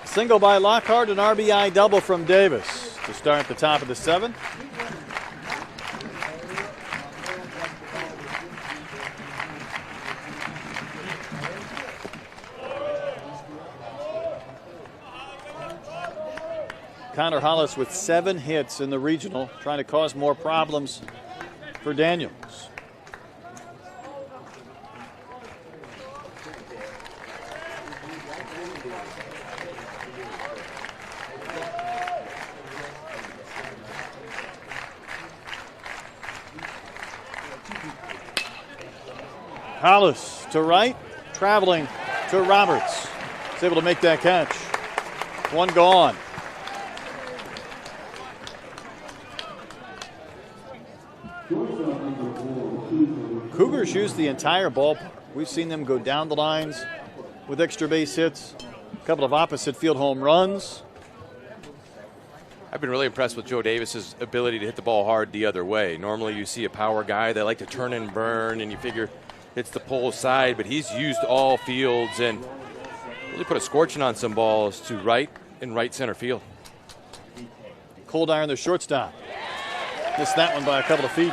Single by Lockhart, an RBI double from Davis to start the top of the 7th. Connor Hollis with 7 hits in the regional, trying to cause more problems for Daniels. Hollis to right, traveling to Roberts. He's able to make that catch. 1 gone. Cougars use the entire ballpark. We've seen them go down the lines with extra base hits, a couple of opposite field home runs. I've been really impressed with Joe Davis's ability to hit the ball hard the other way. Normally you see a power guy, they like to turn and burn, and you figure it's the pull side, but he's used all fields and really put a scorching on some balls to right and right center field. Cold iron, the shortstop. Missed that one by a couple of feet.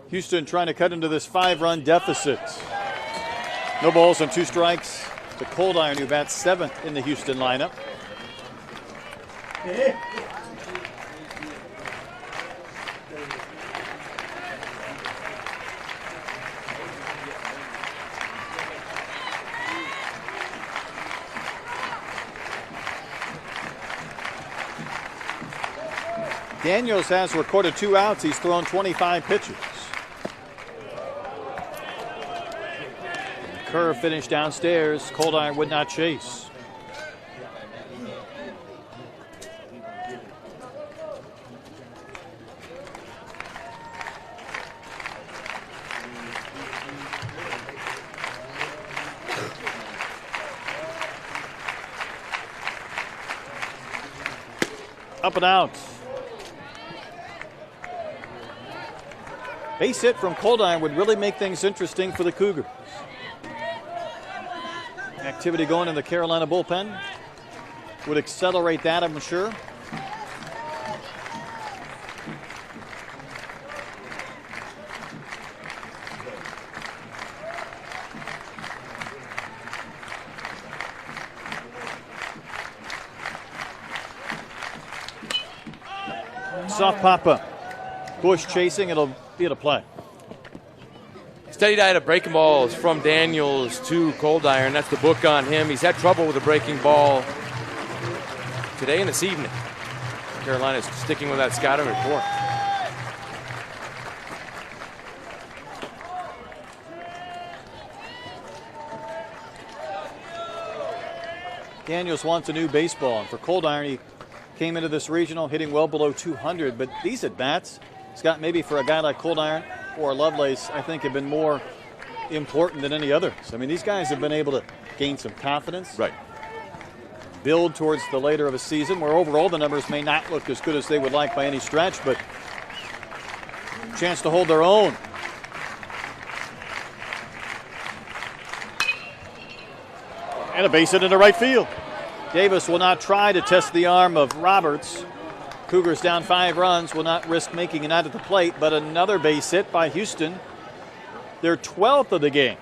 Houston trying to cut into this 5-run deficit. No balls and 2 strikes. The cold iron who bats 7th in the Houston lineup. Daniels has recorded 2 outs. He's thrown 25 pitches. Curve finished downstairs. Cold iron would not chase. Up and out. Base hit from Cold Iron would really make things interesting for the Cougars. Activity going in the Carolina bullpen would accelerate that, I'm sure. Soft pop-up. Bush chasing, it'll be at a play. Steady diet of breaking balls from Daniels to Cold Iron. That's the book on him. He's had trouble with a breaking ball today and this evening. Carolina's sticking with that scouting report. Daniels wants a new baseball, and for Cold Iron, he came into this regional hitting well below 200, but these at-bats, Scott, maybe for a guy like Cold Iron or Lovelace, I think have been more important than any others. I mean, these guys have been able to gain some confidence. Right. Build towards the later of a season where overall the numbers may not look as good as they would like by any stretch, but chance to hold their own. And a base hit into right field. Davis will not try to test the arm of Roberts. Cougars down 5 runs, will not risk making it out at the plate, but another base hit by Houston. Their 12th of the game.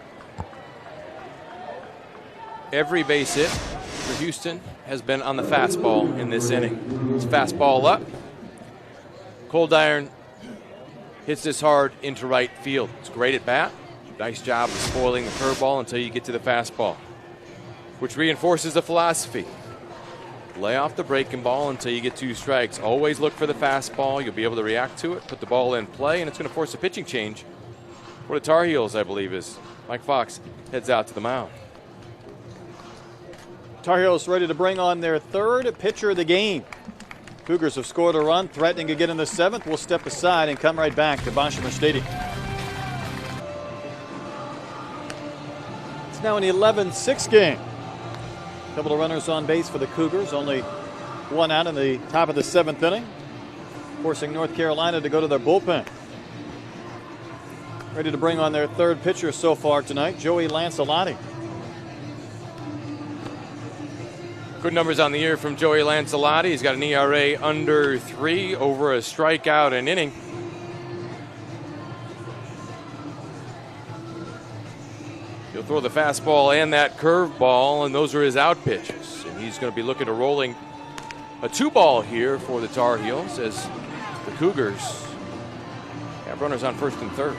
Every base hit for Houston has been on the fastball in this inning. It's fastball up. Cold Iron hits this hard into right field. It's great at bat. Nice job of spoiling the curveball until you get to the fastball, which reinforces the philosophy. Lay off the breaking ball until you get 2 strikes. Always look for the fastball. You'll be able to react to it, put the ball in play, and it's going to force a pitching change for the Tar Heels, I believe, as Mike Fox heads out to the mound. Tar Heels ready to bring on their 3rd pitcher of the game. Cougars have scored a run, threatening again in the 7th. We'll step aside and come right back to Boshamer Stadium. It's now an 11-6 game. A couple of runners on base for the Cougars. Only 1 out in the top of the 7th inning, forcing North Carolina to go to their bullpen. Ready to bring on their 3rd pitcher so far tonight, Joey Lancelotti. Good numbers on the year from Joey Lancelotti. He's got an ERA under 3, over a strikeout an inning. He'll throw the fastball and that curveball, and those are his out pitches. And he's going to be looking to rolling a 2-ball here for the Tar Heels as the Cougars have runners on 1st and 3rd.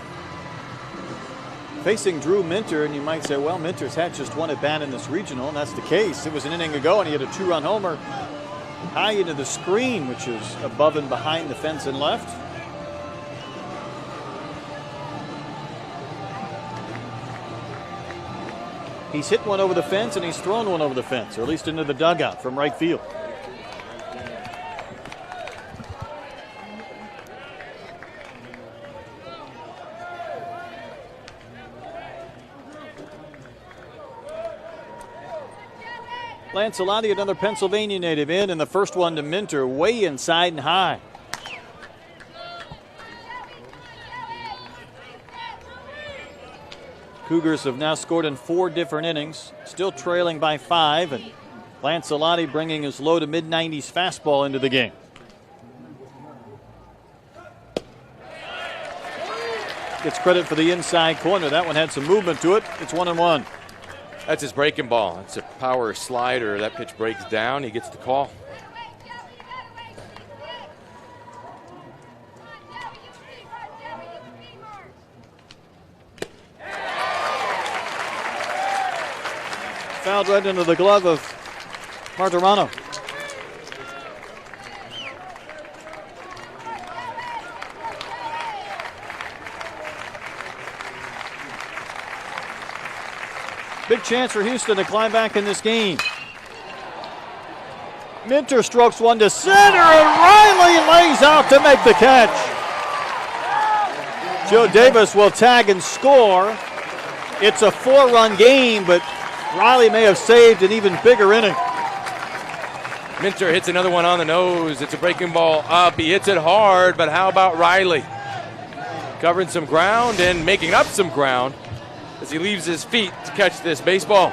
Facing Drew Minter, and you might say, well, Minter's had just 1 at bat in this regional, and that's the case. It was an inning ago, and he had a 2-run homer high into the screen, which is above and behind the fence and left. He's hit one over the fence, and he's thrown one over the fence, or at least into the dugout from right field. Lancelotti, another Pennsylvania native, in, and the first one to Minter, way inside and high. Cougars have now scored in 4 different innings, still trailing by 5, and Lancelotti bringing his low to mid-90s fastball into the game. Gets credit for the inside corner. That one had some movement to it. It's 1-1. That's his breaking ball. It's a power slider. That pitch breaks down. He gets the call. Fouled right into the glove of Martirano. Big chance for Houston to climb back in this game. Minter strokes one to center, and Riley lays out to make the catch. Joe Davis will tag and score. It's a 4-run game, but Riley may have saved an even bigger inning. Minter hits another one on the nose. It's a breaking ball up. He hits it hard, but how about Riley? Covering some ground and making up some ground as he leaves his feet to catch this baseball.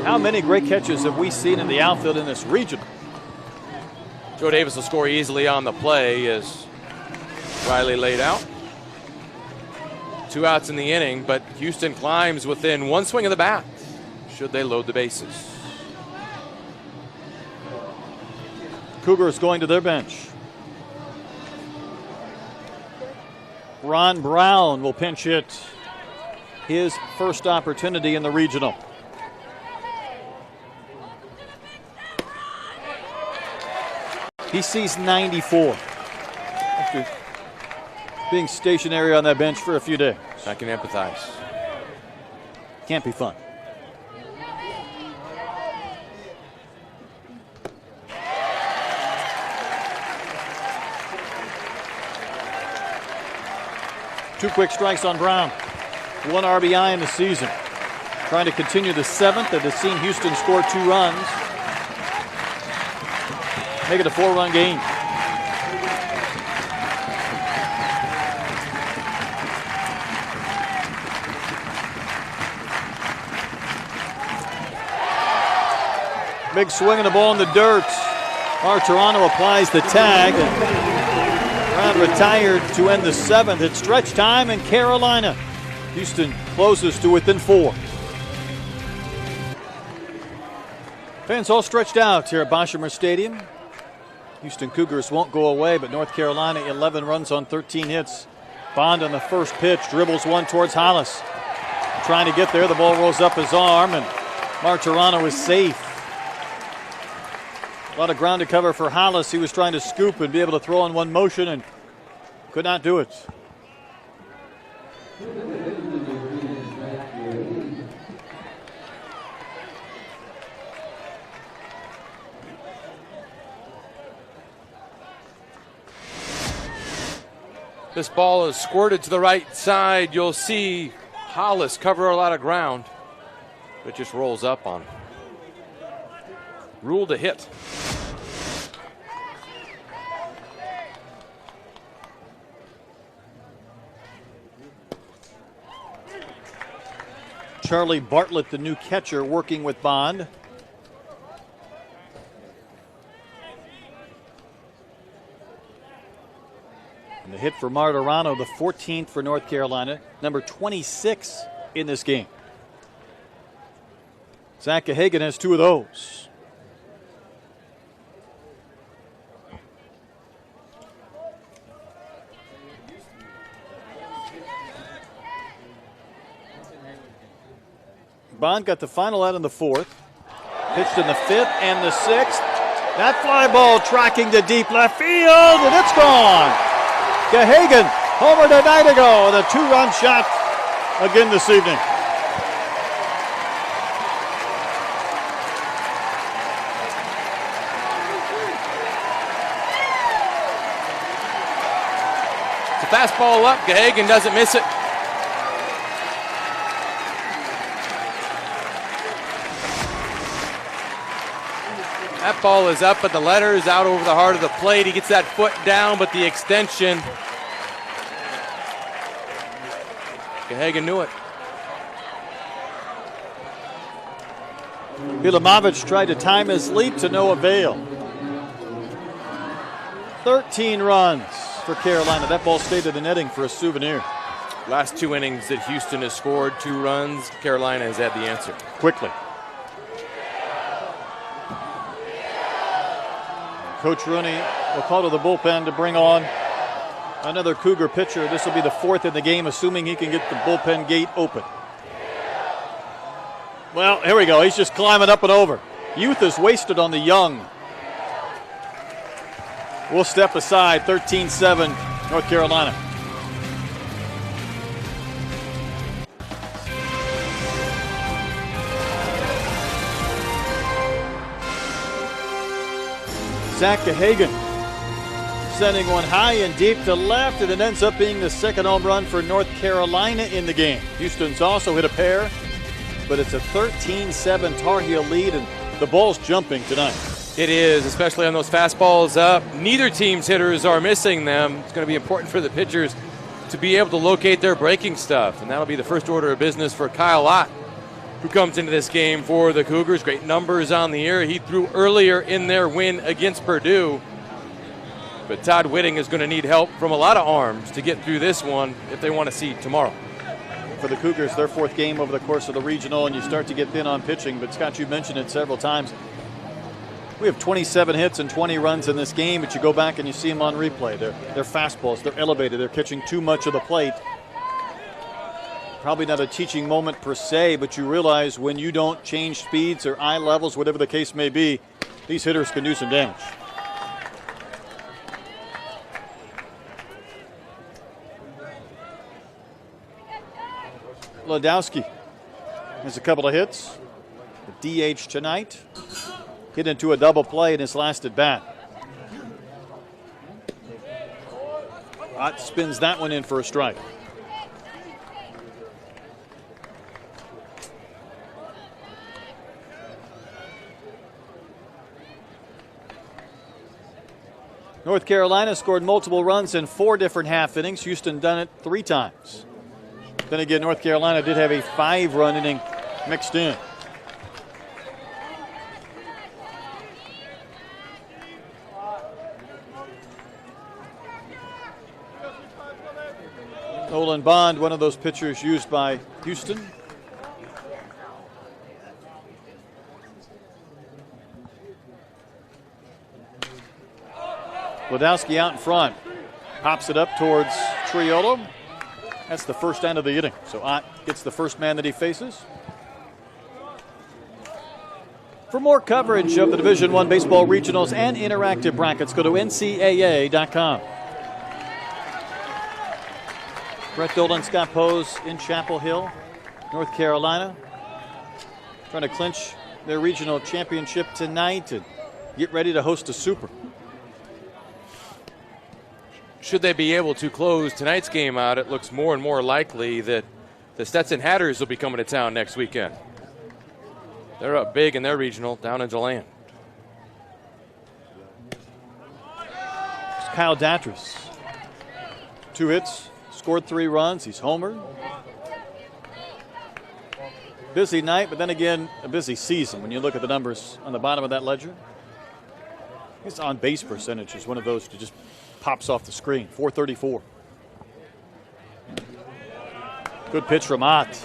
How many great catches have we seen in the outfield in this region? Joe Davis will score easily on the play as Riley laid out. 2 outs in the inning, but Houston climbs within 1 swing of the bat should they load the bases. Cougars going to their bench. Ron Brown will pinch hit, his first opportunity in the regional. He sees 94 after being stationary on that bench for a few days. I can empathize. Can't be fun. 2 quick strikes on Brown. 1 RBI in the season. Trying to continue the 7th that has seen Houston score 2 runs. Make it a 4-run game. Big swing and the ball in the dirt. Martirano applies the tag. Brown retired to end the 7th. It's stretch time in Carolina. Houston closes to within 4. Fans all stretched out here at Boshamer Stadium. Houston Cougars won't go away, but North Carolina 11 runs on 13 hits. Bond on the first pitch, dribbles one towards Hollis. Trying to get there, the ball rolls up his arm, and Martirano is safe. A lot of ground to cover for Hollis. He was trying to scoop and be able to throw in one motion and could not do it. This ball is squirted to the right side. You'll see Hollis cover a lot of ground. It just rolls up on him. Ruled a hit. Charlie Bartlett, the new catcher, working with Bond. And the hit for Martirano, the 14th for North Carolina, number 26 in this game. Zach Gahagan has 2 of those. Bond got the final out in the 4th. Pitched in the 5th and the 6th. That fly ball tracking to deep left field, and it's gone. Gahagan, homer tonight ago, and a 2-run shot again this evening. It's a fastball up. Gahagan doesn't miss it. That ball is up, but the letter is out over the heart of the plate. He gets that foot down, but the extension. Gahagan knew it. Bilamovich tried to time his leap to no avail. 13 runs for Carolina. That ball stayed in the netting for a souvenir. Last 2 innings that Houston has scored 2 runs, Carolina has had the answer. Quickly. Coach Rooney will call to the bullpen to bring on another Cougar pitcher. This will be the 4th in the game, assuming he can get the bullpen gate open. Well, here we go. He's just climbing up and over. Youth is wasted on the young. We'll step aside. 13-7, North Carolina. Zach Gahagan sending one high and deep to left, and it ends up being the 2nd home run for North Carolina in the game. Houston's also hit a pair, but it's a 13-7 Tar Heel lead, and the ball's jumping tonight. It is, especially on those fastballs up. Neither team's hitters are missing them. It's going to be important for the pitchers to be able to locate their breaking stuff, and that'll be the first order of business for Kyle Lott, who comes into this game for the Cougars. Great numbers on the year. He threw earlier in their win against Purdue. But Todd Whitting is going to need help from a lot of arms to get through this one if they want to see tomorrow. For the Cougars, their 4th game over the course of the regional, and you start to get thin on pitching. But, Scott, you mentioned it several times. We have 27 hits and 20 runs in this game, but you go back and you see them on replay. They're fastballs. They're elevated. They're catching too much of the plate. Probably not a teaching moment per se, but you realize when you don't change speeds or eye levels, whatever the case may be, these hitters can do some damage. Ladowski has a couple of hits. The DH tonight. Hit into a double play in his last at bat. Ott spins that one in for a strike. North Carolina scored multiple runs in 4 different half innings. Houston done it 3 times. Then again, North Carolina did have a 5-run inning mixed in. Nolan Bond, one of those pitchers used by Houston. Ladowski out in front. Pops it up towards Triolo. That's the first end of the inning. So Ott gets the first man that he faces. For more coverage of the Division I baseball regionals and interactive brackets, go to NCAA.com. Brett Dolan, Scott Pose in Chapel Hill, North Carolina, trying to clinch their regional championship tonight and get ready to host a Super. Should they be able to close tonight's game out, it looks more and more likely that the Stetson Hatters will be coming to town next weekend. They're up big in their regional down in DeLand. It's Kyle Datras. 2 hits, scored 3 runs. He's homered. Busy night, but then again, a busy season when you look at the numbers on the bottom of that ledger. His on-base percentage is one of those that just pops off the screen, 434. Good pitch from Ott.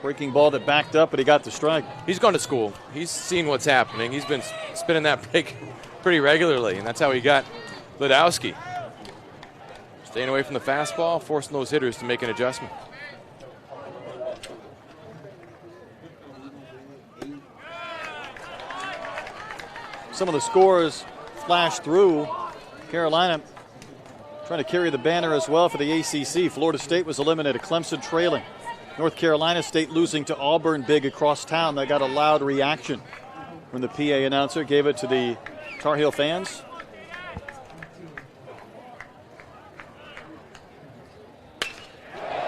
Breaking ball that backed up, but he got the strike. He's gone to school. He's seen what's happening. He's been spinning that break pretty regularly, and that's how he got Ladowski. Staying away from the fastball, forcing those hitters to make an adjustment. Some of the scores flashed through. Carolina trying to carry the banner as well for the ACC. Florida State was eliminated. Clemson trailing. North Carolina State losing to Auburn big across town. That got a loud reaction when the PA announcer gave it to the Tar Heel fans.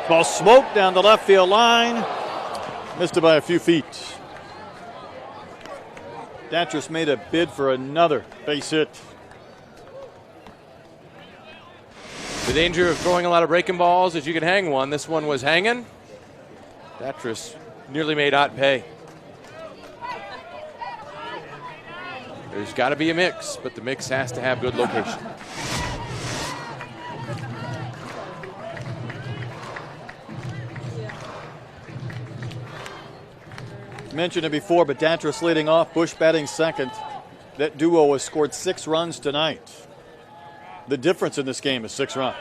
Ball smoked down the left field line. Missed it by a few feet. Datras made a bid for another base hit. The danger of throwing a lot of breaking balls is you can hang one. This one was hanging. Datras nearly made Ott pay. There's got to be a mix, but the mix has to have good location. Mentioned it before, but Datras leading off, Bush batting second. That duo has scored 6 runs tonight. The difference in this game is 6 runs.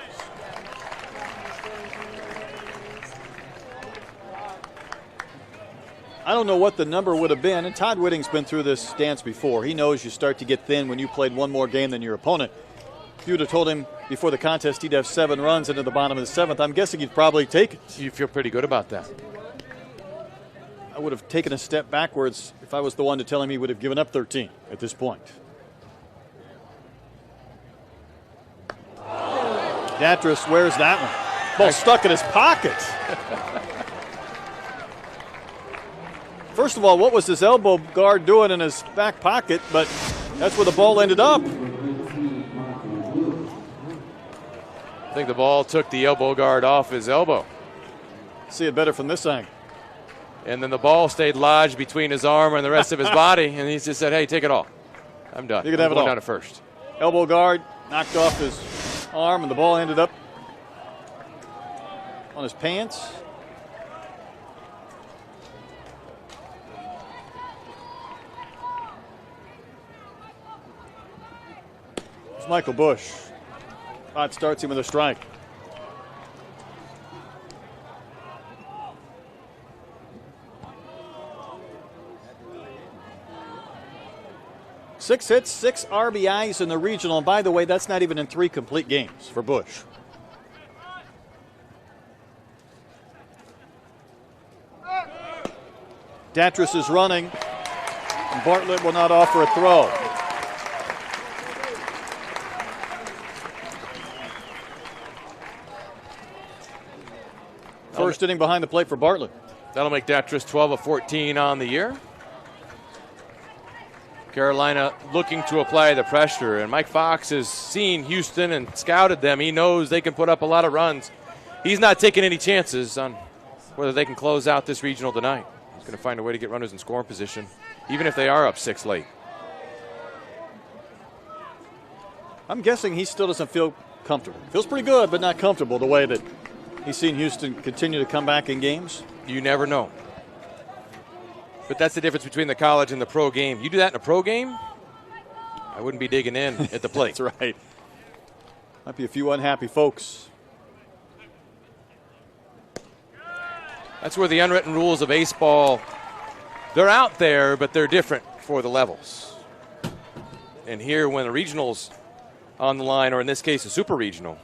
I don't know what the number would have been, and Todd Whitting's been through this dance before. He knows you start to get thin when you played one more game than your opponent. If you would have told him before the contest he'd have 7 runs into the bottom of the 7th, I'm guessing he'd probably take it. You feel pretty good about that? I would have taken a step backwards if I was the one to tell him he would have given up 13 at this point. Datras wears that one. Ball stuck in his pocket. First of all, what was his elbow guard doing in his back pocket? But that's where the ball ended up. I think the ball took the elbow guard off his elbow. See it better from this angle. And then the ball stayed lodged between his arm and the rest of his body, and he just said, hey, take it all. I'm done. You can have it all. Down to first. Elbow guard knocked off his arm, and the ball ended up on his pants. It's Michael Bush. Ott starts him with a strike. Six hits, 6 RBIs in the regional. And by the way, that's not even in 3 complete games for Bush. Datras is running, and Bartlett will not offer a throw. First inning behind the plate for Bartlett. That'll make Datras 12 of 14 on the year. Carolina looking to apply the pressure, and Mike Fox has seen Houston and scouted them. He knows they can put up a lot of runs. He's not taking any chances on whether they can close out this regional tonight. He's going to find a way to get runners in scoring position, even if they are up 6 late. I'm guessing he still doesn't feel comfortable. Feels pretty good, but not comfortable the way that he's seen Houston continue to come back in games. You never know. But that's the difference between the college and the pro game. You do that in a pro game, I wouldn't be digging in at the plate. That's right. Might be a few unhappy folks. That's where the unwritten rules of baseball, they're out there, but they're different for the levels. And here, when the regionals on the line, or in this case, a super regional,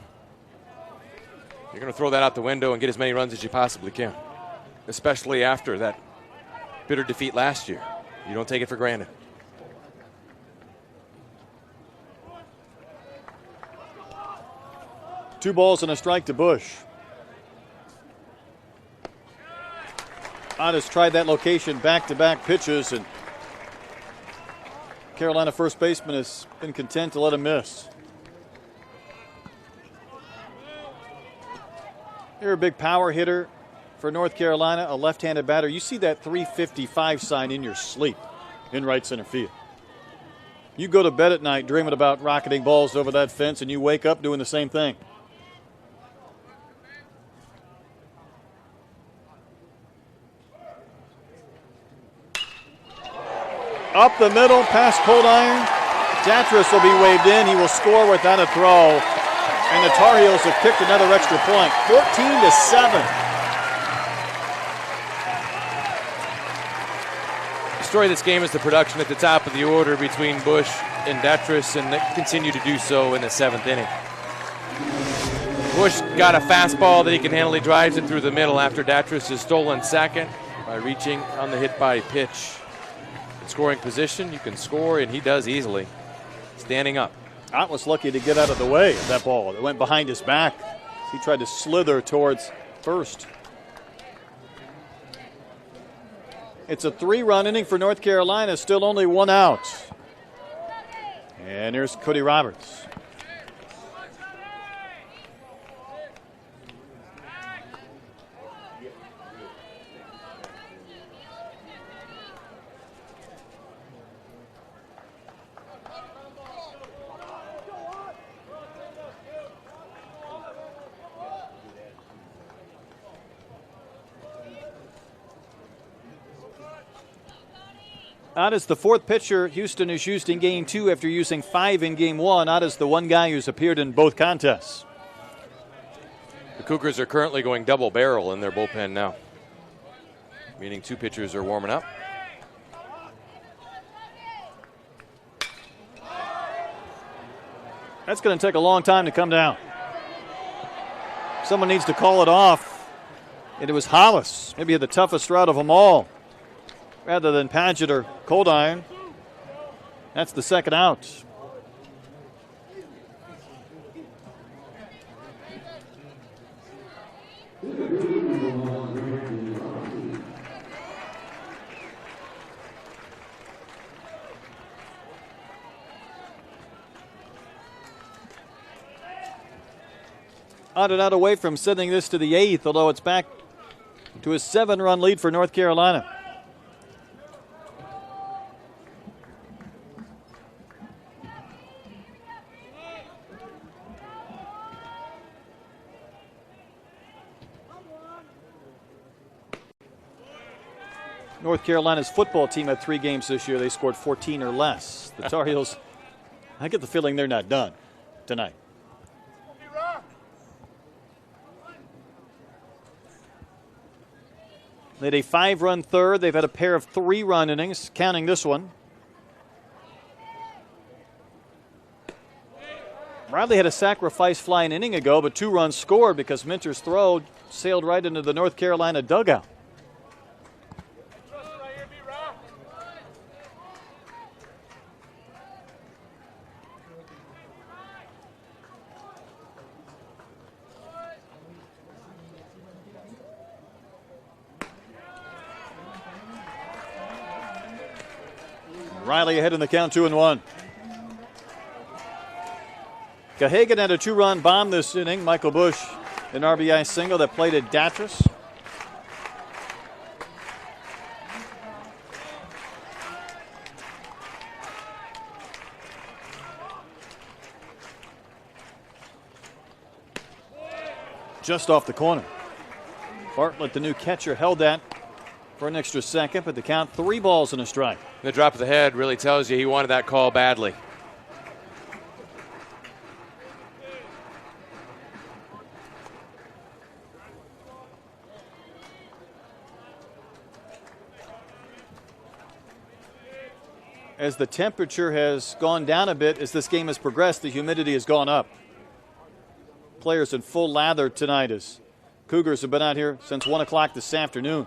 you're going to throw that out the window and get as many runs as you possibly can, especially after that bitter defeat last year. You don't take it for granted. Two balls and a strike to Bush. Otis tried that location back-to-back pitches, and Carolina first baseman has been content to let him miss. You're a big power hitter for North Carolina, a left-handed batter. You see that 355 sign in your sleep in right center field. You go to bed at night dreaming about rocketing balls over that fence, and you wake up doing the same thing. Up the middle, past cold iron. Datris will be waved in. He will score without a throw. And the Tar Heels have kicked another extra point, 14-7. The story of this game is the production at the top of the order between Bush and Datris, and they continue to do so in the 7th inning. Bush got a fastball that he can handle. He drives it through the middle after Datris is stolen second by reaching on the hit by pitch. Scoring position, you can score, and he does easily. Standing up. Ott was lucky to get out of the way of that ball. It went behind his back. He tried to slither towards first. It's a 3-run inning for North Carolina, still only 1 out. And here's Cody Roberts. Ott is the 4th pitcher Houston has used in Game 2 after using 5 in Game 1. Ott is the one guy who's appeared in both contests. The Cougars are currently going double barrel in their bullpen now, meaning 2 pitchers are warming up. That's going to take a long time to come down. Someone needs to call it off. And it was Hollis. Maybe had the toughest route of them all, rather than Padgett or Cold Iron. That's the 2nd out. Ott and out away from sending this to the 8th, although it's back to a 7-run lead for North Carolina. North Carolina's football team had 3 games this year. They scored 14 or less. The Tar Heels, I get the feeling they're not done tonight. They had a 5-run third. They've had a pair of 3-run innings, counting this one. Riley had a sacrifice fly an inning ago, but 2 runs scored because Minter's throw sailed right into the North Carolina dugout. Riley ahead in the count, 2-1. Gahagan had a 2-run bomb this inning. Michael Bush, an RBI single that played at Datras. Just off the corner. Bartlett, the new catcher, held that for an extra second, but the count 3 balls and a strike. The drop of the head really tells you he wanted that call badly. As the temperature has gone down a bit as this game has progressed, the humidity has gone up. Players in full lather tonight as Cougars have been out here since 1 o'clock this afternoon.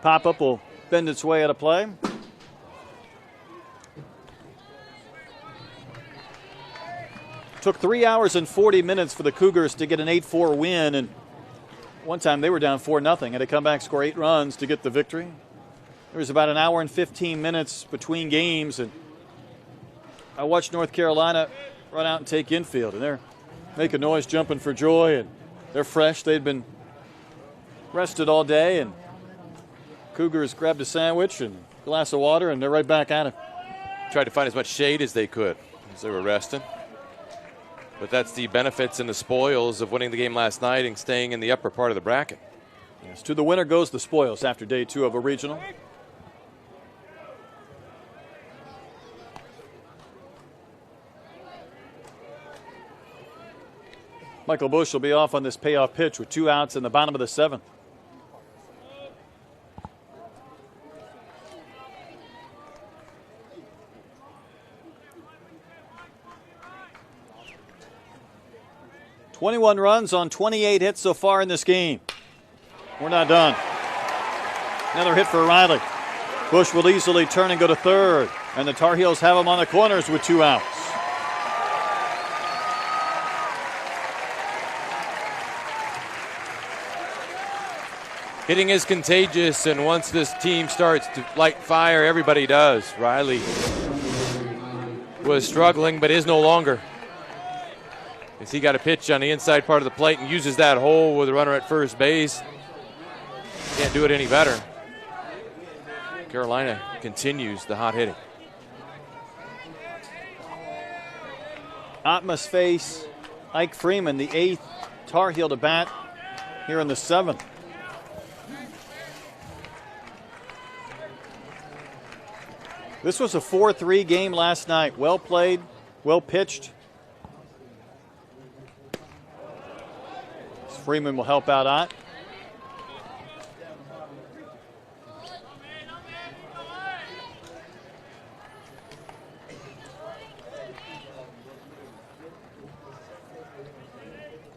Pop-up will bend its way out of play. Took 3 hours and 40 minutes for the Cougars to get an 8-4 win, and one time they were down 4-0. Had to come back, score 8 runs to get the victory. There was about an hour and 15 minutes between games, and I watched North Carolina run out and take infield, and they're making noise, jumping for joy, and they're fresh. They'd been rested all day, and Cougars grabbed a sandwich and a glass of water, and they're right back at it. Tried to find as much shade as they could as they were resting. But that's the benefits and the spoils of winning the game last night and staying in the upper part of the bracket. Yes, to the winner goes the spoils after day 2 of a regional. Michael Bush will be off on this payoff pitch with 2 outs in the bottom of the 7th. "21 runs on 28 hits so far in this game. We're not done." Another hit for Riley. Bush will easily turn and go to third, and the Tar Heels have him on the corners with 2 outs. Hitting is contagious, and once this team starts to light fire, everybody does. Riley was struggling, but is no longer. As he got a pitch on the inside part of the plate and uses that hole with a runner at first base. Can't do it any better. Carolina continues the hot hitting. Atmas face Ike Freeman, the 8th Tar Heel to bat here in the 7th. This was a 4-3 game last night. Well played, well pitched. Freeman will help out Ott.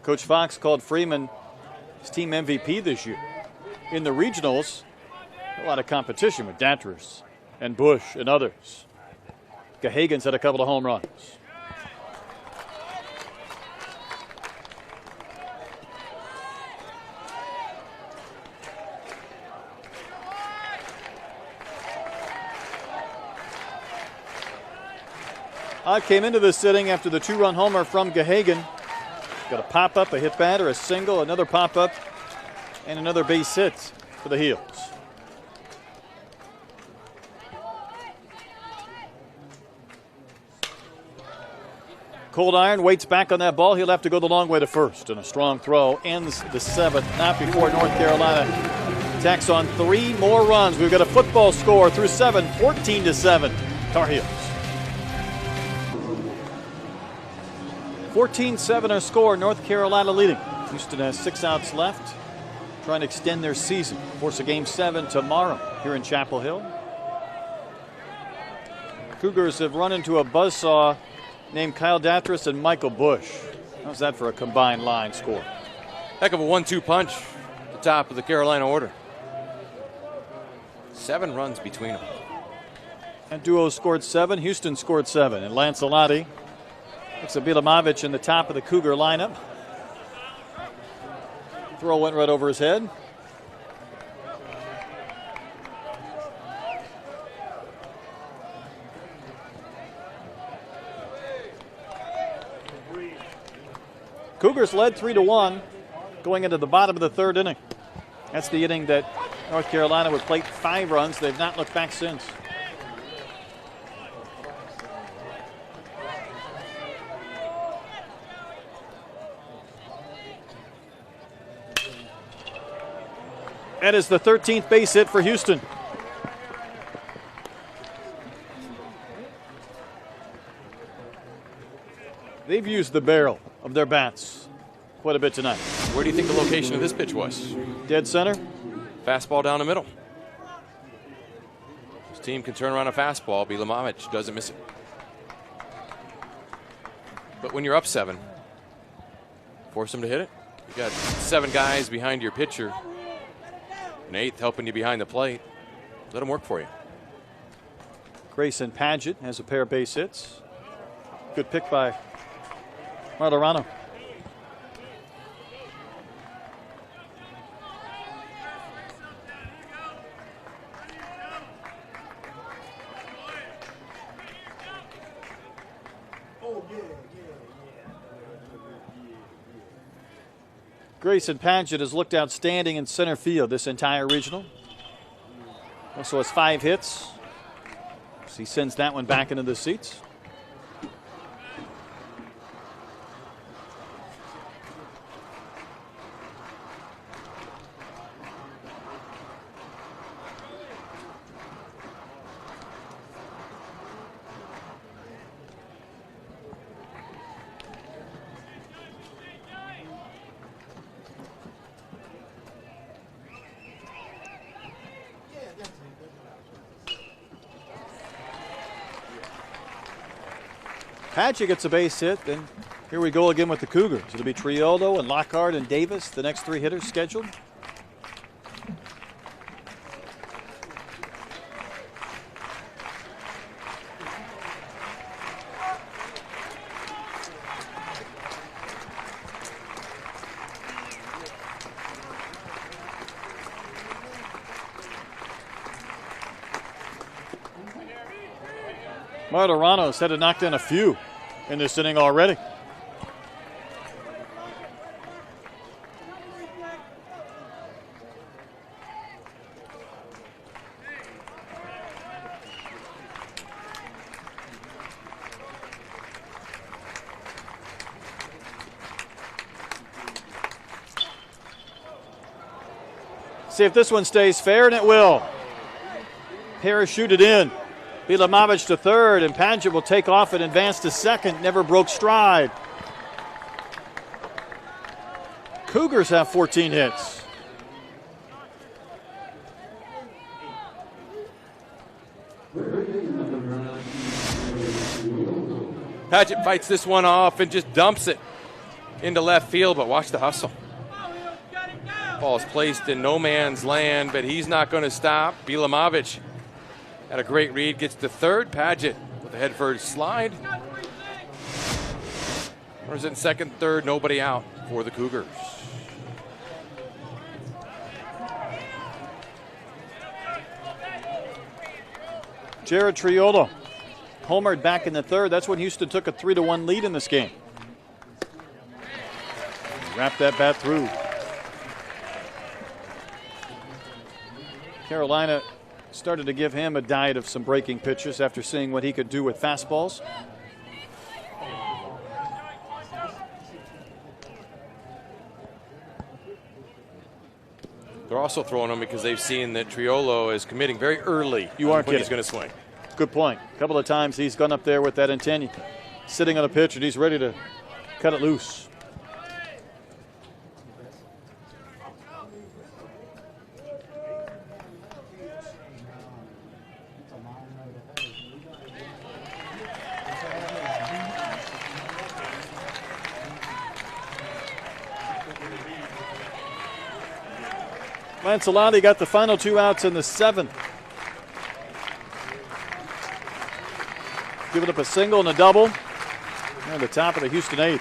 Coach Fox called Freeman his team MVP this year. In the regionals, a lot of competition with Datras and Bush and others. Gahagan's had a couple of home runs. Ott came into this sitting after the 2-run homer from Gahagan. Got a pop-up, a hit batter, a single, another pop-up, and another base hit for the Heels. Cold Iron waits back on that ball. He'll have to go the long way to first, and a strong throw ends the 7th, not before North Carolina tacks on 3 more runs. We've got a football score through 7, 14-7, Tar Heels. 14-7 our score, North Carolina leading. Houston has 6 outs left, trying to extend their season. Force a game 7 tomorrow here in Chapel Hill. Cougars have run into a buzzsaw named Kyle Datras and Michael Bush. How's that for a combined line score? Heck of a 1-2 punch at the top of the Carolina order. 7 runs between them. That duo scored 7. Houston scored 7. And Lancelotti looks at Bilamovich in the top of the Cougar lineup. Throw went right over his head. Cougars led 3-1 going into the bottom of the third inning. That's the inning that North Carolina would plate 5 runs. They've not looked back since. That is the 13th base hit for Houston. They've used the barrel of their bats quite a bit tonight. Where do you think the location of this pitch was? Dead center. Fastball down the middle. His team can turn around a fastball. Bilamavich doesn't miss it. But when you're up 7, force them to hit it. You got 7 guys behind your pitcher. An 8th helping you behind the plate. Let them work for you. Grayson Padgett has a pair of base hits. Good pick by Martorano. Grayson Padgett has looked outstanding in center field this entire regional. Also has 5 hits. So he sends that one back into the seats. Padgett gets a base hit, then here we go again with the Cougars. It'll be Triolo and Lockhart and Davis, the next 3 hitters scheduled. Martorano's had to knock down a few in this inning already. See if this one stays fair, and it will. Parachuted in. Bilamavich to third, and Padgett will take off and advance to second. Never broke stride. Cougars have 14 hits. Padgett fights this one off and just dumps it into left field, but watch the hustle. Ball is placed in no man's land, but he's not going to stop. Bilamavich had a great read, gets to third. Padgett with a head first slide. Runners in second, third, nobody out for the Cougars. Jared Triolo homered back in the third. That's when Houston took a 3-1 lead in this game. Wrap that bat through. Carolina started to give him a diet of some breaking pitches after seeing what he could do with fastballs. They're also throwing him because they've seen that Triolo is committing very early. You aren't when kidding. He's going to swing. Good point. A couple of times he's gone up there with that antenna, sitting on a pitch, and he's ready to cut it loose. Lancelotti got the final 2 outs in the 7th. Giving up a single and a double. And the top of the Houston 8th.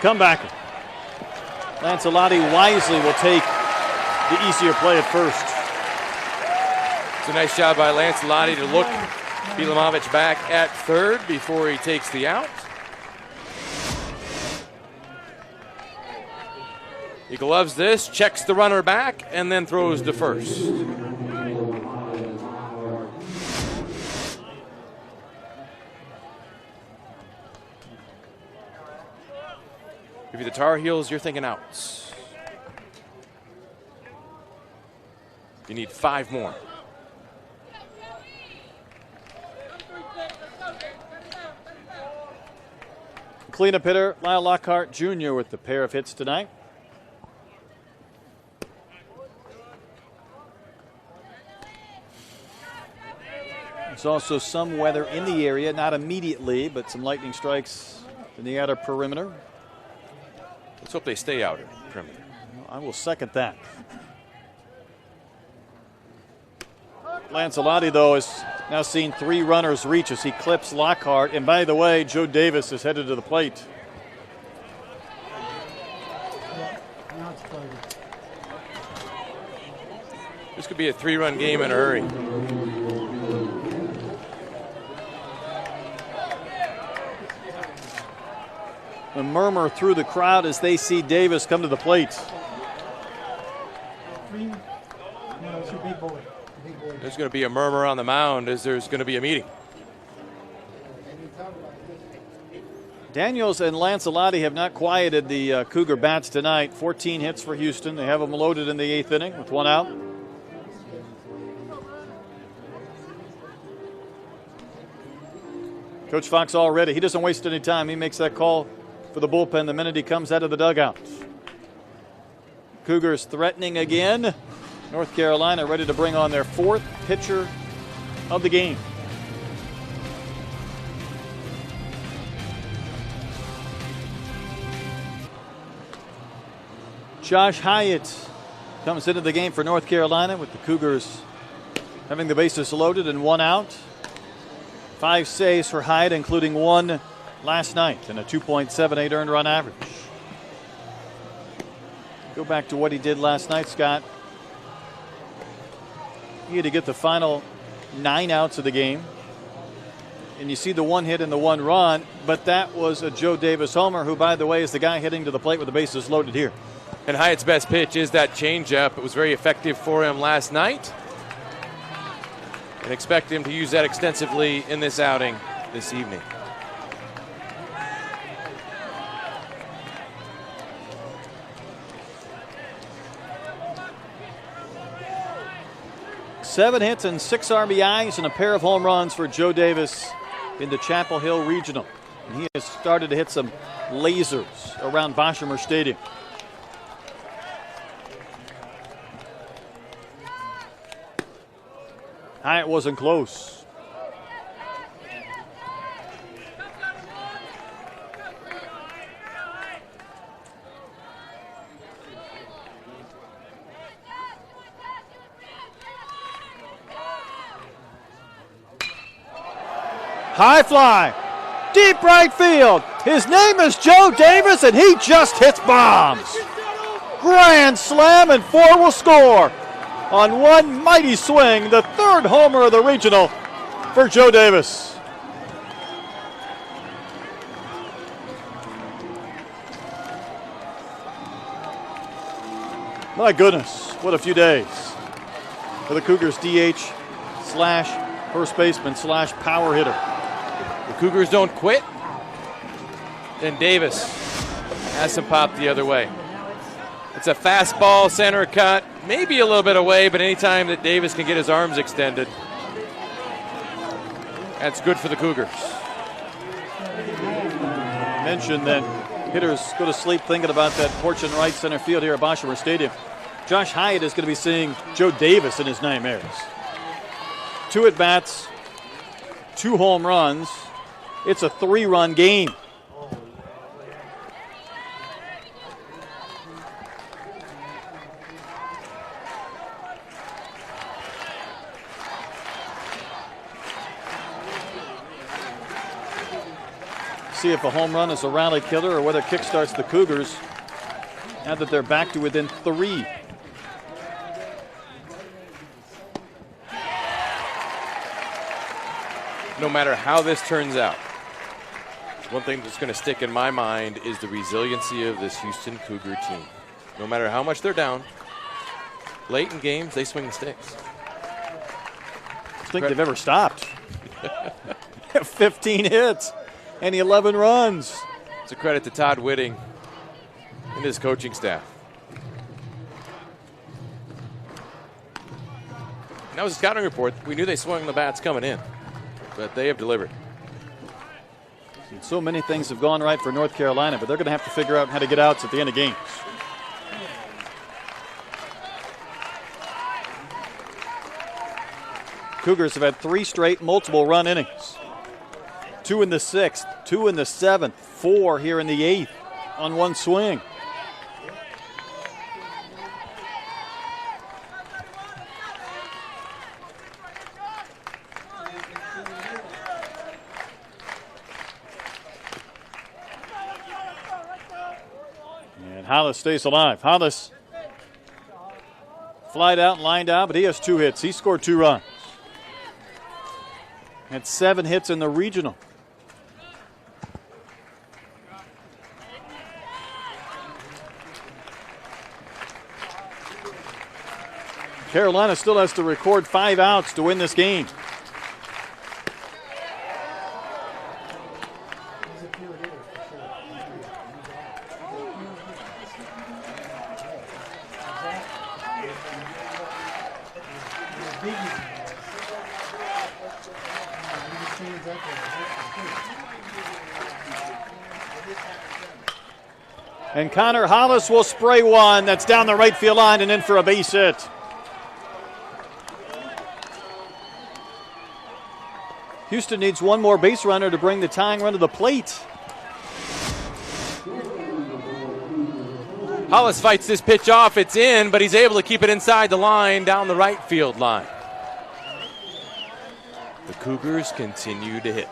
Comebacker. Lancelotti wisely will take the easier play at first. It's a nice job by Lancelotti to look Bilamovich back at third before he takes the out. He gloves this, checks the runner back, and then throws to first. If you're the Tar Heels, you're thinking outs. You need 5 more. Cleanup hitter Lyle Lockhart Jr. with the pair of hits tonight. There's also some weather in the area, not immediately, but some lightning strikes in the outer perimeter. Let's hope they stay outer perimeter. I will second that. Lancelotti, though, has now seen 3 runners reach as he clips Lockhart. And by the way, Joe Davis is headed to the plate. This could be a 3-run game in a hurry. A murmur through the crowd as they see Davis come to the plate. There's going to be a murmur on the mound as there's going to be a meeting. Daniels and Lancelotti have not quieted the Cougar bats tonight. 14 hits for Houston. They have them loaded in the 8th inning with 1 out. Coach Fox already, he doesn't waste any time. He makes that call for the bullpen the minute he comes out of the dugout. Cougars threatening again. North Carolina ready to bring on their 4th pitcher of the game. Josh Hyatt comes into the game for North Carolina with the Cougars having the bases loaded and 1 out. 5 saves for Hyatt, including 1 last night, and a 2.78 earned run average. Go back to what he did last night, Scott. He had to get the final 9 outs of the game. And you see the 1 hit and the 1 run, but that was a Joe Davis homer, who, by the way, is the guy hitting to the plate with the bases loaded here. And Hyatt's best pitch is that changeup. It was very effective for him last night. And expect him to use that extensively in this outing this evening. Seven hits and 6 RBIs and a pair of home runs for Joe Davis in the Chapel Hill Regional. And he has started to hit some lasers around Boshemer Stadium. Hyatt wasn't close. High fly, deep right field. His name is Joe Davis, and he just hits bombs. Grand slam, and 4 will score on one mighty swing. The 3rd homer of the regional for Joe Davis. My goodness, what a few days for the Cougars DH / first baseman / power hitter. The Cougars don't quit, and Davis has some pop the other way. It's a fastball, center cut, maybe a little bit away, but anytime that Davis can get his arms extended, that's good for the Cougars. Mentioned that hitters go to sleep thinking about that porch and right center field here at Boshemer Stadium. Josh Hyatt is going to be seeing Joe Davis in his nightmares. 2 at-bats, 2 home runs. It's a 3-run game. See if a home run is a rally killer or whether it kickstarts the Cougars now that they're back to within 3. no matter how this turns out, one thing that's going to stick in my mind is the resiliency of this Houston Cougar team. No matter how much they're down, late in games, they swing the sticks. I don't think they've ever stopped. 15 hits and 11 runs. It's a credit to Todd Whitting and his coaching staff. And that was a scouting report. We knew they swung the bats coming in, but they have delivered. And so many things have gone right for North Carolina, but they're going to have to figure out how to get outs at the end of games. Cougars have had 3 straight multiple run innings. 2 in the 6th, 2 in the 7th, 4 here in the 8th on one swing. And Hollis stays alive. Hollis flied out and lined out, but he has 2 hits. He scored 2 runs. Had 7 hits in the regional. Carolina still has to record 5 outs to win this game. And Connor Hollis will spray one. That's down the right field line and in for a base hit. Houston needs one more base runner to bring the tying run to the plate. Hollis fights this pitch off. It's in, but he's able to keep it inside the line down the right field line. The Cougars continue to hit.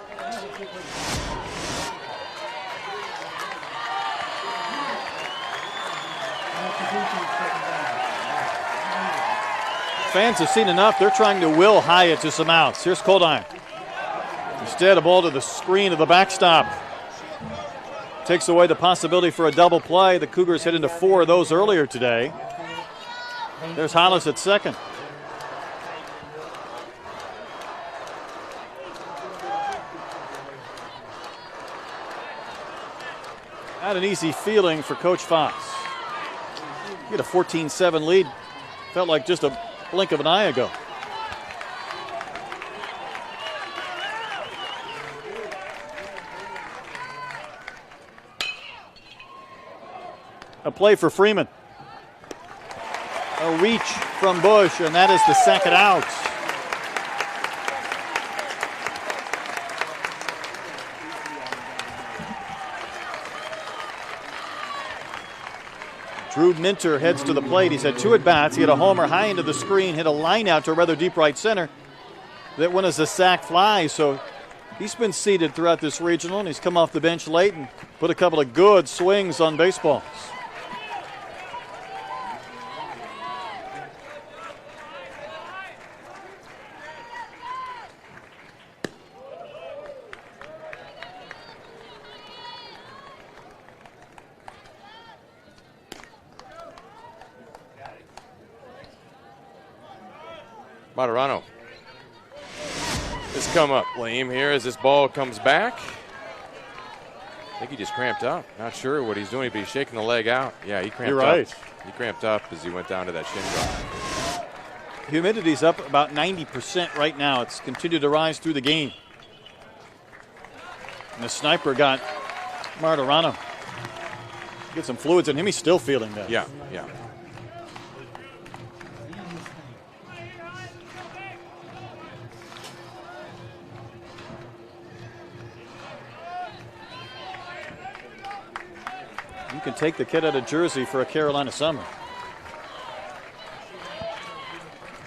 Fans have seen enough. They're trying to will Hyatt to some outs. Here's Koldine. Instead, a ball to the screen of the backstop. Takes away the possibility for a double play. The Cougars hit into 4 of those earlier today. There's Hollis at second. Not an easy feeling for Coach Fox. Get a 14-7 lead. Felt like just a blink of an eye ago. A play for Freeman. A reach from Bush, and that is the second out. Drew Minter heads to the plate. He's had 2 at-bats. He had a homer high into the screen, hit a line out to a rather deep right center. That went as a sac fly, so he's been seated throughout this regional, and he's come off the bench late and put a couple of good swings on baseballs. Martirano has come up lame here as this ball comes back. I think he just cramped up. Not sure what he's doing, but he's shaking the leg out. Yeah, he cramped You're right. up. He cramped up as he went down to that shin guard. Humidity's up about 90% right now. It's continued to rise through the game. And the sniper got Martirano. Get some fluids in him. He's still feeling that. Yeah, yeah. You can take the kid out of Jersey for a Carolina summer.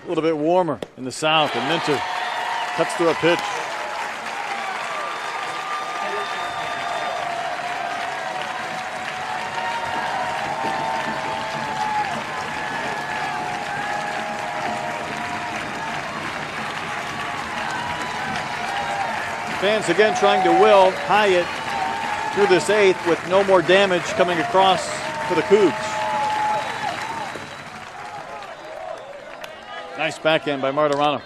A little bit warmer in the south, and Minter cuts through a pitch. Fans again trying to will Hyatt through this eighth with no more damage coming across for the Cougs. Nice backhand by Martirano.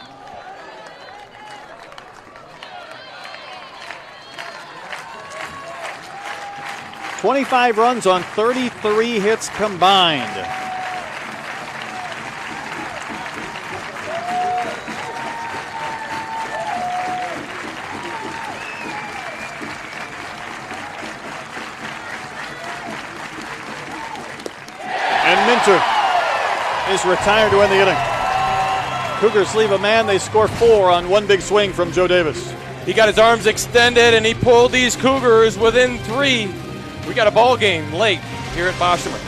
"25 runs on 33 hits combined." And Minter is retired to end the inning. Cougars leave a man. They score 4 on one big swing from Joe Davis. He got his arms extended, and he pulled these Cougars within 3. We got a ball game late here at Bosherman.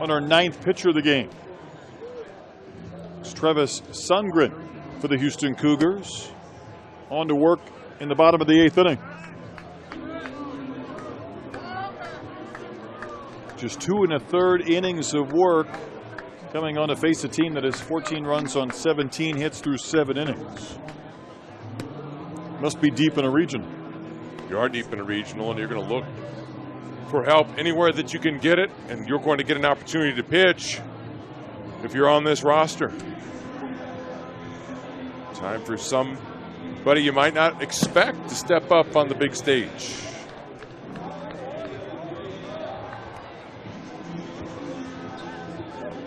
On our 9th pitcher of the game, it's Travis Sundgren for the Houston Cougars. On to work in the bottom of the 8th inning. Just 2 1/3 innings of work, coming on to face a team that has 14 runs on 17 hits through 7 innings. Must be deep in a regional. You are deep in a regional, and you're going to look for help anywhere that you can get it, and you're going to get an opportunity to pitch if you're on this roster. Time for somebody you might not expect to step up on the big stage.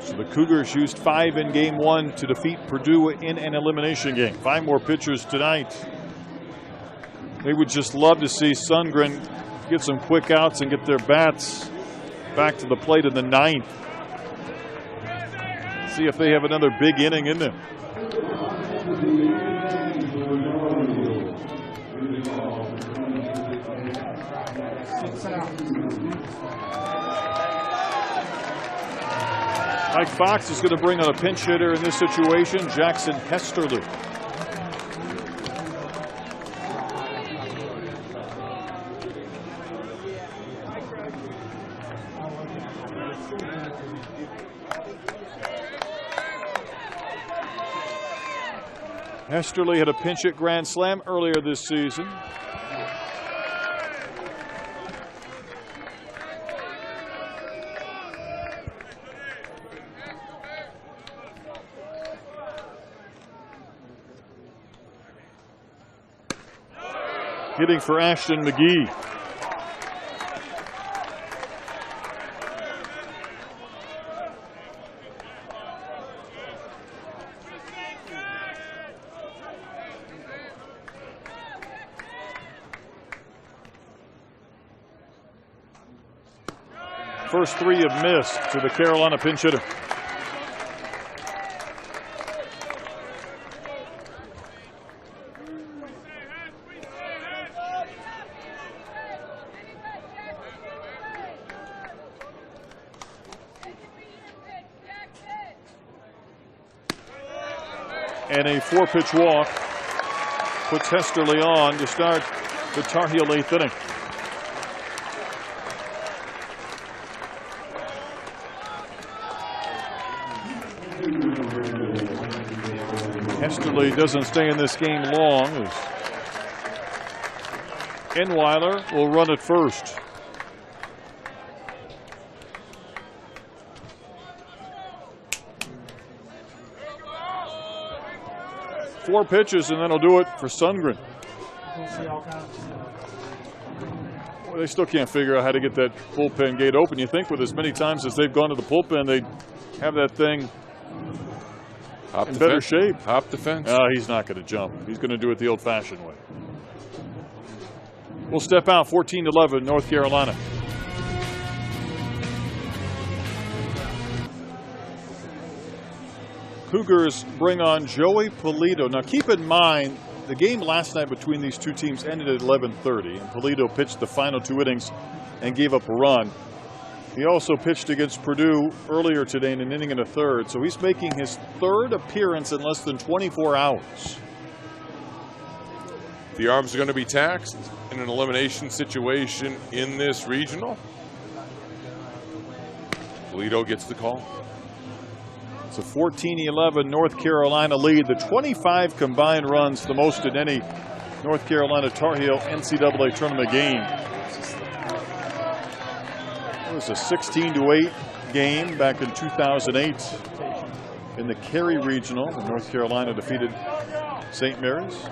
So the Cougars used 5 in game 1 to defeat Purdue in an elimination game. 5 more pitchers tonight. They would just love to see Sundgren get some quick outs and get their bats back to the plate in the 9th. See if they have another big inning in them. Mike Fox is going to bring on a pinch hitter in this situation, Jackson Hesterly. Hesterly had a pinch hit grand slam earlier this season. Hitting for Ashton McGee. First 3 have missed to the Carolina pinch hitter. And a 4-pitch walk puts Hesterly on to start the Tar Heel 8th inning. Hesterly doesn't stay in this game long as Enweiler will run at first. Four pitches and then he'll do it for Sundgren. Well, they still can't figure out how to get that bullpen gate open. You think with as many times as they've gone to the bullpen, they'd have that thing in better shape. Hop the fence. He's not going to jump. He's going to do it the old-fashioned way. We'll step out 14-11, North Carolina. Cougars bring on Joey Polito. Now keep in mind, the game last night between these two teams ended at 11:30, and Polito pitched the final 2 innings and gave up a run. He also pitched against Purdue earlier today in an inning and a third, so he's making his 3rd appearance in less than 24 hours. The arms are going to be taxed in an elimination situation in this regional. Polito gets the call. It's a 14-11 North Carolina lead. The 25 combined runs, the most in any North Carolina Tar Heel NCAA tournament game. It was a 16-8 game back in 2008 in the Cary Regional when North Carolina defeated St. Mary's.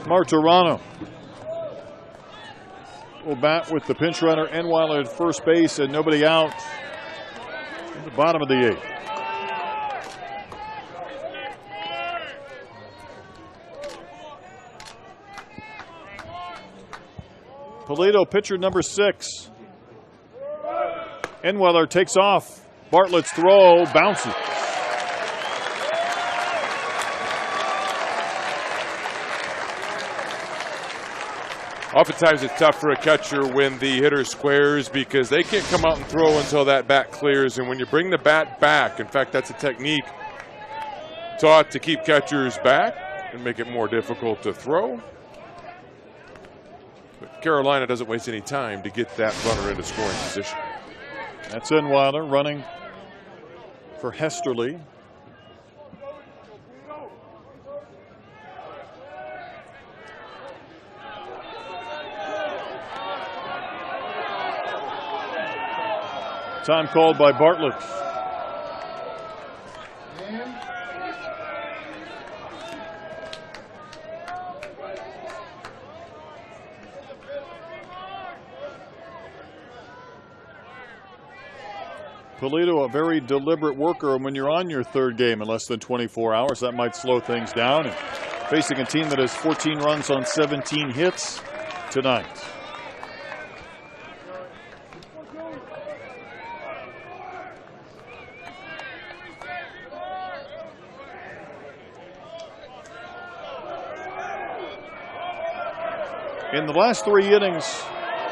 Martorano will bat with the pinch runner Enweiler at first base and nobody out in the bottom of the 8th. Polito, pitcher number 6. Enweiler takes off. Bartlett's throw bounces. Oftentimes it's tough for a catcher when the hitter squares because they can't come out and throw until that bat clears. And when you bring the bat back, in fact, that's a technique taught to keep catchers back and make it more difficult to throw. But Carolina doesn't waste any time to get that runner into scoring position. That's Enweiler running for Hesterly. Time called by Bartlett. Pulido, a very deliberate worker, and when you're on your third game in less than 24 hours, that might slow things down. And facing a team that has 14 runs on 17 hits tonight. In the last 3 innings,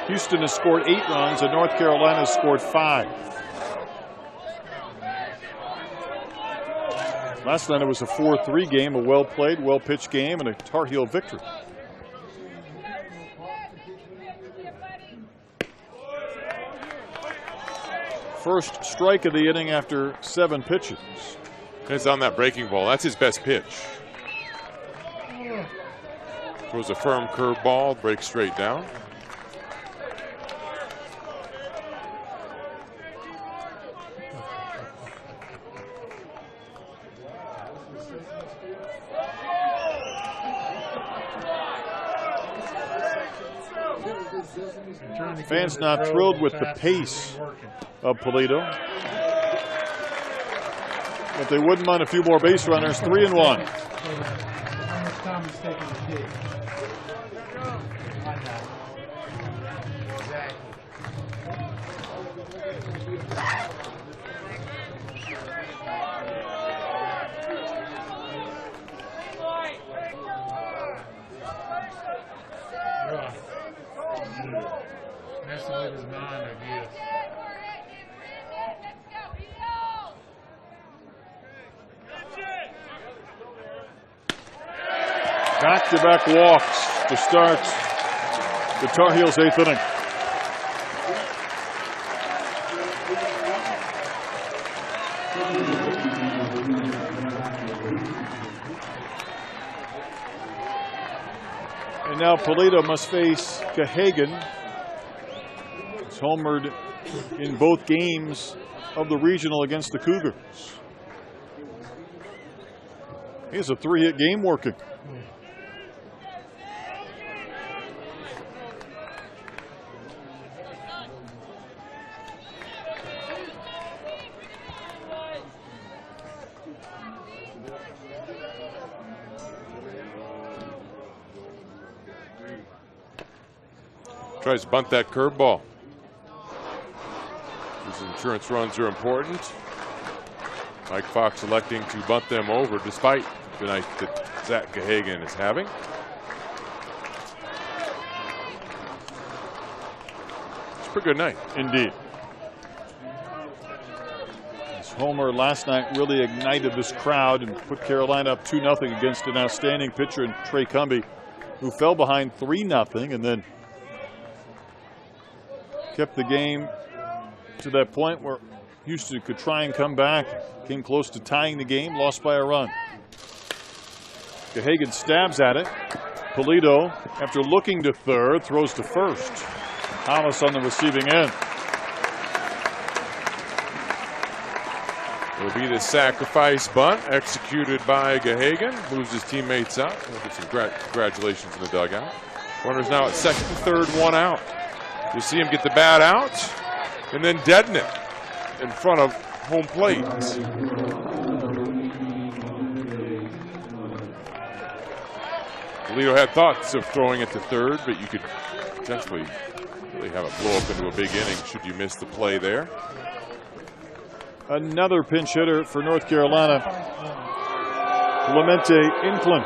Houston has scored 8 runs and North Carolina has scored 5. Last night it was a 4-3 game, a well-played, well-pitched game, and a Tar Heel victory. First strike of the inning after 7 pitches. It's on that breaking ball. That's his best pitch. Throws a firm curveball, breaks straight down. Fans not thrilled with the pace of Pulido, but they wouldn't mind a few more base runners. 3-1. Back-to-back walks to start the Tar Heels' 8th inning. And now Pulido must face Cahagan. He's homered in both games of the regional against the Cougars. He has a 3-hit game working. Tries to bunt that curveball. These insurance runs are important. Mike Fox electing to bunt them over despite the night that Zach Cahagan is having. It's a pretty good night. Indeed. His homer last night really ignited this crowd and put Carolina up 2-0 against an outstanding pitcher in Trey Cumby, who fell behind 3-0 and then kept the game to that point where Houston could try and come back. Came close to tying the game, lost by a run. Cahagan stabs at it. Pulido, after looking to third, throws to first. Hollis on the receiving end. It'll be the sacrifice bunt executed by Cahagan. Moves his teammates out. We'll get some congratulations in the dugout. Runners now at second and third, 1 out. You see him get the bat out and then deaden it in front of home plate. Pulido had thoughts of throwing it to third, but you could potentially really have it blow up into a big inning should you miss the play there. Another pinch hitter for North Carolina, Clemente Inclin.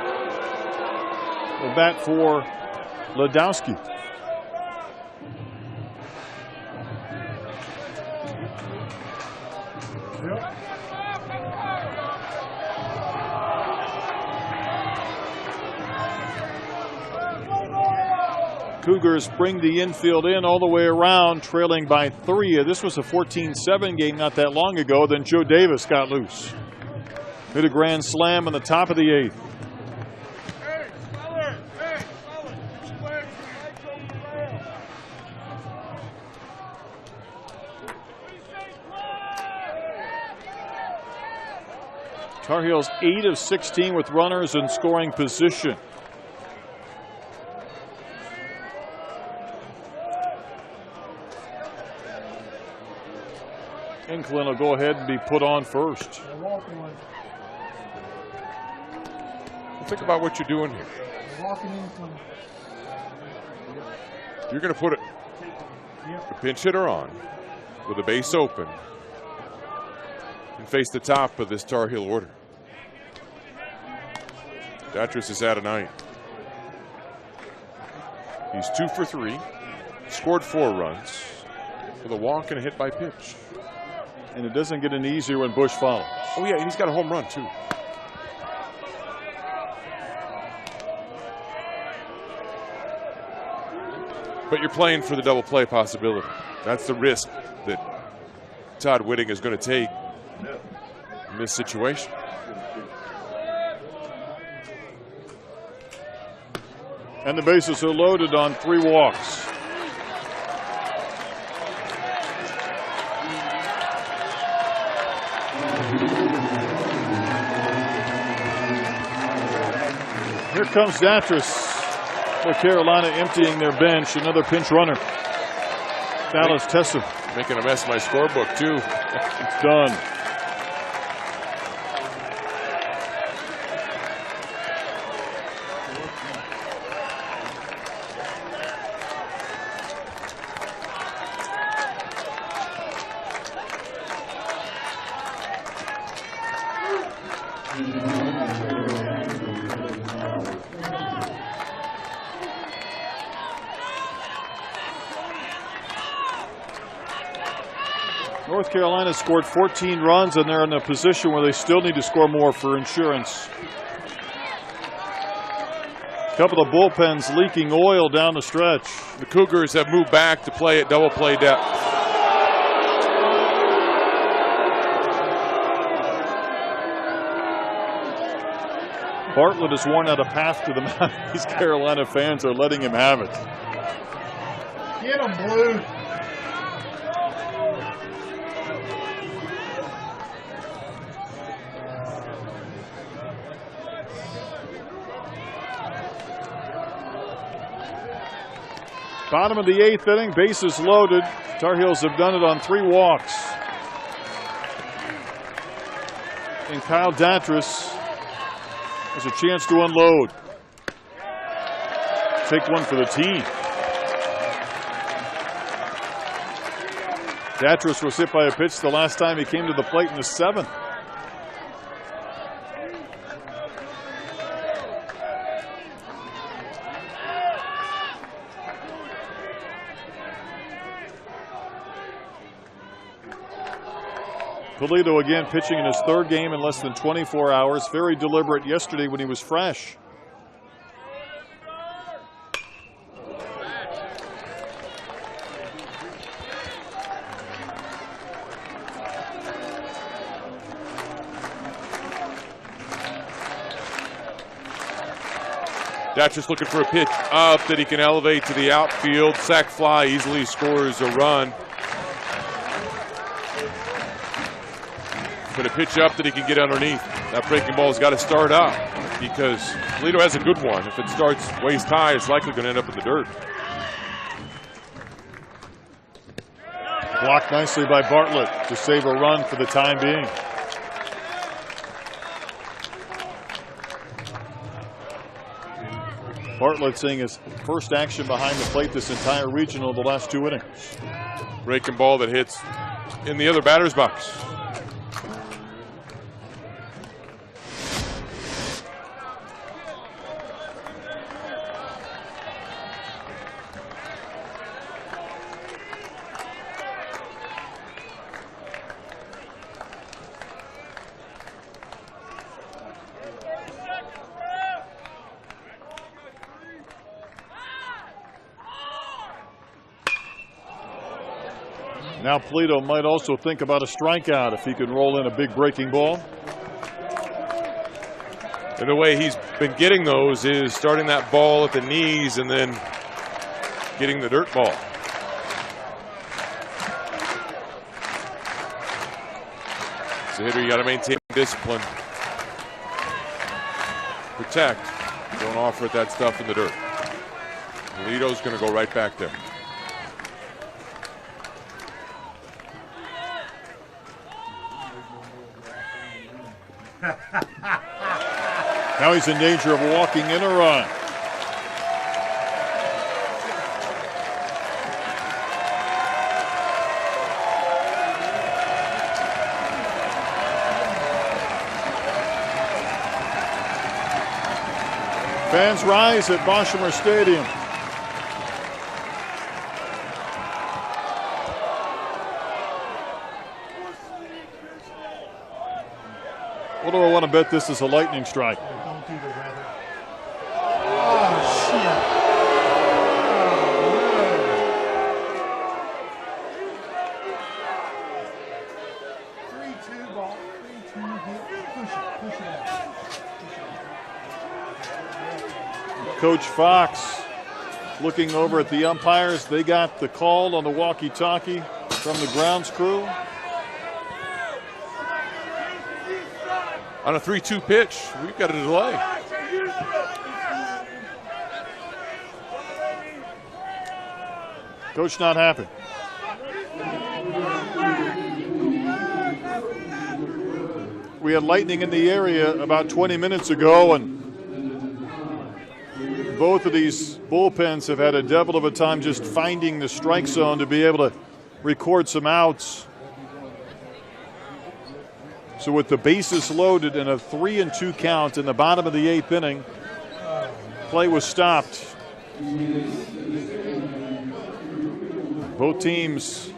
The bat for Ladowski. Cougars bring the infield in all the way around, trailing by 3. This was a 14-7 game not that long ago. Then Joe Davis got loose. Hit a grand slam in the top of the 8th. Tar Heels 8 of 16 with runners in scoring position. Inclin will go ahead and be put on first. Think about what you're doing here. You're going to put a pinch hitter on with a base open and face the top of this Tar Heel order. Datris is out of 9. He's 2 for 3, scored 4 runs with a walk and a hit by pitch. And it doesn't get any easier when Bush follows. Oh, yeah, and he's got a home run, too. But you're playing for the double play possibility. That's the risk that Todd Whitting is going to take in this situation. And the bases are loaded on 3 walks. Here comes Datris for Carolina, emptying their bench. Another pinch runner. Dallas Tessa. Making a mess of my scorebook, too. It's done. North Carolina scored 14 runs, and they're in a position where they still need to score more for insurance. A couple of bullpens leaking oil down the stretch. The Cougars have moved back to play at double play depth. Bartlett has worn out a path to the mound. These Carolina fans are letting him have it. Get him, Blue. Bottom of the 8th inning, bases loaded. Tar Heels have done it on 3 walks. And Kyle Datris has a chance to unload. Take one for the team. Datris was hit by a pitch the last time he came to the plate in the 7th. Pulido again pitching in his 3rd game in less than 24 hours. Very deliberate yesterday when he was fresh. Datris looking for a pitch up that he can elevate to the outfield. Sac fly, easily scores a run. But a pitch up that he can get underneath. That breaking ball's got to start up because Toledo has a good one. If it starts waist high, it's likely going to end up in the dirt. Blocked nicely by Bartlett to save a run for the time being. Bartlett seeing his first action behind the plate this entire regional the last 2 innings. Breaking ball that hits in the other batter's box. Now Polito might also think about a strikeout if he can roll in a big breaking ball. And the way he's been getting those is starting that ball at the knees and then getting the dirt ball. As a hitter, you got to maintain discipline. Protect. Don't offer it that stuff in the dirt. Polito's going to go right back there. Now he's in danger of walking in a run. Fans rise at Boshamer Stadium. What do I want to bet this is a lightning strike? Don't do the weather. Oh, shit. Oh, no. 3-2 ball. 3-2 hit. Push it. Push it out. Coach Fox looking over at the umpires. They got the call on the walkie-talkie from the grounds crew. On a 3-2 pitch, we've got a delay. Coach not happy. We had lightning in the area about 20 minutes ago, and both of these bullpens have had a devil of a time just finding the strike zone to be able to record some outs. So with the bases loaded and a 3-2 count in the bottom of the 8th inning, play was stopped. Both teams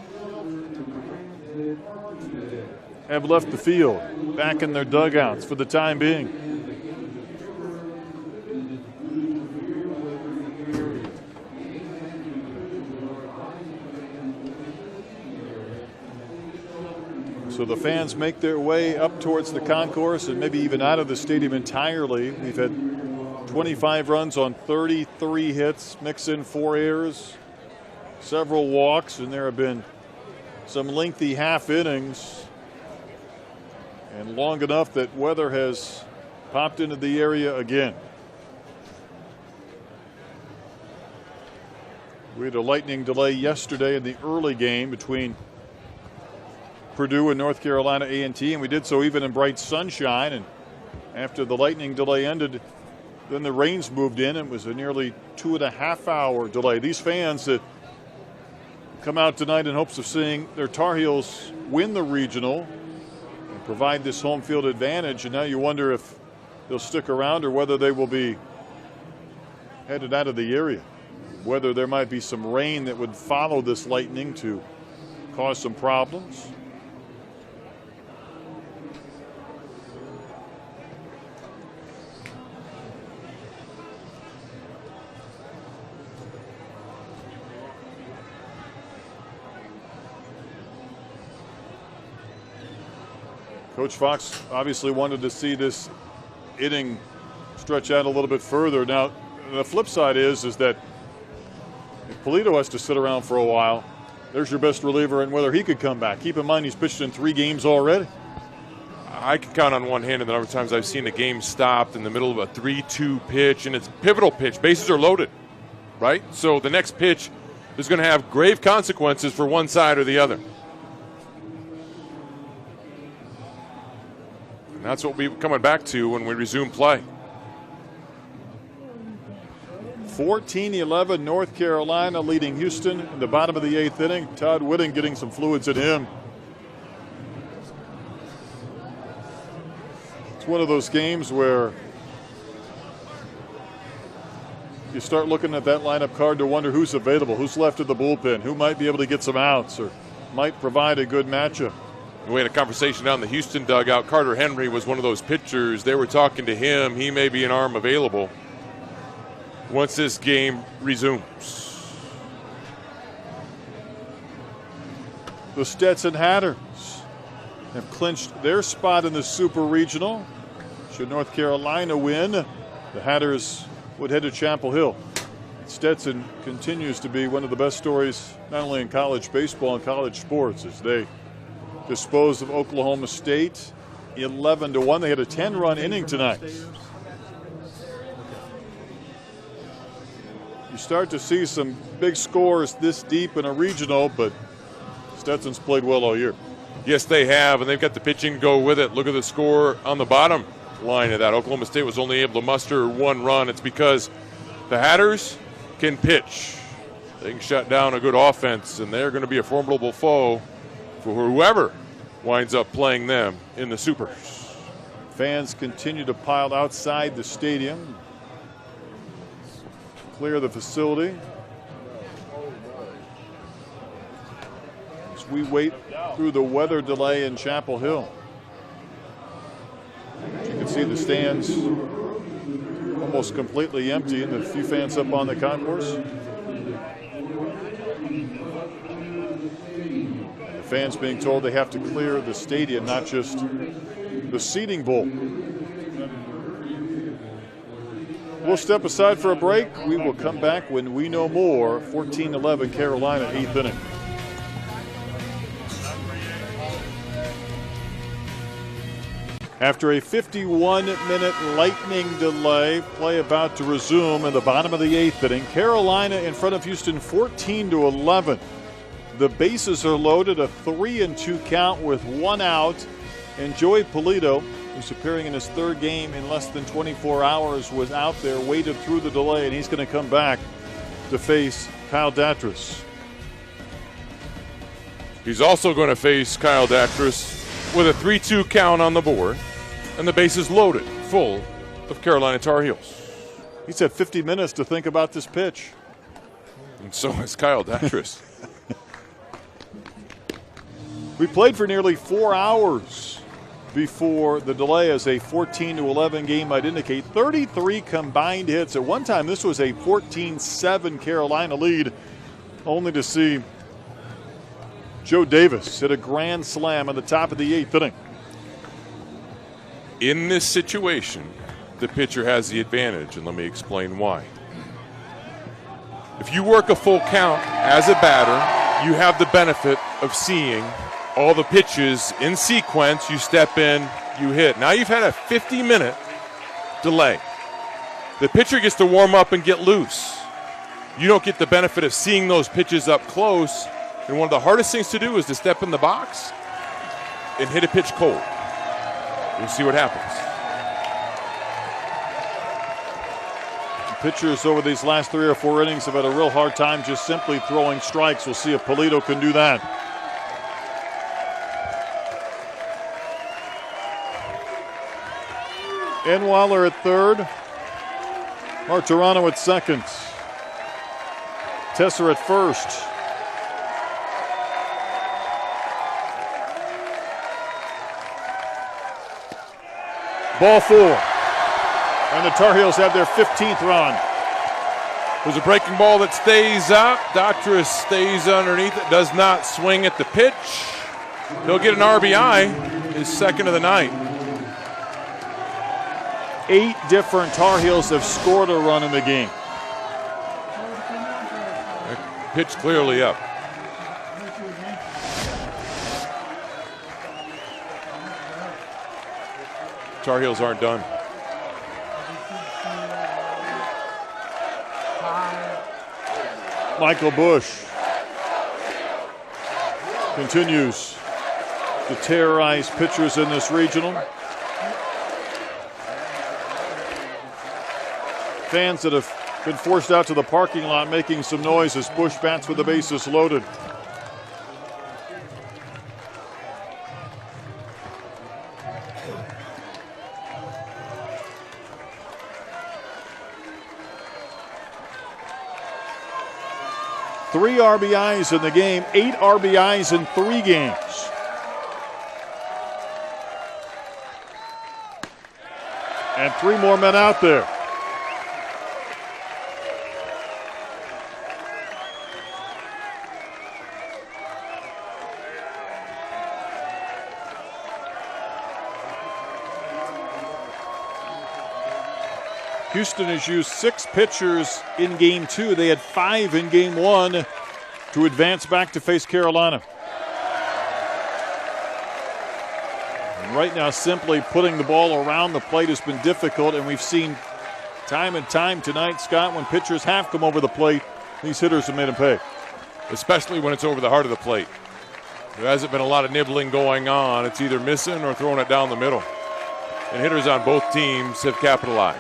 have left the field, back in their dugouts for the time being. So the fans make their way up towards the concourse and maybe even out of the stadium entirely. We've had 25 runs on 33 hits, mix in 4 errors, several walks, and there have been some lengthy half innings. And long enough that weather has popped into the area again. We had a lightning delay yesterday in the early game between Purdue and North Carolina A&T, and we did so even in bright sunshine. And after the lightning delay ended, then the rains moved in, and it was a nearly 2.5-hour delay. These fans that come out tonight in hopes of seeing their Tar Heels win the regional and provide this home field advantage, and now you wonder if they'll stick around or whether they will be headed out of the area, whether there might be some rain that would follow this lightning to cause some problems. Coach Fox obviously wanted to see this inning stretch out a little bit further. Now, the flip side is that if Polito has to sit around for a while, there's your best reliever and whether he could come back. Keep in mind he's pitched in 3 games already. I can count on one hand the number of times I've seen a game stopped in the middle of a 3-2 pitch, and it's a pivotal pitch. Bases are loaded, right? So the next pitch is going to have grave consequences for one side or the other. And that's what we'll be coming back to when we resume play. 14-11 North Carolina leading Houston in the bottom of the 8th inning. Todd Whitting getting some fluids in him. It's one of those games where you start looking at that lineup card to wonder who's available, who's left at the bullpen, who might be able to get some outs or might provide a good matchup. We had a conversation down in the Houston dugout. Carter Henry was one of those pitchers. They were talking to him. He may be an arm available once this game resumes. The Stetson Hatters have clinched their spot in the Super Regional. Should North Carolina win, the Hatters would head to Chapel Hill. Stetson continues to be one of the best stories, not only in college baseball and college sports, as they disposed of Oklahoma State 11-1. They had a 10-run inning tonight. You start to see some big scores this deep in a regional, but Stetson's played well all year. Yes, they have, and they've got the pitching to go with it. Look at the score on the bottom line of that. Oklahoma State was only able to muster 1 run. It's because the Hatters can pitch. They can shut down a good offense, and they're going to be a formidable foe for whoever winds up playing them in the Supers. Fans continue to pile outside the stadium, clear the facility. As we wait through the weather delay in Chapel Hill. You can see the stands almost completely empty and a few fans up on the concourse. The fans being told they have to clear the stadium, not just the seating bowl. We'll step aside for a break. We will come back when we know more. 14-11 Carolina, 8th inning. After a 51-minute lightning delay, play about to resume in the bottom of the 8th inning. Carolina in front of Houston 14-11. The bases are loaded, a 3-2 count with 1 out. And Joey Polito, who's appearing in his 3rd game in less than 24 hours, was out there, waited through the delay, and he's going to come back to face Kyle Datras. He's also going to face Kyle Datras with a 3-2 count on the board, and the bases loaded, full of Carolina Tar Heels. He's had 50 minutes to think about this pitch. And so has Kyle Datras. We played for nearly 4 hours before the delay as a 14-11 game might indicate. 33 combined hits. At one time, this was a 14-7 Carolina lead, only to see Joe Davis hit a grand slam on the top of the 8th inning. In this situation, the pitcher has the advantage, and let me explain why. If you work a full count as a batter, you have the benefit of seeing all the pitches in sequence. You step in, you hit. Now you've had a 50-minute delay. The pitcher gets to warm up and get loose. You don't get the benefit of seeing those pitches up close. And one of the hardest things to do is to step in the box and hit a pitch cold. We'll see what happens. Pitchers over these last 3 or 4 innings have had a real hard time just simply throwing strikes. We'll see if Polito can do that. Enweiler at 3rd. Martirano at 2nd. Tesser at 1st. Ball 4. And the Tar Heels have their 15th run. There's a breaking ball that stays up. Datras stays underneath it, does not swing at the pitch. He'll get an RBI, his 2nd of the night. 8 different Tar Heels have scored a run in the game. Pitch clearly up. Tar Heels aren't done. Michael Bush continues to terrorize pitchers in this regional. Fans that have been forced out to the parking lot making some noise as Bush bats with the bases loaded. Three RBIs in the game, 8 RBIs in 3 games. And 3 more men out there. Houston has used 6 pitchers in game 2. They had 5 in game 1 to advance back to face Carolina. And right now, simply putting the ball around the plate has been difficult, and we've seen time and time tonight, Scott, when pitchers have come over the plate, these hitters have made them pay. Especially when it's over the heart of the plate. There hasn't been a lot of nibbling going on. It's either missing or throwing it down the middle. And hitters on both teams have capitalized.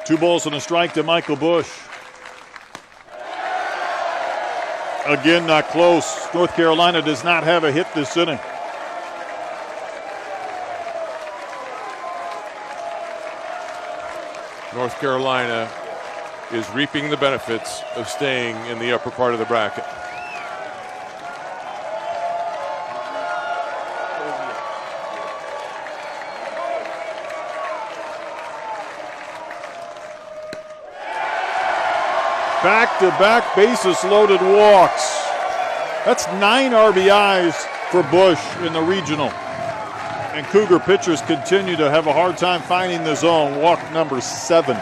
2 balls and a strike to Michael Bush. Again, not close. North Carolina does not have a hit this inning. North Carolina is reaping the benefits of staying in the upper part of the bracket. Back-to-back bases-loaded walks. That's 9 RBIs for Bush in the regional. And Cougar pitchers continue to have a hard time finding the zone. Walk number 7.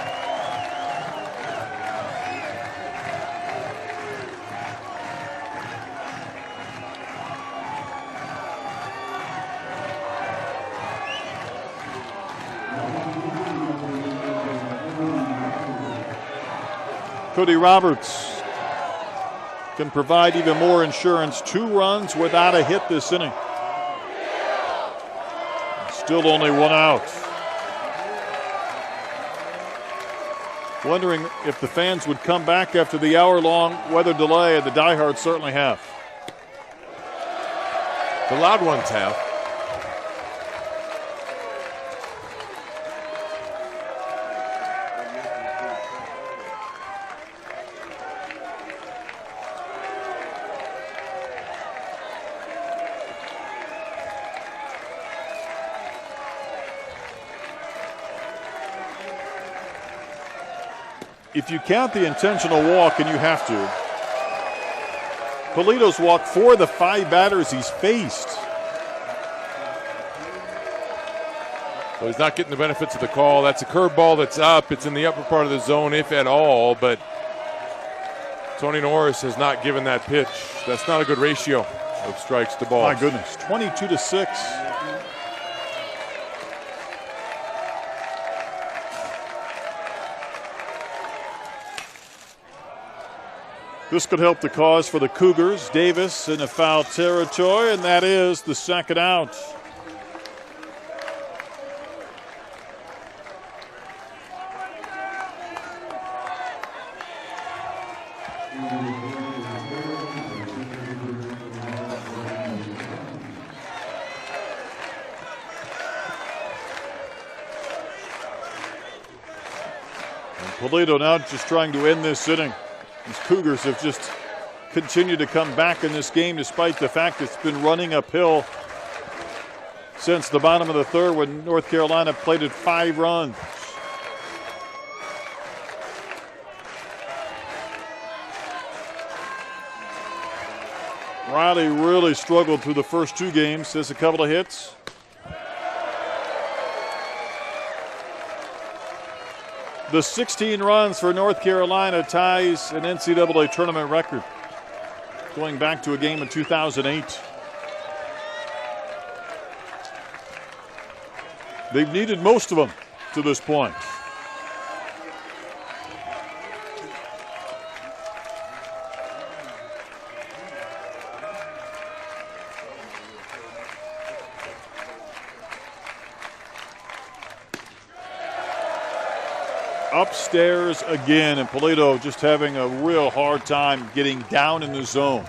Cody Roberts can provide even more insurance. 2 runs without a hit this inning. Still only 1 out. Wondering if the fans would come back after the hour-long weather delay, and the diehards certainly have. The loud ones have. If you count the intentional walk, and you have to, Polito's walked 4 of the 5 batters he's faced. So he's not getting the benefits of the call. That's a curveball that's up. It's in the upper part of the zone, if at all, but Tony Norris has not given that pitch. That's not a good ratio of strikes to balls. My goodness, 22-6. This could help the cause for the Cougars. Davis in a foul territory, and that is the second out. And Polito now just trying to end this inning. These Cougars have just continued to come back in this game despite the fact it's been running uphill since the bottom of the 3rd when North Carolina plated 5 runs. Riley really struggled through the first 2 games. Has a couple of hits. The 16 runs for North Carolina ties an NCAA tournament record, going back to a game in 2008. They've needed most of them to this point. Upstairs again, and Polito just having a real hard time getting down in the zone.